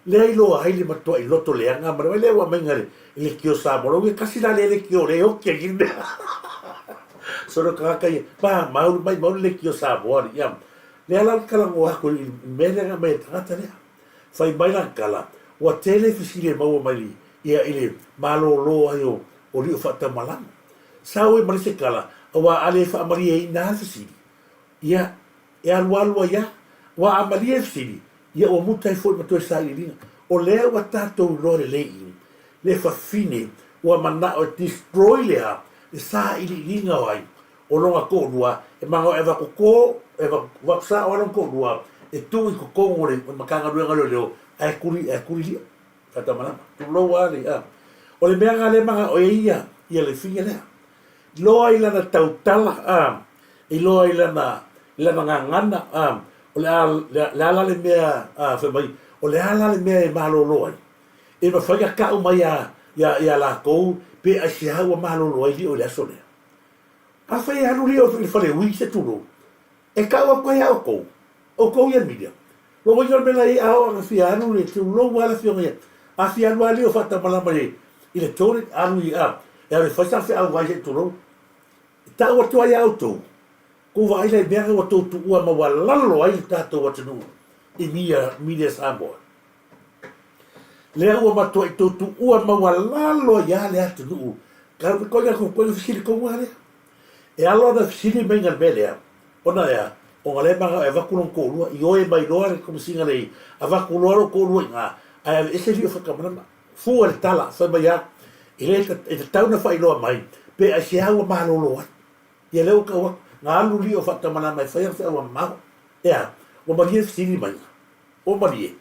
S2: le ai lo ai le matua i loto le anga ma le wa mai ngare le kio sa mo lo kasi la le kio le o ke ginde solo ka ka pa mau le kio sa mo ya le ala kala mo ko me le nga me tangata le fai mai la kala wa tele fisile mau mai ia ile malo lo ayo o li fata malang sawe mari se kala wa ale fa mari e na fisile ia e alualua ia ua amalia fesili ia ua mutai foi matoe saʻiliga o lea ua tatou iloa leleʻi le fafine ua manao e destroy lea le saʻiliʻiliga o ai o loga koʻolua e magao e vakokō e vakusā o ala koʻolua e tu'i kokogo o le makagaluega leoleo ae kulilia fatamalama tulou a le o le mea gale magao e ia le figa lea loa i lana tautala i loa i lana gagana o le ala le mea femai o le ala le mea e malōlō ai e mafai aka'u mai ia lakou pe aisiau ua malōlō ai li o le aso lea afai anu li o le faleui se tulou e ka'u akoe a okou ia milia ua waiga le mela i ao agafia anu le tulou ala fioga ia afia anu ali o fatamalama i le tole anu i e au le fai sa fe'au ai se tulou ta'u atu ai outou ko vai le mea ua toutu'ua ma ua lalo ai le tatou atunuu i milia Samoa lea ua matua i toutu'ua ma ua lalo ia le atunuu koiga kokoiga fesili koua lea e alo ana fesili maiga le mea lea ona ea o ga le maga e vakuloga ko'olua i oe mai loa le komisiga lei a vakuloa lo ko'olua i ga ae ese li o fakamanama fua le tala fai mai a i le e tatauna fa'ailoa mai pe aisiau ua malōlō ai ia leu kaua nga alu li o fatamalama e whaiang whea ua mau ea o marie fesili mai o marie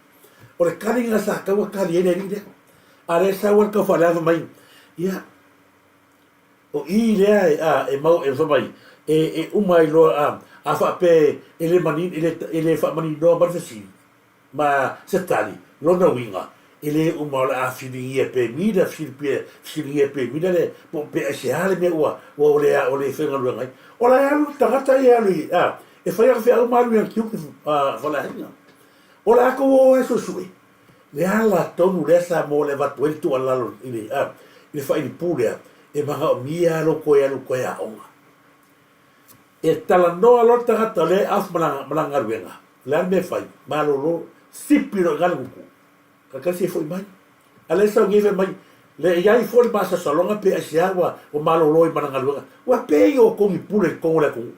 S2: o le karinga sa kaua kari ele rile a le sa ua kau whaleava mai ia o i lea e mau e whamai e umai loa a whape ele manin ele whamani noa marifesili ma setali lona winga ele umau le a whilingia pe mida whilingia pe mida le pe ase hale mea ua o le whenga lua ngai o la alu tangata e alu e whaiaka whea au maru yang kiuki whalahinga o la ako o e so sui le ala tonu le sa mo le vatu ele tu alalo ile whaini pūlea e maha o mia alo koe a onga e tala noa lo tangata le af malanga ruenga le ame whai malolo sipiro ngana kuku kakasi e foi mai ale sa ngive mai le iai foi masa salonga pe asiawa o malolo i malanga ruenga wa pe o kongi pule kongo le kongo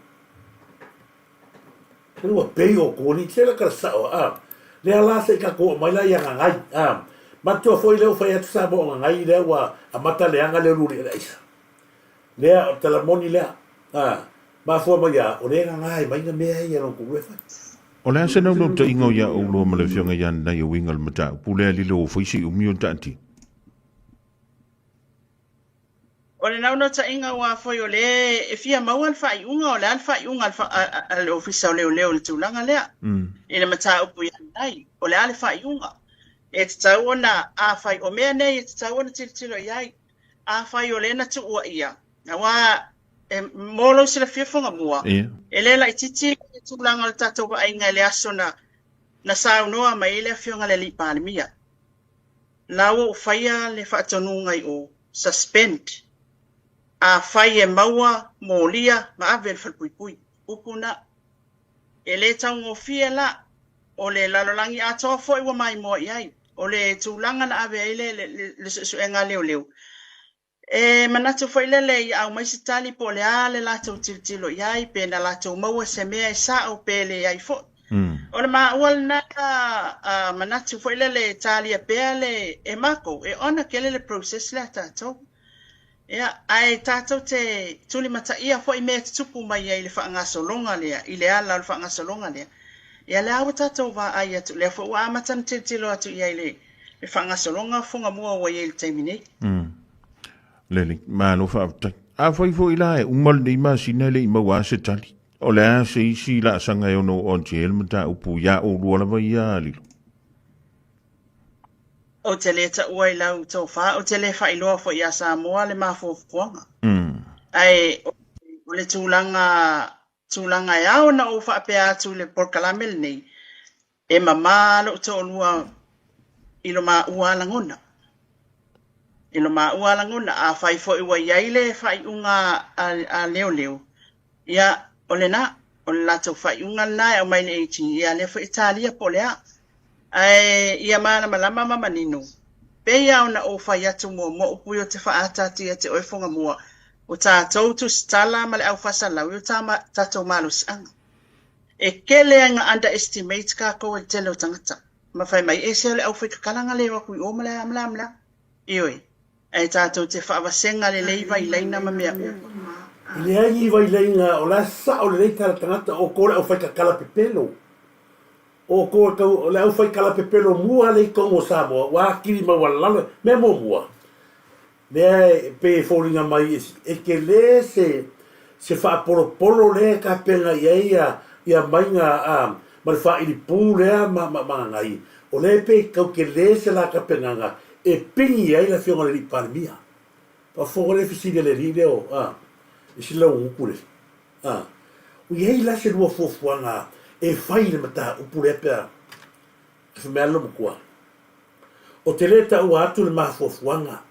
S2: ele wa pe o kongi tela kala sa le ala se ka ko mai la ia ngai matua foi leo fai atu sa mo ngai le wa amata le anga le luri le isa le tala moni le ma fo mai ya o le ngai mai na mea ia no ku fa
S12: o le ase nau ta ingo ia o lo male fionga ia na ia winga le mata pule ali lo foisi o mio tanti
S13: o le nau ta inga wa foi o le e fia maual fai unga o le alfa unga al ofisa leo le tulanga le ina mata upu ia nai o le alfa unga e tau ona a fai o mea nei e tau ona tilo iai a fai o le na tu ua ia na wa e molo sila fiafonga mua e le la ititi e tulanga le tatou wa inga le aso na sao noa ma ele fionga le li palimia na o faia le whaatonunga i o suspend a fai e maua molia ma avel falpuipui upuna e le tau fia la o le lalolangi atoa foi wa mai mo iai o le tulanga na ave le suenga leo e manatu foi le i au mai sitali po le ale la tau tilo iai pe na la tau maua se mea sa o pele iai fo o le maua na manatu foi le tali a pele e mako e ona kele le process le tatou ia ai tatou te tuli mata ia foi me tupu mai ai le whaangasolonga lea i le ala le whaangasolonga lea ia le awa tatou wa ai atu le fo wa matan tilo atu iai le whaangasolonga funga mua wa iai le taimine
S12: lele ma no fa a foi foi la umal de ma sinale i ma se tali o le se si la sanga yo no on gel mata upu ya o lo la va ya li
S13: o te le ta ua i lau tau wha, o te le wha i loa fo i a Samoa le mafofuanga. Ai, o le tūlanga e au na o wha pe atu le porkalamel nei, e mamalo to lua i lo ma ua langona. I lo ma ua langona, a whai fo i wa iaile whai unga a leo leo. Ia, o le na, o le lato whai unga nai o mai le eitingi, ia le fo Italia po le a. Ai ia mana malama mama nino pe ia ona o fai atu mo upuyo te whaata tia te oifonga mua o tātou tu stala male au fasala o tātou malo sanga e kele anga underestimate ka ko te lo tangata ma fai mai e se le au fai kalanga le wa kui o mala ioi e tatou te whaawasenga le leiva i leina ma mea upa
S2: I le ai vai leinga o la sa o le leita tangata o kore au whai kala pepelo. O kore kau le au whai kala pepelo mua le kongo Samoa wa kiri ma walala me mo mua. Le pe fōringa mai e ke le se whaapolo le ka penga ia mainga ma le wha ili pū lea ma ngai. O le pe kau ke le se la ka penga nga e pingi ai la whionga le li parimia. Pa fōga le fisiri le li leo e si lau ukure. O iei la se lua fuafuanga e whai le mata upure pia e whamea lomu kua. O te le ta ua atu le maa fuafuanga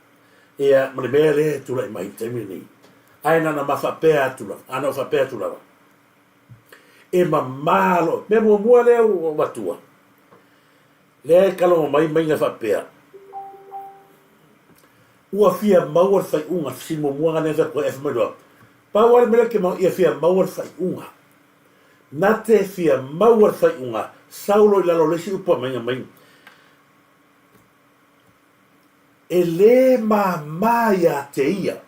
S2: e ma le mea le tula i mai taimi nei. Aina na ma whapea atu la, ana o whapea atu la. E ma malo, me mua leo o watua. Le kalonga mai nga whapea. Ua fia maua fai unga, si mua ngane za ko efa madoa. Pawar mele ke ia fia maua fai unga. Nate fia maua fai unga. Saulo i lalo lesi upa mai. E le maya te ia.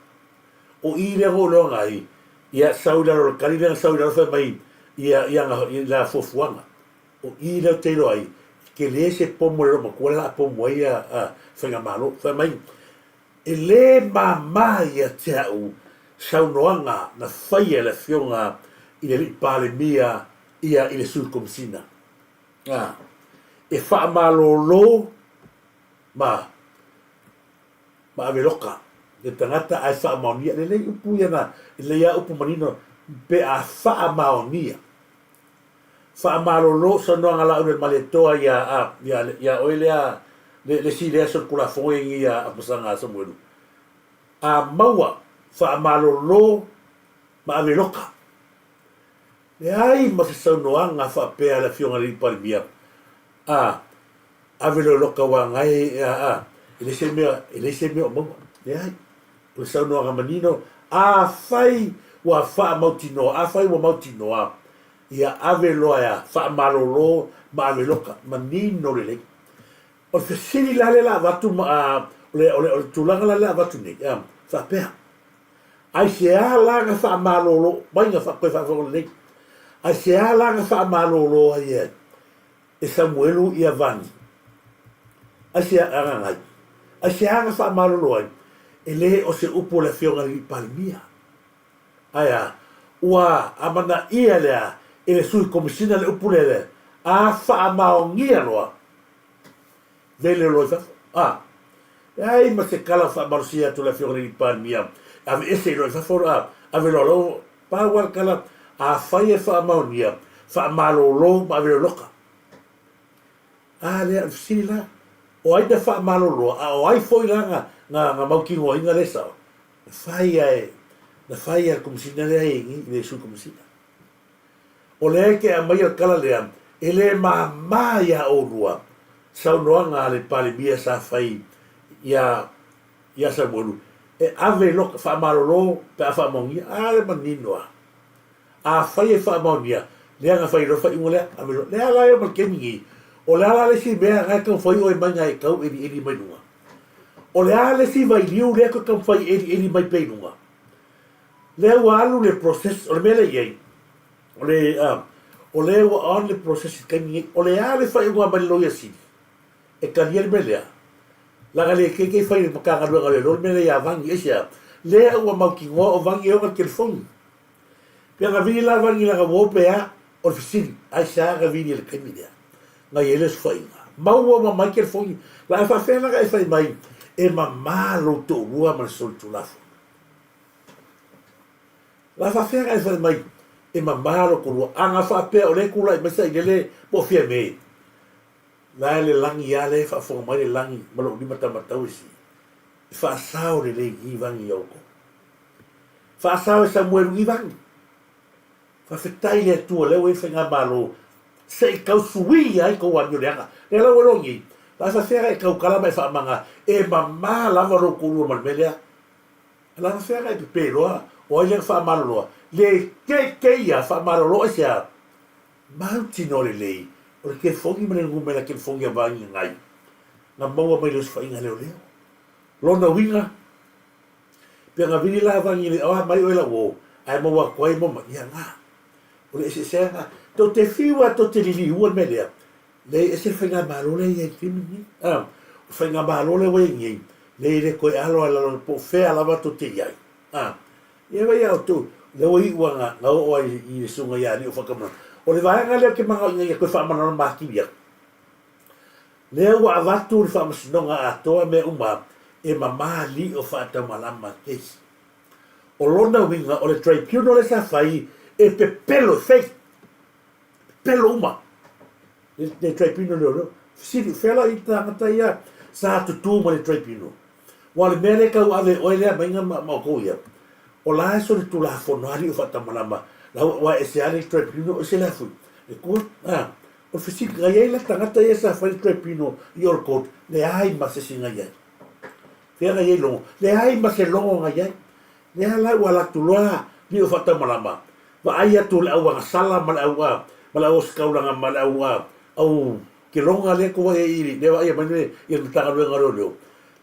S2: O i le ho lo ngai. Ia sau lalo kari le sau lalo fai mai. Ia la fofuanga. O i le te lo ai. Ke le se pomo le roma. Kua la pomo ia whainga malo. Fai mai. E le maya te au. Sau noanga na whaia le fionga i le pale mia ia i le sui komisina. E wha malolo ma aveloka. Le tangata ai wha maonia. Le lei upu iana, le ia upu manino pe a wha maonia. Wha malolo sa noanga la ule maletoa ia oilea le si lea son kula fongi ia apasanga sa muelu. A maua wha malolo ma aveloka. Le ai ma se saunoanga wha pea la fionga li parimia. Aveloka wa ngai ele se mea o maua. Le ai. O saunoanga manino. A whai wa wha mautinoa. A whai wa mautinoa. Ia aveloa ya wha malolo ma aveloka. Manino le lei. O te siri lale la watu o tulanga lale la watu nei. Wha pea. Ai se a langa wha malolo. Mainga wha koe wha nei. Ai se a langa wha malolo ai e. E Samuelu ia vani. Ai se a rangai. Ai se a wha malolo ai. E le o se upo le fionga li parimia. Ai a. Ua amana ia lea. E le sui komisina le upo le. A wha maongia loa. Vele loa wha. Ai ma se kala wha marusia tu le fionga li parimia. Ave ese loa wha. Ave lolo. Pawal kala. A whai e wha maonia. Wha malolo ma ave loka. Lea siri la. O ai da wha malolo. O ai foi langa. Nga maukingo inga lesa. Na whai a komisina lea ingi. Le sui komisina. O lea ke a mai al kala lea. E le maya o rua. Sau noa ngā le pale bia sa whai. Ia sa mwelu. E ave loka wha malolo. Pe a wha maungia. Le maninoa. A whai e wha maungia. Lea ngā whai rofa ingo lea. Lea lai o malkemingi. O lea la le si mea ngai kau whai o e mai ngai kau eri mai nunga. O lea le si vai liu lea kau whai eri mai pei nunga. Lea ua alu le process. O le mea le iei. O lea ua on le process kamingi. O lea le whai unga mani loia si. E kania le mea lea. Laga le kei whai le makanga luenga le lor mea le ia vangi esia. Lea ua maukingoa o vangi eo ka telefoni. Pia nga vini la vangi laga wopea o le fisiri. Ai saa nga vini le kaimi lea. Nga yele su whainga. Maua ma mai ke le fongi. La e whawhena ka e whai mai. E ma malo to rua ma le soli tu lafo. La whawhena ka e whai mai. E ma malo ko rua. Anga whapea o le kula i mesa i lele po fia me. La le langi ya le whawhonga mai le langi. Malo ni matamatau isi. E whaasao le le i vangi yoko. Whaasao e Samuelu i vangi. Whawhetai le atua leo e whainga malo. Se i kau sui ai kou wanyo leanga. Le lau alongi. La whawhera e kau kalama e whaamanga. E mamā lava ro kurua malmelea. La whawhera e pepe roa. O ai le whaamalo loa. Le keia whaamalo loa se a. Mautino le lei, o le ke fongi mene ngume la ke fongi a vangi ngai. Nga maua mai los whainga leo leo. Lona winga, pia ngā vini la vangi le, oa mai oela wo, ai maua kwai moma, ia ngā. O le ese sea ngā, tau te whiwa, tau te lili uan me lea, le ese whainga mālo le iei timi ni, whainga mālo le wei ngi, le le koe alo ala lo po whea lava tau te iai. Ia wai au tu, le wai ua ngā oa i le sunga ia ni o whakamana. O le vaenga leo ke manga inga koe whaamana maki bia. Leo wa avatu le whaamasinonga atoa me uma e mama li o whaata malama keisi. O lona winga o le tribunal le sa whai e pe pelo fei. Pelo uma. Le tribunal leo. Siri whela i tangata ia sa tutu ma le tribunal. Wa le mele kau ave oelea mainga ma kou ia. O la e so le tula whonoari o whaata malama. La wa e se ale tribunal o se la fui. E kua, o fisik ngai la tangata ia sa whai tribunal i or court, le ai ma se singa iai. Fea ngai longo, le ai ma se longo ngai iai. Le ala ua la tuloa ni o whata malama. Wa ai atu le au anga sala ma le au a, ma le au skauranga ma le au a, au ke longa le kua e iri, le wa ia manue i le tanga ruenga reo leo.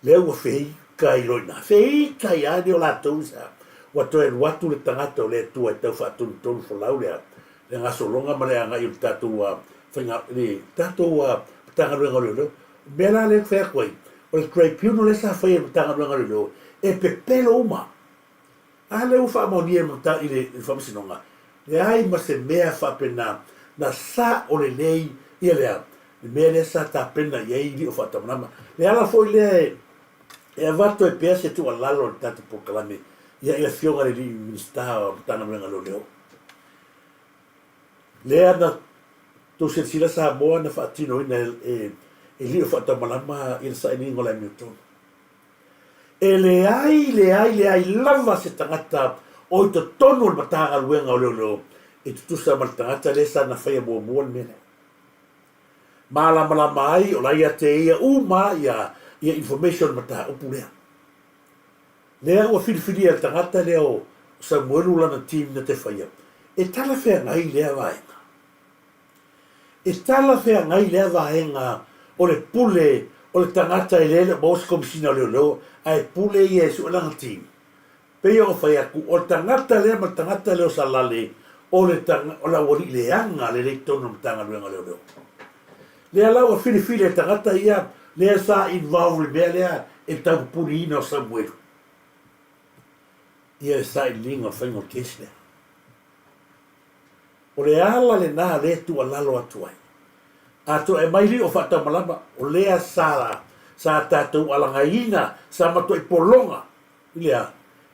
S2: Le au a fei kai roina, fei kai a ni o la tau sa. Wa toe watu le tangata o le tua e tau whaatunu tonu whalau lea. Le ngā solonga ma le anga i le tātou whainga, le tātou tanga ruenga reo leo. Mela le whea koe, o le tribunal le sa whai e tanga ruenga reo leo, e pe pelo uma. A le u whaamoni e mata i le whamasinonga. Le ai ma se mea whapena na sa o le nei i lea. Le mea le sa ta pena i ei li o whatamanama. Le ala foi le e avato e pea se tu a lalo le tātou pokalame. Ia ia fionga le li minister o tanga ruenga reo leo. Lea na tau Turisi Samoa na whaatino ina e li o whatamanama i le saini ngola e miutonu. E le ai lava se tangata o i to tonu le matanga ruenga o leo e tutusa ma le tangata le sa na whaia mua mene. Malama ai o laia te ia ia information mata upu lea. Lea ua whiriwhiri a tangata leo sa muelu lana team na te whaia. E tala whea ngai lea vaenga. E tala whea ngai lea vaenga o le pule o le tangata i lele ma osi komisina leo ai pule i e suelanga team. Pea o whai aku, o le tangata lea ma tangata leo sa lale o la wari leanga le leitono ma tanga luenga leo. Lea lau a whiriwhiri e tangata ia lea sa involve mea lea e tau puni ina o Samuelu. Ia e sa i linga whaingo kesi lea. O le ala le nā le tu a lalo atu ai. Ato e maili o whata malama o lea sa tātou alangaina sa mato i polonga. Ilea,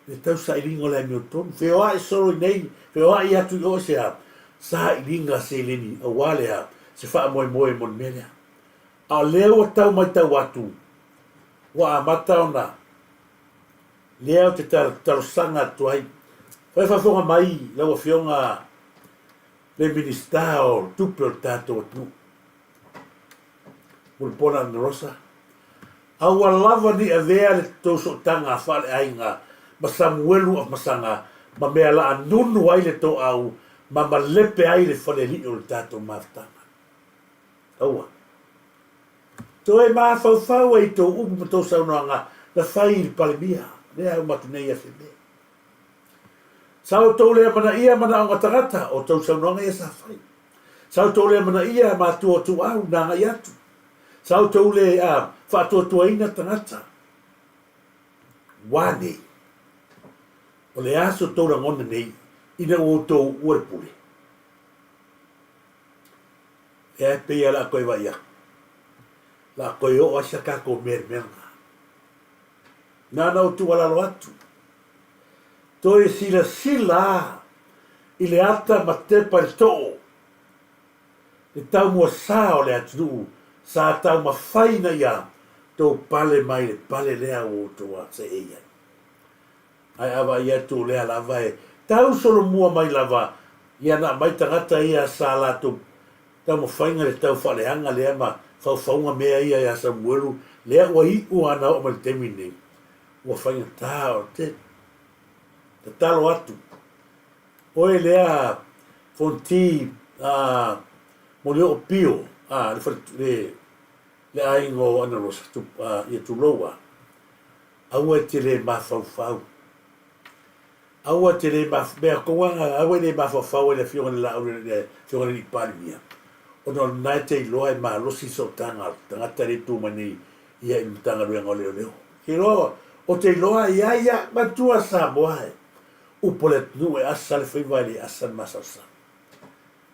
S2: le tau sa i linga le mio tonu. Whioa e soro i nei, whioa i atu i o sea sa i linga se leni a walea se wha moe mon melea. A leo a tau mai tau atu. Wa a mata ona. Leo te taro sanga atu ai. Whai whafonga mai, lau a whionga le minister o tupe o tātou atu. Mul pona na rosa. Aua lava ni a vea le tauso tanga whale ainga ma Samuelu of Masanga ma mea la anunu ai le tau au ma lepe ai le whale li o le tātou maftanga. Aua. Toe maa whau e tau upu ma tau saunoanga na whai i palemia. Lea au matu nei a se mea. Sao tau lea mana ia mana o ngatangata o tau saunoanga ia sa whai. Sao tau lea mana ia ma tua tu au nanga i atu. Sao tau lea whaatua tuaina tangata. Wane. O le aso tau rangona nei ina o tau uarepule. E pea la koe vai aku. La koe o asha kako mermenga. Nana o tu alalo atu. Toi sila i le ata ma te pare to'o. Le tau mua sa o le atu sa tau ma whaina ia tō pale mai le pale lea o toa se eia. Ai awa ia tō lea lava e tau solo mua mai lava ia na mai tangata ia sa la tō tau ma whainga le tau whaleanga lea ma whauwhaunga mea ia Samuelu lea ua i ana o mai temi nei. Ua whainga tāo te talo atu. Oe lea fonti mo le o pio le ai ngo ana rosa tu ia tu loa aua te le mafau aua te le mea koanga aua le mafau le fiona la le fiona li palmia o no nai te loa e malosi so tanga le tu mani ia i tanga luenga leo ke loa o te loa ia matua Samoa o pole nu e asa le whaiwai asa masasa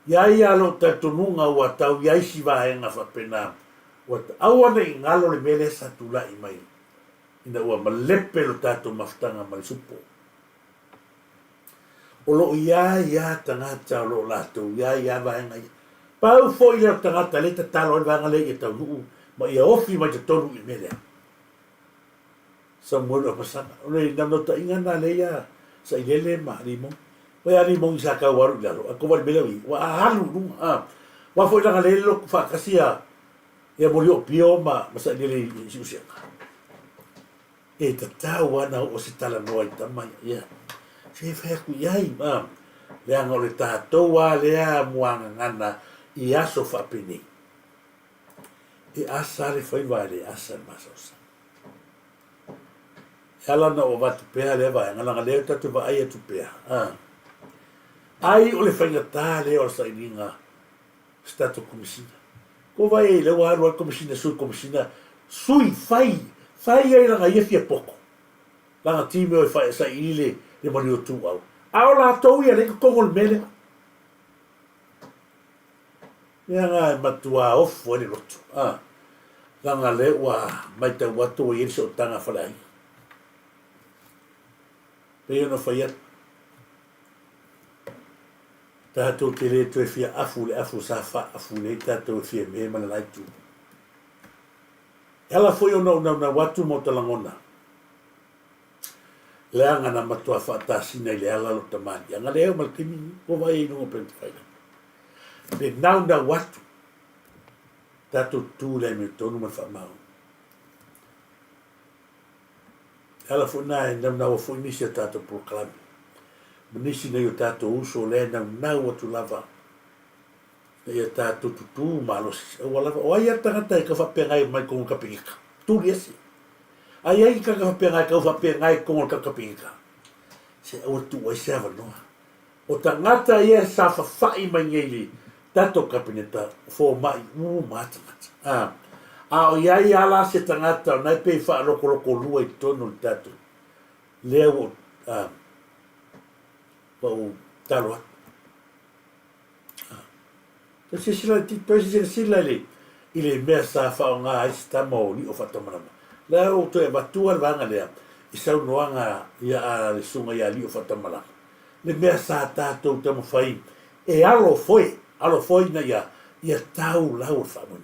S2: ia lo tatununga ua tau ia isi vaenga whapena aua nei ngalo le mele sa tula i mai ina ua malepe lo tato maftanga mai supo o lo ia tangata lo lato ia vaenga pau fo ia tangata le talo vanga le tau nu ma ia ofi mai te tonu i mele sa mo lo pasanga o le nano ta ingana le ia sa ilele ma limo wa limo isa ka waru lalo ko wa bele wa halu nu wa fo tanga le lo fa kasia ia mo yo pio ma sa ilele isusia e tau ana o se tala no ai tama ia se fa ku yai ma le anga le tato wa le a muanga ngana i aso fa pini e asa le foi vale asa masosa ela na o va tu pea le va ngala le tatu va ai tu pea ai o le fai ta le o sai ninga stato commisina ko vai le wa ro commisina sui fai ai la ia fia poco la time o fai sai ile le mari o tu au la to ia le ko gol mele ia nga matua off o le roto la le wa mai ta wa to ia so tanga falai Peo no fai tato te le tu e fia afu sa fa afu le tato e fia me mana lai tu. Ela foi o na watu mo talangona. Le anga na matua fa tasina le ala lo tamani. Anga leo malkimi ko vai no pente fai. Le na watu tato tu le me tonu ma fa mau. Ela foi na o foi nisi tato proclame. Nisi na yo tato uso le na watu lava. Ia tato tutu malos. O lava o ia tangata ka fa pengai mai ko kapinga. Tu esi. Ai ka pengai ka fa pengai ko kapinga. Se o tu o seva no. O tangata ia sa fa fai mai ngeli tato kapineta fo mai mata. O ia la se tangata na pe fa loko lua i tonu tato. Leo o talo. Tasi sila le ile mea sa fa nga ista mo ni o fatomana. La o to e batua vanga le. Isa noanga ia le sunga ia li o fatomana. Le mea sa tato tamo fai e alo foi na ia tau lau fa mo.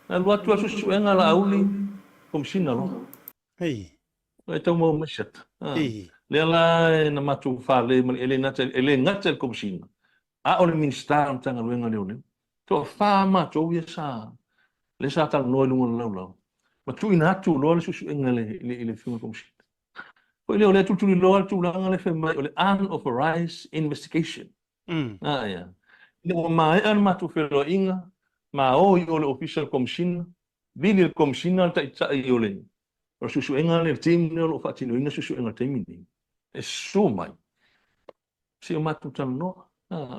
S14: Na lua tua susuenga la auli komsina lo.
S15: Hei.
S14: E tau mo mesat. Le la na matu fa le ele ngatel komsina. A ole ministar tanga luenga leo. To fa ma to ia sa. Le sa tal no lunga lau. Ma tu ina tu lo le susuenga le funga komsina. Ko le tu lo tu langa le fema ole unauthorized investigation. Ya. Le ma an matu felo inga. Ma o le official commission vini commission ta ita iole o susuenga le team le o fatino inga susuenga team ni e sumai si o matu tan no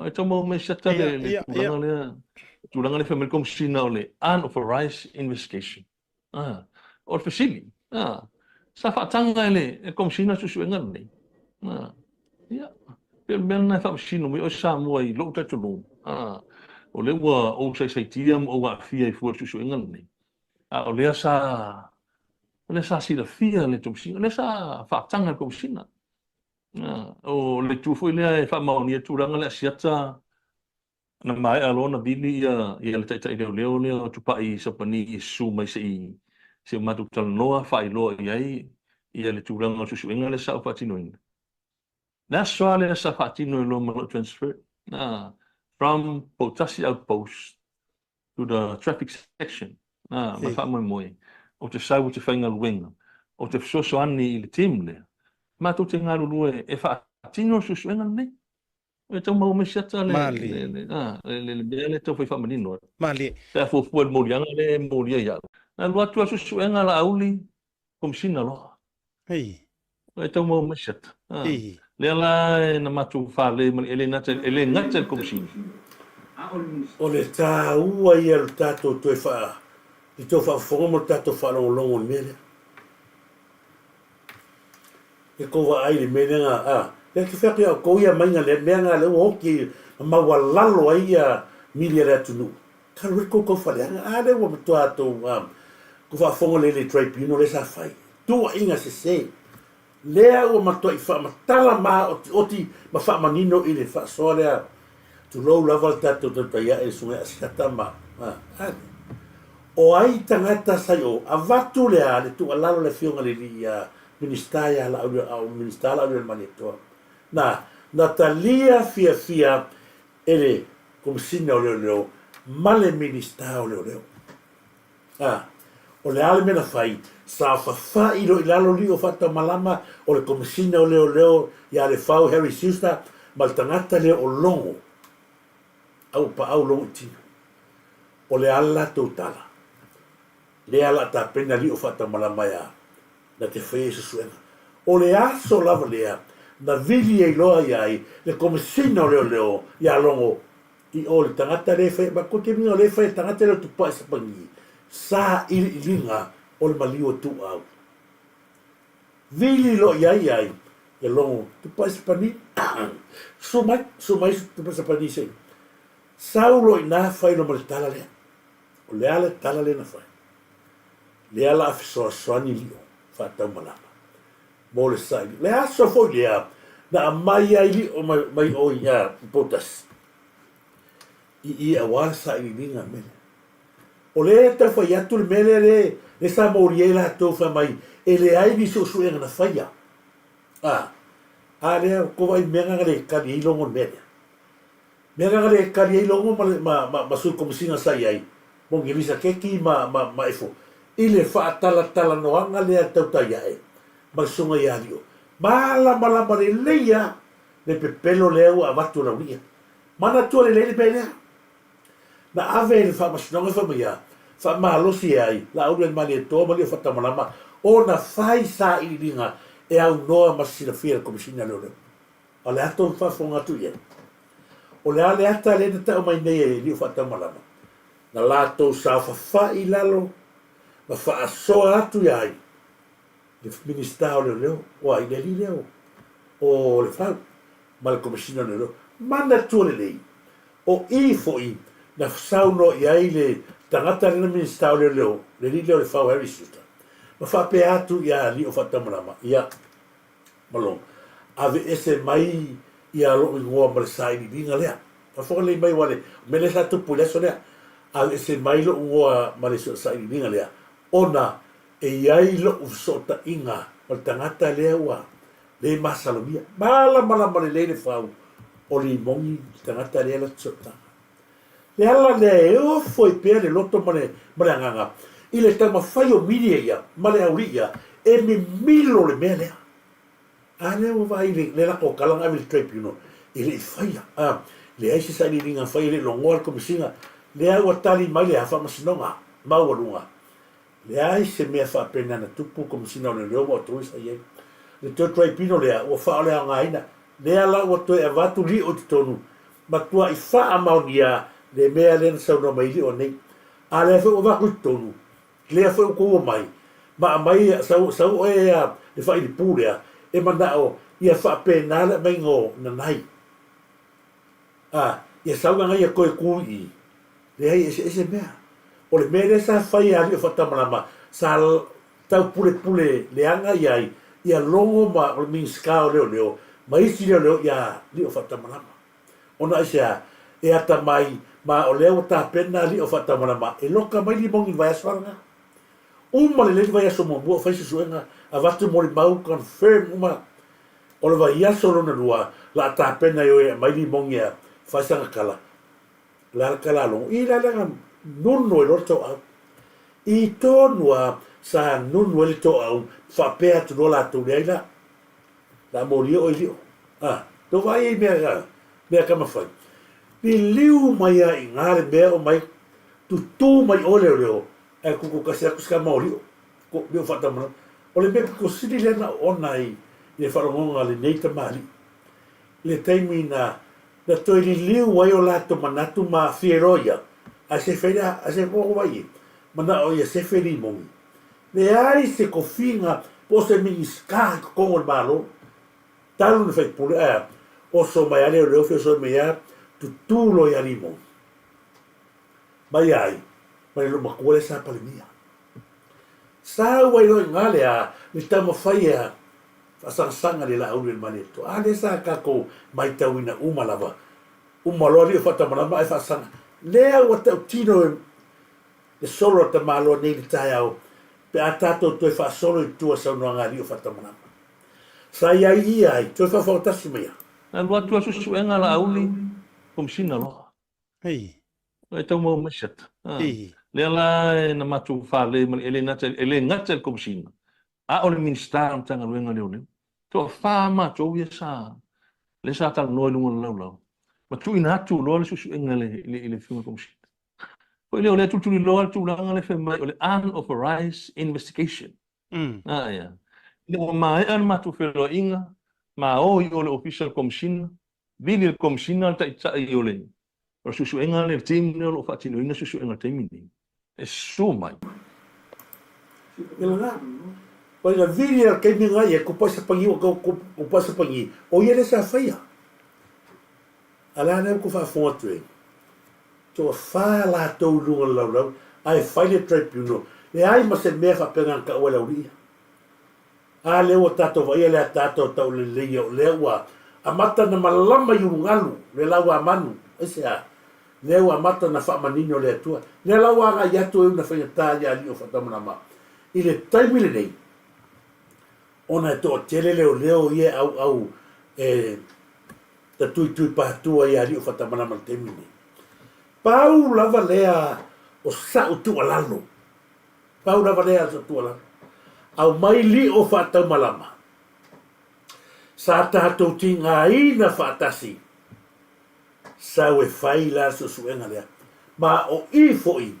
S14: e tomo me sata le tulanga le family commission le unauthorized investigation o facili sa fatanga le commission susuenga ni ya per ben fa machino mi o sa mo i lo ta tulu o le ua o sai tia o wa fia i fu su engal ni o le sa si la fia le tumsi le sa fa tanga ko sina o le tu foi le fa ma ni tu ranga le siata na mai alona bili ia le tai le tu pa i so pani i su mai se matu tal noa fa i lo ia le tu ranga su engal le sa fa tino na so le sa fa tino lo ma transfer from Potasi outpost to the traffic section. Ma fa moi. O te sau te whainga luenga. O te fsoso ani i le team le. Ma tu te ngaru lue e fa tino susuenga ne. e tau mau mesia ta
S15: Mali.
S14: le tau fai whamanino.
S15: Mali.
S14: Te a fuafua le morianga le moria ia. Na lua tua susu enga la auli, komsina lo.
S15: Hei.
S14: E tau mau mesia ta.
S15: Hei.
S14: Le ala na matu whale, ele ngata le komsina.
S2: O le tā ua ia le tātou toi wha, i tō wha whongomo tātou whalongolongo ni mele. E kowa ai le mele ngā, le ki whaki au kou ia mainga le mea ngā leo hoki, maua lalo ai ia milia le atunu. Ka riko kou whale anga, le ua matua atou, ko wha whongo le tribunal le sa whai. Tua inga se. Lea ua matua i wha matala maa oti ma wha manino i le wha soa lea. Tu lo lava tato to ya e sunga asata ma o ai tangata sai o avatu le ale tu alalo le fionga le dia ministaia la au ministala le manito na Natalia fia ele come sinna le male ministao le o le ale mena fai sa fa i lo ilalo li o fata malama o le come sinna le ya le fau Harry Sister mal tangata le o longo au pa au lo tino o le ala totala le ala ta pena li o fata malamaya na te fei suena o le aso lava lea na vili e loa iai le komisina leo ia longo i o le tangata le fei ma kote minga le fei tangata le tupa sa pangi sa ilinga o le malio tu au vili lo iai e longo tupa sa pangi sumai tupa sa pangi sei Saulo ina fai no male tala lea. O le ale tala lea na fai. Le ala afisoa soani lio. Fata malama. Mo le sai. Le aso foi lea. Na amai ai li o mai o ia potas. I awala sai li linga mele. O le ta fai atu le mele le sa moriela to fa mai. E le ai ni so su na fai ya. Ale ko vai menga le kali longo mele. Mea ngare kari ei longo ma su komisina sai ai. Mongi lisa keki ma efo. Ile whaatala noanga lea tautai ai. Ma sunga i adio. Malama le leia. Le pepelo leo a watu na unia. Mana tua le leile pelea. Na ave le whamasinonga whamaya. Whamalosi ai. La aure le mani e toa mali o whatamalama. O na whai sa i ringa. E au noa masina whia komisina leo leo. A le ato whafonga tu ia. O le ale ata le na tau mai nei e li o whata malama. Na lātou sa whawha i lalo, ma wha asoa atu iai. Le ministao leo, o ai le li leo, o le whau, ma le komisina leo, mana tua le lei. O i fo i, na sauno iai le tangata le na ministao leo, le li leo le whau Harry Sister. Ma wha pe atu ia li o whata malama, ia malong. Ave ese mai ia lo i ngoa maresai ni linga lea. A whaka lei mai wale, mele sa tupu leso lea. A ese mai lo ngoa maresai ni linga lea. Ona e iai lo usota inga, o le tangata lea ua, le masalomia. Mala male le whau, o li mongi tangata lea la tsota. Le ala le o foi pea le loto mane anganga. I le tama whai o miria ia, male auri ia, e me milo le mea lea. Ale o vai le lako kalanga vil tribunal ile faia le ai se sai ringa fai le longoa komisina le ai o tali mai le afa masinonga maulunga le ai se me fa pena na tupu komisina le lo o tu sai le tribunal le o fa le ngaina le ala o to e vatu li o tonu ma tua i fa amaunia le mea le sa no mai li o nei ale fa o va ku tonu le fa ko mai ma mai sa e le fa i pulea e mandao ia whapena le mai ngō na nai. Ia saunga ngai a koe kui. Le hai ese mea. O le mea le sa whai a rio whatamalama. Sa tau pule le anga iai. Ia longo ma o le minskao leo. Ma isi leo ia rio whatamalama. Ona ese a e ata mai ma o leo ta pena rio whatamalama. E loka mai li mongi vai aswanga. Uma le vai aso mo mua whaisi suenga. A watu mori mau confirm uma o le vai aso lona lua la ta pena yo e mai li mongia whaisanga kala la kala long i la langa nunu e roto au i tonua sa nunu e to au whapea tu rola tu leila la mori o ilio to vai e mea mea kama whai. Ni liu mai a i ngāre mea o mai, tu tū mai o leo leo, e kuku kasi aku ska maori o, ko meo whatamana. O le mea ko siri lena ona i le wharongonga le neita maali. Le taimi na toi li liu wai o lato manatu ma fieroia, a se whaira, a se koko wai, mana o ia se whairi mongi. Le ai se kofinga, po se mingi ska kongo malo, talu na whai pule, o so mai ale o leo fio so mea, tu tūlo i arimo. Mai ai, mai lo makuale sa palimia. Sa wai lo ngale a, ni tamo whai a, whasanga le la aure maneto. A le sa kako mai tauina umalava. Umaloa li o whatamanama e whasanga. Lea ua tau tino e solo ta malo nei li tai au, pe a tato toi whasolo i tua saunoanga li o whatamanama. Sa iai iai, toi whawhautasi mea.
S14: Na lua tua susuenga la auli, komsina loa.
S15: Hei.
S14: E tau mau mesat.
S15: Hei.
S14: Lea la na matu whale, ele ngatel komsina. A o le ministar tanga luenga leo leo. Tō whāma tō ia sā. Le sā tala noe lunga lau lau. Ma tu ina atu loa le susuenga le whiunga komsina. Ko leo le tuturi loa le tūlanga le whemai o le unauthorized investigation. Ia. Leo mai an matu wheloa inga, ma o i o le official komsina, vili le komsina ta ita i o le. O susuenga le team leo lo whatino inga susuenga teimi ni. E so mai.
S2: Ila nga. Pai na vili al kei minga ia ko pasa pangi o pasa pangi. O ia le sa whaia. Ala na ko wha fonga e. Tō wha la tau lunga lau lau. Ai whaile tribunal. Le ai ma se mea whapenga ka ua lau ria. A leo tato vai le tato tau le leo lewa. A mata na malama i ungalu. Le lau a manu. Ese a. Leo a mata na wha manino le atua. Le lau a nga yatu e una whaia tālia ali o whatamanama. I le taimile nei. Ona e tō tele leo ie au ta tui pātua i ali o whatamanama le taimile. Pau lava lea o sa o tua lalo. Pau lava lea o sa tua lalo. Au mai li o whatau malama. Sa tātou tinga ina whatasi. Sa we whai la so suenga lea. Ma o i foi.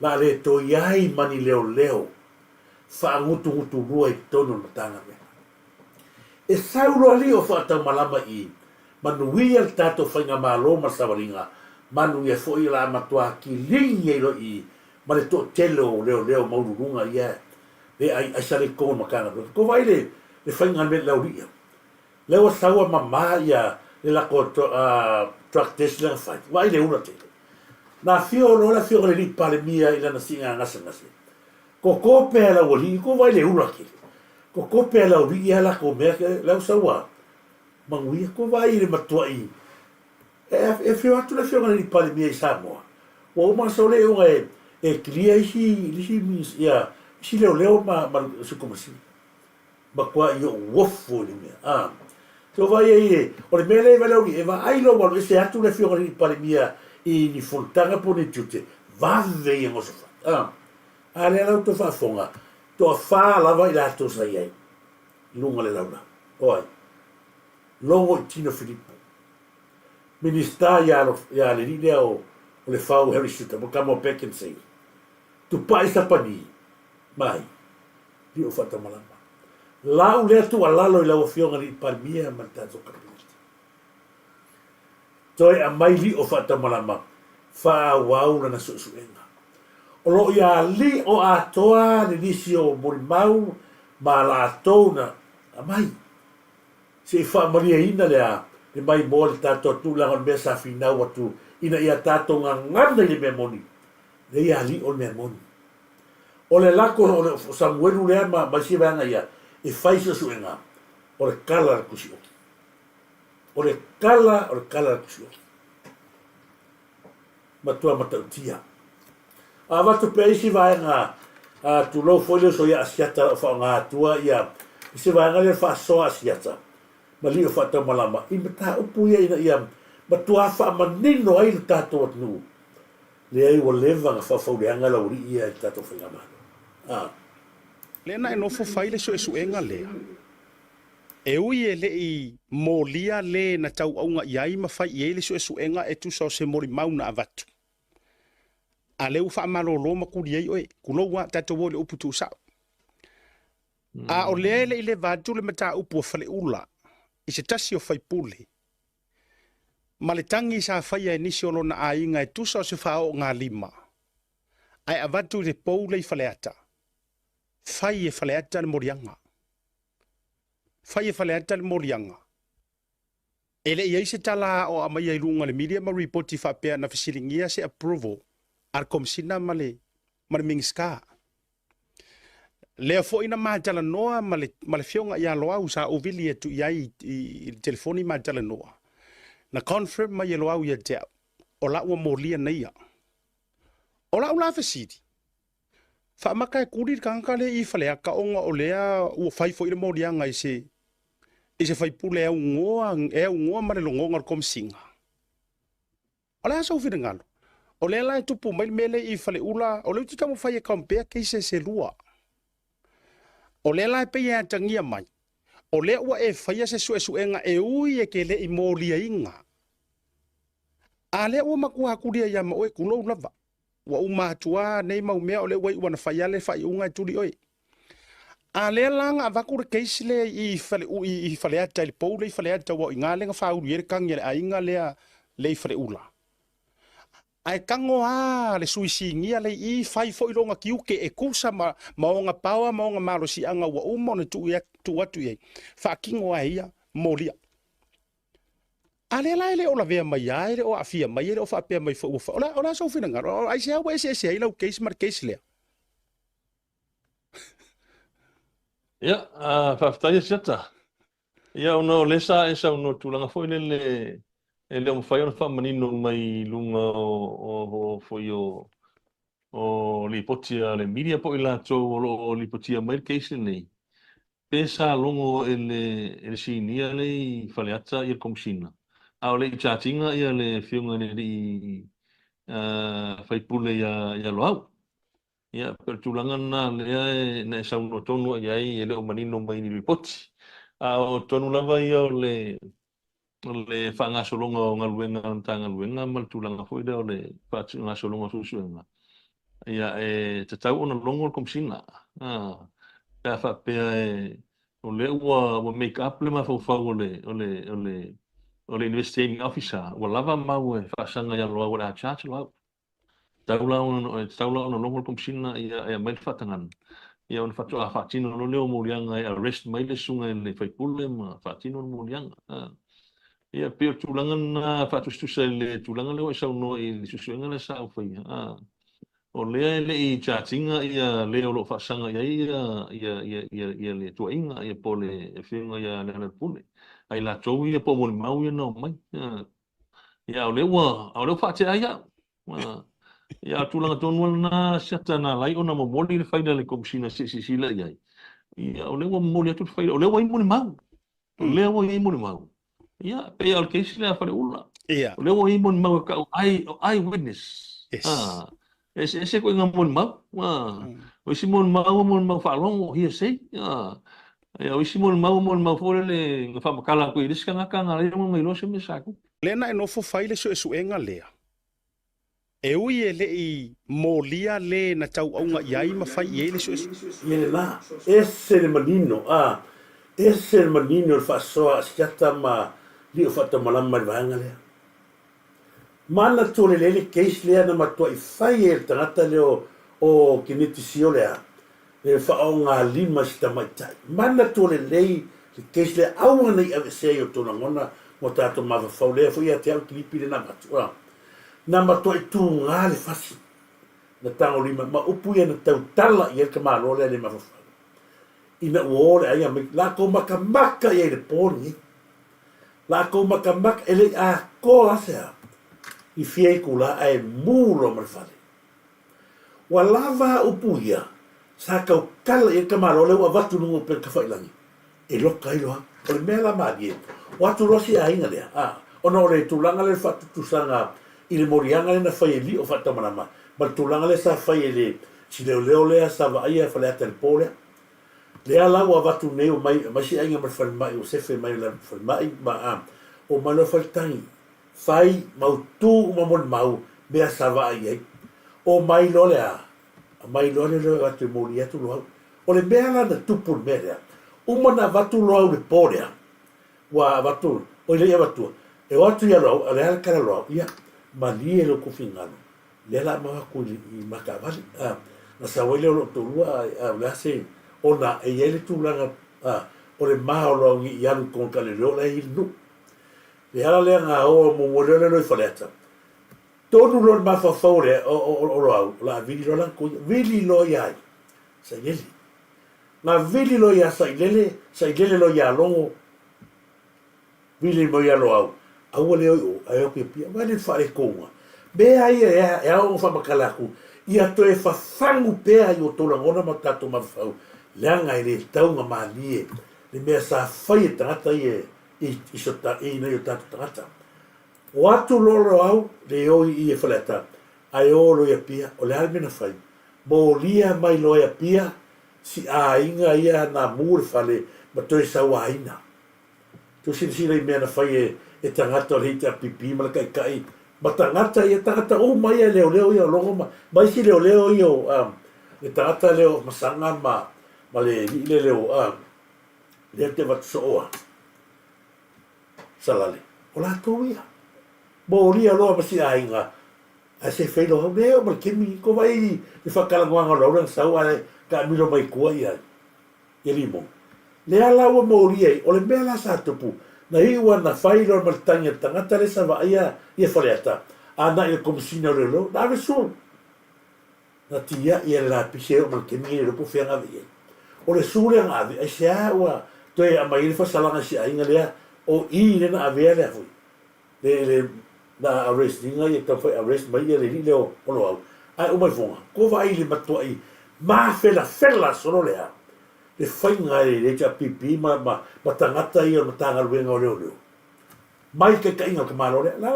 S2: La le to iai mani leo. Whaangutu rua i tono na tanga mea. E sauro ali o whatau malama i. Manuia le tātou whainga malo ma sawaringa. Manu ia foi la matua ki lingi e lo i. Ma le to telo leo maururunga ia. Le ai sare ko makanga. Ko vai le whainga me lauria. Leo saua mama ia le lako truck test le whai. Vai le ura te. Na fio le li pale mia ila na singa ngasa. Ko kope ala wali, ko vai le ura ki. Ko kope ala wali ala ko mea ke lau saua. Manguia, ko vai le matua i. E fio atu le fio ngani pale mia i Samoa. O ma sa le unga e klia isi mis, ia, isi leo ma sukumasi. Ma kua i o wofo ni mea. So vai e, o le mea le vai lau ni, e va ailo walo, e se atu le fio ngani pale mia i ni fontanga po ni tute. Vave i ngosofa. Ale lau to whafonga, to a wha lava i lato sa iai. Lunga le launa. Oi. Longo i Tino Filippo. Minista ia le lile o le whau Harry Suter, mo kamo peken sei. Tu pai sa pani. Mai. Di o whata malama. Lau lea tu a lalo i lau a fionga ni palmia man tato kabinete. Toi a mai li o whata malama. Wha wauna na suenga. O lo ia li o atoa ni nisi o morimau ma la atona a mai. Se wha maria ina lea le mai mo le tato tūlanga o mea sa finau atu ina ia tato ngangana i le mea moni. Le ia li o mea moni. O le lako o le Samuelu lea ma si vanga ia e whaisa suenga o le kala kusi oki. O le kala kusi oki. Matua matautia. A watu pe isi vaenga tu lo folio so ia asiata fa nga tua ia isi vaenga le fa so asiata mali o fata malama I mata upu ia ia matua fa manino ai le tato atu le ai o leva nga fa fauleanga la uri ia tato fa ma
S15: le na no fo faile so enga le E ui e le i molia le na tau aunga iai mawhai i ele su enga e tu sao se mori mauna avatu. A leu wha malolo makuri ei oe, kuno wa tato wole upu tu sao. A o le i le vatu le mata upu whale ula, i se tasi o whai pule. Ma le tangi sa whai e nisi ono na ainga e tu sao se whao ngā lima. Ai avatu le pou le i whale ata. Whai e whale ata le morianga. Whai e whale ata le morianga. Ele i se tala o amai ai runga le media ma reporti whapea na fisilingia se approval. Ar komsina male mingiska. Lea fo ina matala noa male fionga ia loa usa ovili e tu iai i telefoni matala noa. Na confirm ma ia loa ia te o la ua molia na ia. O la ula fasidi. Fa maka e kuri kankale i falea ka onga o lea ua fai fo ina morianga i se fai pule e ungoa mare longonga komsinga. O lea sa ufina ngalo. O le lai tupu mai mele i fale ula, o le uti tamu fai e kampea ke se lua. O le lai pe ia tangia mai. O le ua e fai se su enga e ui e ke le i molia inga. A le ua makua hakuria ia ma oe kulo lava. Wa umatua nei mau mea o le ua i wana fai ale fai unga e tuli oe. A le langa a vakure keisi le i fale ata ili poule i fale ata wa inga lenga faa uri ere kangi a inga lea le i fale ula. Ai kango le suisingia le i fai fo ilonga kiuke e kusa maonga pawa maonga marosi anga wa umone tu atu ye fa kingo ia molia ale le ola vea mai ai o afia mai o fa pe mai fo ola so fina ngaro ai se awe se ila case mar case le
S14: ya fa ftai seta ya no lesa esa no tulanga fo le ele o fai ona fa manino mai lunga o foi o li potia le media po ila to o li potia mai case nei pesa longo ele sinia le faleata ia komsina a o le chatinga ia le fiunga ne li fai pule ia loau ia per tulanga na le na sa no tonu ia ele o manino mai ni poti a o tonu lava ia le whanga solonga o ngaluenga tanga luenga mal tulanga foi de le whanga solonga susuenga ia te tau ona longo komsina ta fa pe o le wa make up le ma fo o le investigating officer wa lava mau fa sanga ya lo wa chat lo taula ona longo komsina ia mai fatangan ia on fatu a fatino lo le o murianga arrest mai le sunga le fai pule ma fatino murianga ia pe tulangan fatu le tulangan le sa no i susuenga le sa fai o le i chatinga ia le o lo fasanga ia le tuinga ia pole e finga ia le pule ai la tau ia po mo mau ia no mai ia o le fate ia ia tulanga tonu na setana lai ona mo moli le faida le komsina si la ia o le moli tu faida o le wa mo mau o le wa mo mau ia pe al case le fa ula
S15: ia
S14: o le wa mo mau ka ai witness ese ko ngamon mau o simon mau fa long here say o simon mau fo le fa makala ko iris kanga kanga le mo lo se me saku
S15: lena no fo faile su enga lea e ui e le i molia le na tau aunga iai ma fai e le su
S2: Iele la, ese le manino, ese le manino il fa soa siata ma li o fata malama le vanga lea. Mana tole lele case lea na matua i fai e tangata leo o kiniti sio lea. Le fa o ngā lima sita mai tai. Mana tole lei le case lea aua nei avesei o tona ngona mo tato mawhawhau lea fu ia te au kilipi le na matua. Na matua i tū ngā le fasi. Na tango lima ma upu ia na tau tala i elka maa lole le mawhawhau. Ina uore aia me la ko makamaka i le poni. La ko makamaka ele a ko asea. I fiei kula ai muro marfale. Wa lava upu ia. Sa kau kala i elka maa lole wa vatu nungo per kawhailangi. E loka i loa. O le mea la magie. Watu rosi a inga lea. Ono le tulanga le fatu tusanga i le morianga le na whai li o fata manama. Ma tulanga le sa whai le si leo lea sa wa aia whale ata le pōlea. le ala wa watu nei o mai si ainga ma fal mai o se fe mai la fal mai ma o ma lo fal tangi fai mau tu ma mon mau me a sava ai o mai lo le a mai lo le lo atu mo li atu lo o le mea la na tupu me rea o mana watu lo au le pore wa watu o le ia watu e watu ia lo ale ala kara lo ia ma li e lo kufingano le la ma ku i makavali na sa wele lo to lua la se ona e ele tu langa o le ma o lo i alu kon kale lo le ilu le ala le nga o mo mo le lo faleta tonu lo ma fa fore o lo la vili lo la ko vili lo ia sa yeli na vili lo ia sa ilele lo ia longo vili mo ia lo au le o ai ke pia va le fare konga be ai e o fa makalaku ia to e fa fangu pe ai o to la ngona matato ma fa langa ile taunga mali le me sa fai tata i sota e no yo tata o atu lolo au le o i e faleta ai o lo ia pia o le almena fai mo lia mai lo ia pia si a inga ia na mur fale ma to sa waina to si le me na fai e tangata le hita pipi ma kai kai ma tangata ia tangata o mai e leo ia longo ma mai si leo io e tangata leo masanga ma le leo le te va soa salale o la to ia mo lia lo ma si ainga a se fe lo leo ma ke mi ko vai e fa kala ngwa lo ran sa wa ka mi lo mai ko ia e limo le ala o mo lia o le mela sa tupu na iwa na failo ma tanga tangata le sa va ia e faleta ana e komsina le lo da veso na tia ia la piseo ma ke mi lo po fe nga vi o le sule nga vi e sia wa to e mai fa salanga si ainga le o i le na avea le fu le na arrest dinga e ta foi arrest mai le le o lo ai o mai fonga ko vai le matua i ma fela solo le le fai ngai le ja pipi ma tangata i o tanga luenga o leo mai ke kainga ka malo le la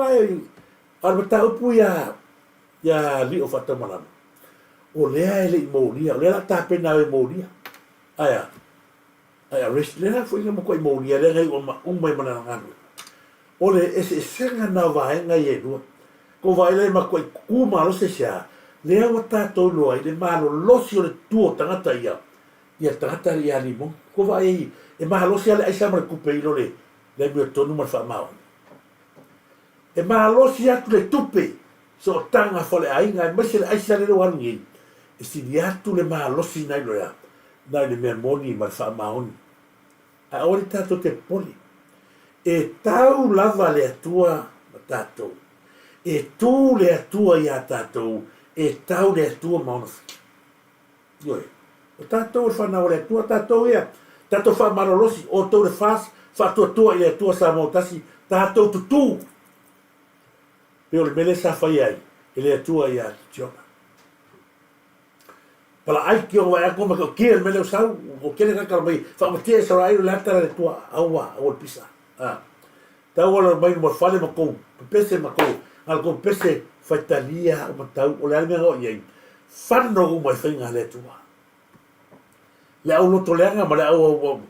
S2: ar mata upu ya li o fata mana o le ele molia le la ta pena e molia ai arrest le la foi mo ko molia le ngai o mai mana ngano o le ese senga na vai ngai e do ko vai le ma ko ku ma lo se sia le o ta to lo ai le malo lo si o le tuo tangata ia tangata ia limo ko vai e mahalo sia le aisa mar kupe ilo le mio tonu mar fa mau e mahalo sia tu le tupe so tanga fole ainga e mese le aisa le wangi e si dia tu le mahalo si nai lo ya nai le mea moni mar fa mau a ori tato te poli e tau lava le atua tato e tu le atua ia tato e tau le atua maunafiki yoi o tatou e whanau le tua tatou ia tatou wha marolosi o tau le fas wha tua i le tua sa mautasi tatou tutu pe o le mele sa whai ai i le tua ia tiona pala ai ki o wai ako maka o kia le mele o sau o kele kakara mai wha matia e saura airu le atara le tua aua o le pisa tau ala mai mo fale makou pese makou ala kou pese whaitalia o matau o le almea o iei whano umai whainga le tua le au loto leanga ma le au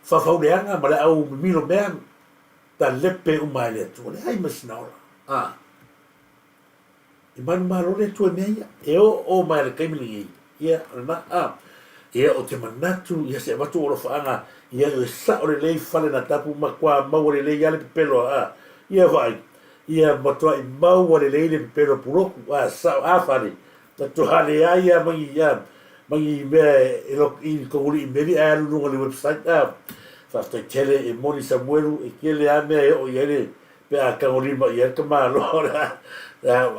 S2: fafau leanga ma le au milo mea ta lepe umai le tu le ai masina ola i manu malo le tu e mea e o mai le kaimili ia na ia o te manatu ia se watu o lo faanga ia e sa o le lei fale na tapu ma kwa mau le lei ale pepelo ia vai ia matua i mau le lei le pepelo puroku sa fale ta tu hale ia mangi ia mangi me i konguli meri a lunga le website fa sta tele e moni samuelu e kele a me o yele pe a konguli ma yer ka ma lo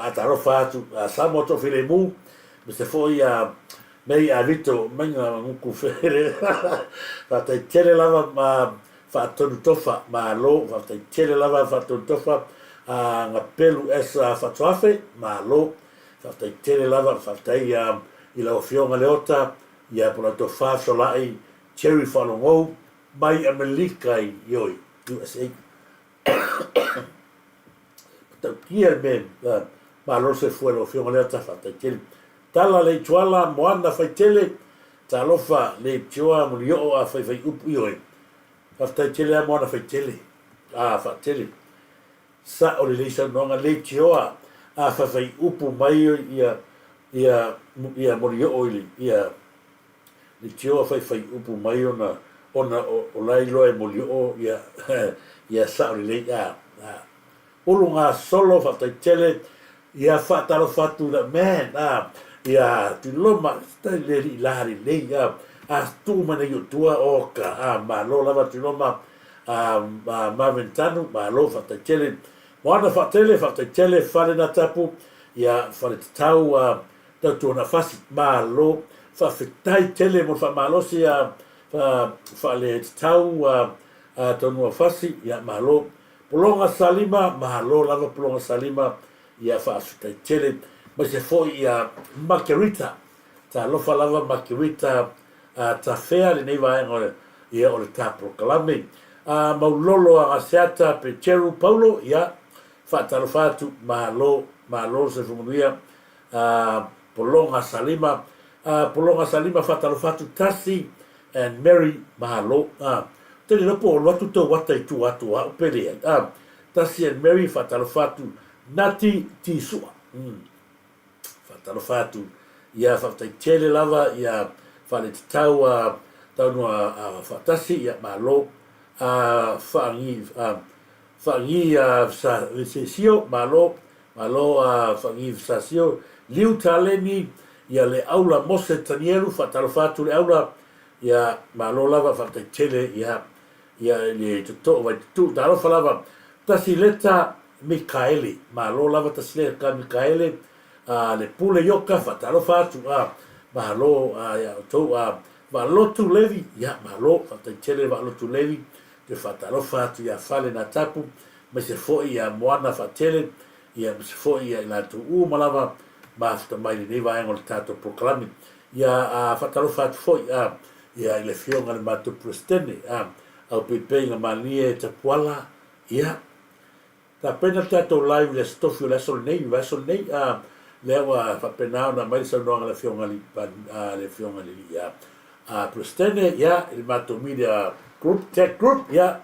S2: a taro fa tu a samo to file mu me se foi a mei a vito manga un ku fere fa sta tele lava ma fa tonu tofa ma lo fa sta tele lava fa tonu tofa a ngapelu esa fa toafe ma lo fa sta tele lava fa sta i la ofionga leota ia pona to fa solai cherry falongo mai Amerika ioi USA ta kier ben ma lo se fue lo ofionga leota fa ta kel tala le chuala moana fa tele talofa le tioa mo yo a fai upu yo after tele a mona fai tele fa tele sa o le sa no le tioa a fai upu mai ia mo yo ia le tioa fai upu mai ona o lai loe mo yo ia sa o le ulunga solo fa tele ia fa talofa tu la man ia tu loma sta le lari le ia a tu mana yo tua o ka ma lo lava tu loma ma ventano ma lo fa tele wana fa tele fale na tapu ia fale tau tu na fasi ma lo fa fitai tele mo fa ma lo si fa le tau to no fasi ia ma lo polonga salima ma lo lava polonga salima ia fa fitai tele ma se foi ia margarita ta lo fa lava margarita ta fea le nei vai ngore ia o le ta proclame maulolo a seata pe cheru paulo ia fa ta lo fatu ma lo se fumuia polonga salima fa ta lo fatu tasi and mary mahalo te le po lo tu to wata tu atu pele tasi and mary fa ta lo fatu nati tisua talo fatu ia fa tele lava ia fa le tau no fatasi ia malo fa ngi sa recesio malo fa ngi sa sio liu taleni ia le aula mose tanielu fa talo fatu le aula ia malo lava fa tele ia le to vai tu talo fa lava tasi leta Mikaeli malo lava tasi leta Mikaeli le pule yoka fatalo fatu mahalo ya to mahalo tu levi ya mahalo fatele mahalo tu levi te fatalo fatu ya fale na tapu me se foi ya moana fatele ya se foi ya la tu malava basta mai ni vai ngol tato proclami ya fatalo fatu foi ya le fiona le matu prestene au pepe nga manie te poala ya ta pena tato live le stofio la sol nei lewa fa penao na mai sa no le fionga li ya prestene ya il mato media group tech group ya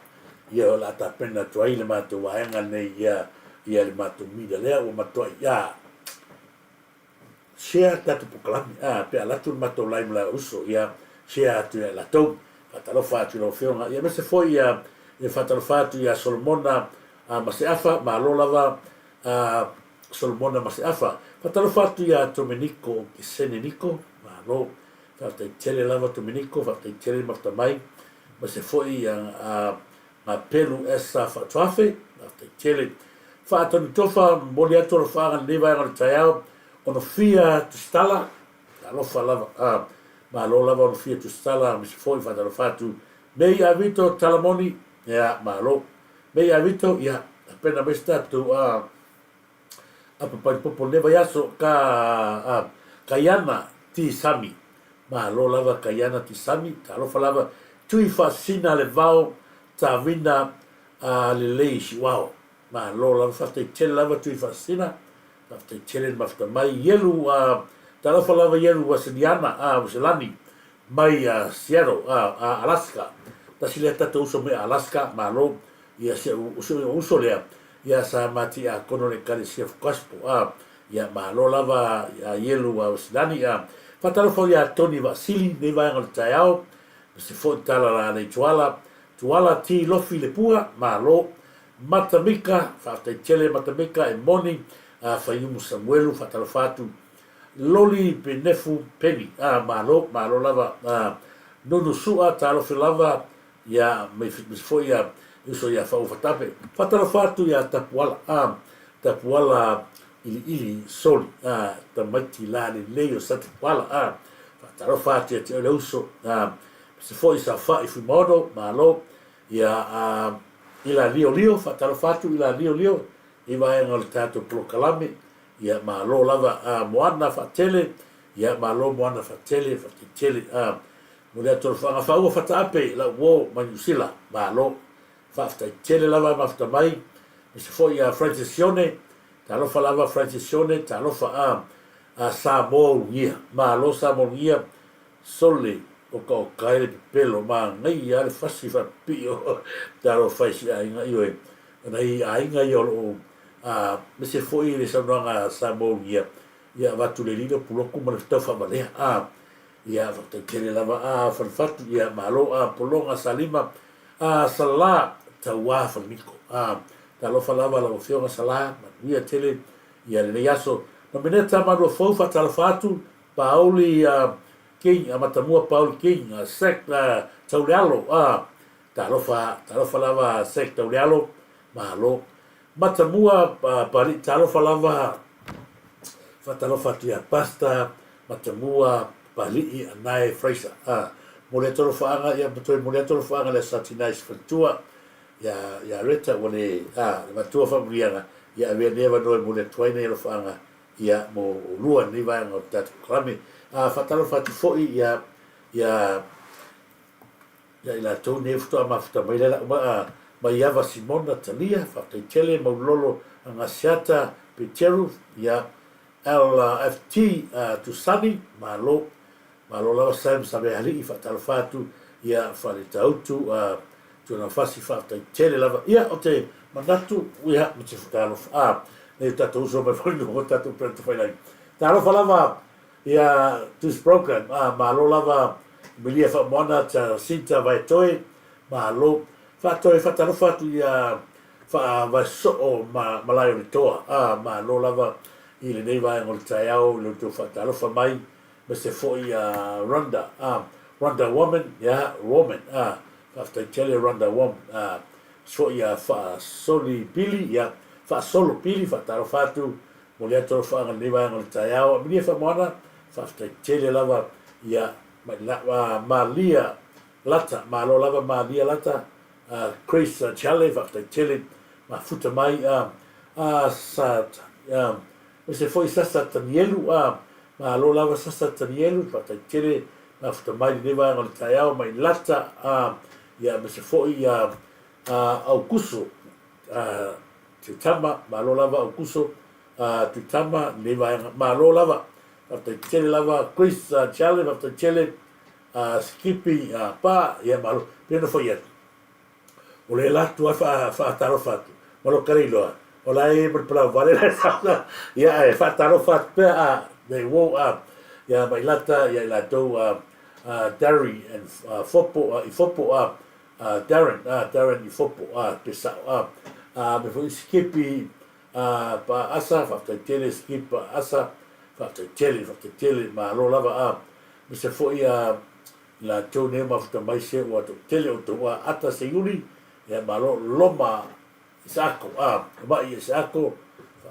S2: la ta pena toi le mato waenga nei ya il mato media le o mato ya share tatu proclami pe ala tu mato live la uso ya share tu la to fatalo fatu lo fionga ya me se foi ya fatalo fatu ya solmona ma se afa ma lo lava solmona ma se afa fatalo fatu ya Domenico Senenico ma lo fata tele lava Domenico fata tele mafta mai ma se foi ya ma pelu esa fatuafe fata tele fata tofa moliato fa leva al tayao ono fia tu stala lo fa lava ma lo lava ono fia tu stala mi se foi fatalo fatu mei avito talamoni ya ma lo mei avito ya appena besta tu apa popo leva yaso kayana ti sami ma lo lava kayana ti sami ta lo falava tui fascina le VAO ta vinda le leishi wow ma lo lava fate tele lava tui fascina fate tele mafta mai yelu ta lo falava yelu wasiliana wasilani mai Seattle Alaska ta sileta to uso me Alaska ma lo ia se uso lea ia sa mati kono le kale se kaspo ia ma lo lava yelu wasilani fatalo fo ia Tony Vasili ne vai ngol taiao se fo tala la le tuala ti lofi le pua ma lo matamika fate tele matamika e moni faiumu Samuelu fatalo fatu loli benefu peni ma lo lava nono sua talo filava ya me fo ia uso ya fa ufatape fatalo fatu ya tapuala ili soli tamati la le leo satapuala fatalo fatu ya te uso se foi sa fa i modo malo ya ila lio fatalo fatu ila lio i vai ngol tato proclame ya malo lava moana fatele ya malo moana fatele mulea tol fa fa fatape la wo manusila malo fafta tele lava mafta mai se foi a francisione talo falava francisione talo fa Samoa malo Samoa sole o ka o kaile pelo ma ngai ia le fasi fa pio taro fai si ainga io e nei ainga io o me se foi le sananga Samoa ia watu le lido puloku ma le tofa malea ia watu kele lava fatu ia malo polonga salima sala tawa fa miko talo falava la ofionga sala ia tele ia le yaso no meneta ma do fofa talo fatu pauli King amatamua Paul King sek taulealo talo falava sek taulealo malo matamua pari talo falava talo fatia pasta matamua pali anai Fraser mole tolo faanga ia betul mole tolo faanga le satinais fatua ya reta wale matua familianga ya neva no mole twaine lo faanga ia mo lua ni vai no tat klami fatalo fatu foi ia ila to nefto ama fta mai la ma ia va Simona Talia faitele mo lolo angasiata Peteru ia LFT to Sunny malo la sam sabe ali fatalo fatu ia falitautu tu na fasi faitele lava ia ote manatu ia mo te fatalo ne tatu uso me foi no tatu pronto foi lá talo falava ia this program malo lava milia fa mona ta sinta vai toi malo fa toi fa talo fatu ia fa va so malayo toa malo lava ile nei vai ngol taiao lo tu fa talo fa mai me se foi Ronda woman woman after tele Ronda woman so ia fa soli Billy fa solo pili fa taro fatu mo le toro fa ngai vai ngol taiao mi fa mona fa tele lava ia Malia lata malo lava Malia lata Chris Chale fa tele ma futa mai sat se foi sasa tanielu malo lava sasa tanielu fa tele ma futa mai le vai ngol taiao mai lata ia me se foi aukuso tutama malo lava o kuso tutama leva malo lava after chele lava Chris Chale after chele Skippy pa ia malo peno foi ia o le latu fa taro fatu malo karilo o la e per pla vale la sa ia fa taro fatu pe they wo ia bailata ia la do Darry and football Darren i football pesa before Skippy pa asa after tele skip asa after tele ma lo lava mi se foi la tone ma after mai se wa tele o to ata se yuli ya ma lo loma sako ba i sako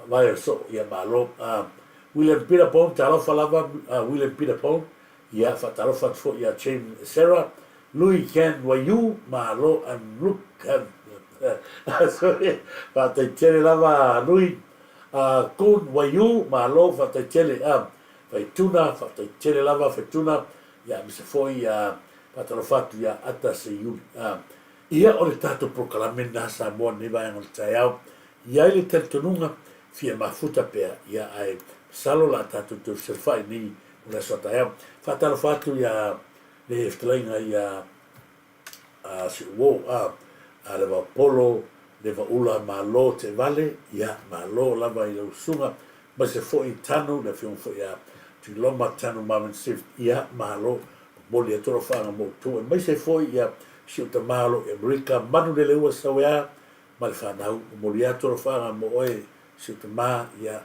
S2: vai so ya ma lo William Peter Pong talo falava William Peter Pong ya fa talo fa fo ya chain Sarah Louis Ken Wayu ma lo and look sorry fa te tele lava Louis kun Wayu ma lo fa te tele fa tuna fa te tele lava fa tuna ya mi se foi fa talo fa ya ata se yu ia o le tato proclamena Samoa ni vai ngol taiao ia le tentunga fia mafuta pea ia ai salo la tato tu se fai ni una sota fa talo fa ya le ftlainga ia si wo le va polo le va ula malo te vale ia malo lava i sunga ma se foi tanu le fion foi ia ti loma tanu mamen sif ia malo moli e toro fa mo tu ma se foi ia si o malo America manu le lewa sawea ma le fa nau moli e toro fa mo oe si o ma ia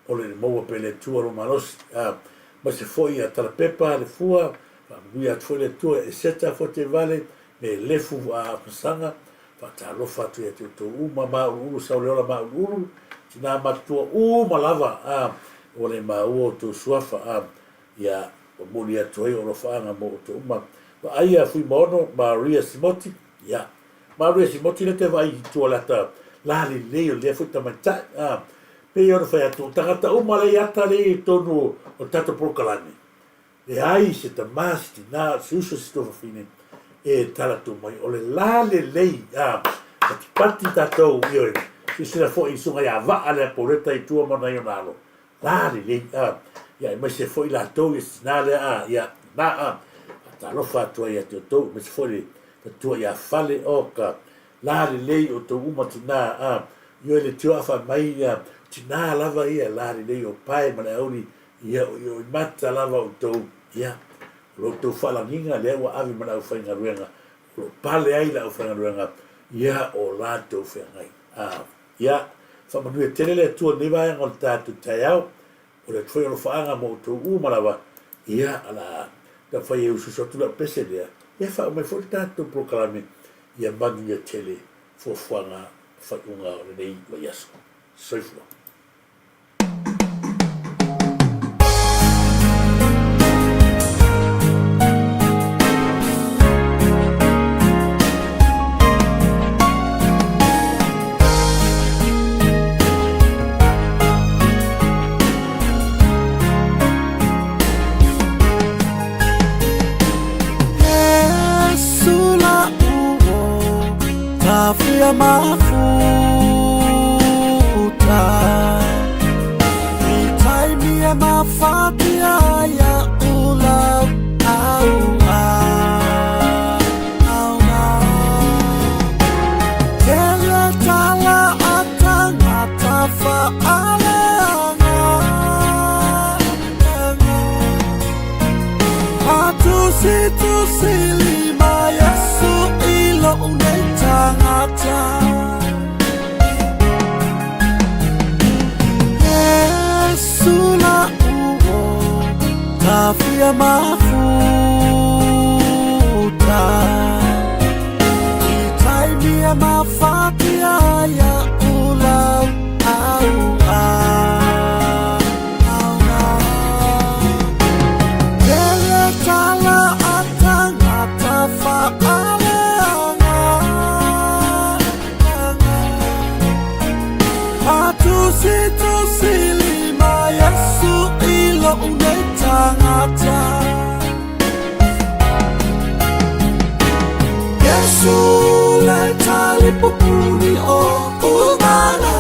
S2: ole le mo pele tu ro malos ma se foi ia tala pepa le fua ia foi le tu e seta fote vale me lefu pasanga fa talo fatu e to uma ulu sa le ma ulu tina ma tu ma lava o le ma o to suafa ia o moli e to o fa nga mo to uma ai fui mono Maria Simoti ia Maria Simoti le te vai tu la ta la le fu ta mata pe yo fa tu ta uma le ata le to no o tato proclame e ai se ta masti na suso sto fine e tala tu mai o le lei ti pati tatou io si la foi sunga ya va ale poreta i tu mana yo nalo lei ia mai se foi la to is nale ia na ta lo fa to ia to me foi to ia fale o ka la le o to uma na yo le tio fa mai ia tina lava ia la le o pai ma oli ia o mata lava o to ia lo to fala ninga le wa ave ma o fa ngaruenga lo pale ai la o fa ngaruenga ia o la to fa ngai ia fa ma nu tele le tu ni va ngol ta tu taiao o le foi lo fa nga mo to uma lava ia ala da fa eu su tu la pese ia fa me fo ta to proclame ia magi tele fo fanga fa unga o nei wa yaso safe.
S1: Mafuta itaimia mafatia ya ulau kele tala atangata faaleanga atusitusili Yesu ilo unaitangata Tafia mafuta itaimia mafatia ya ulau kele tala atangata faaleanga atusitusili Yesu ilo unaitangata Yesu leta lipupuni o umana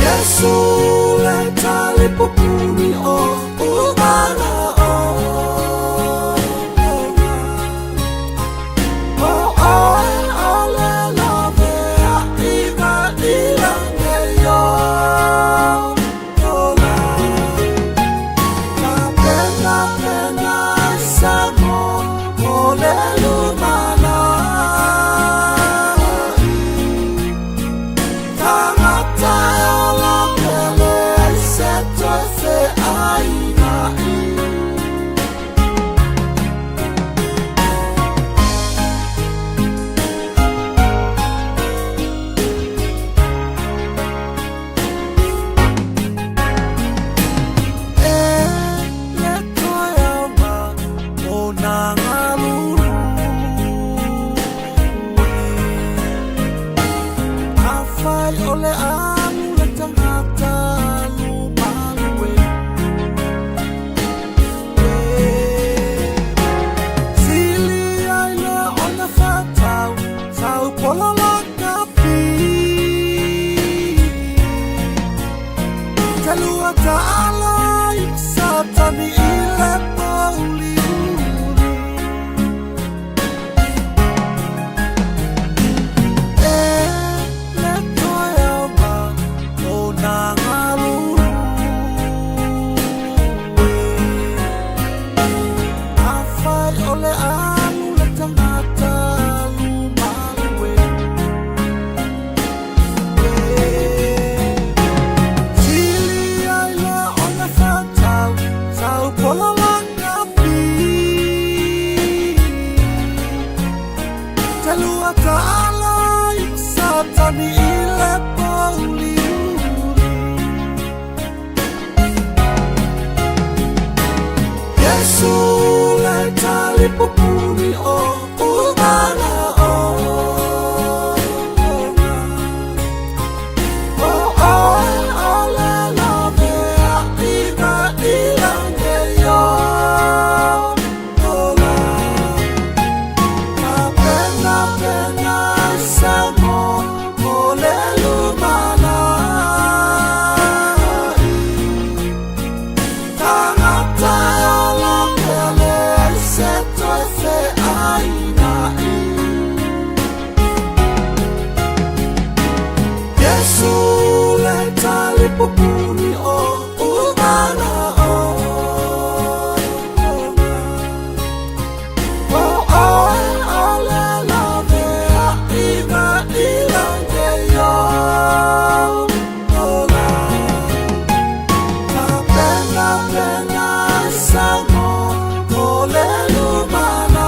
S1: Yesu leta lipupuni o ni ile poli Yesu le talipopuni o umana o Popuni o umana o la la mea ima ilange yo ola pena pena samo ole lumana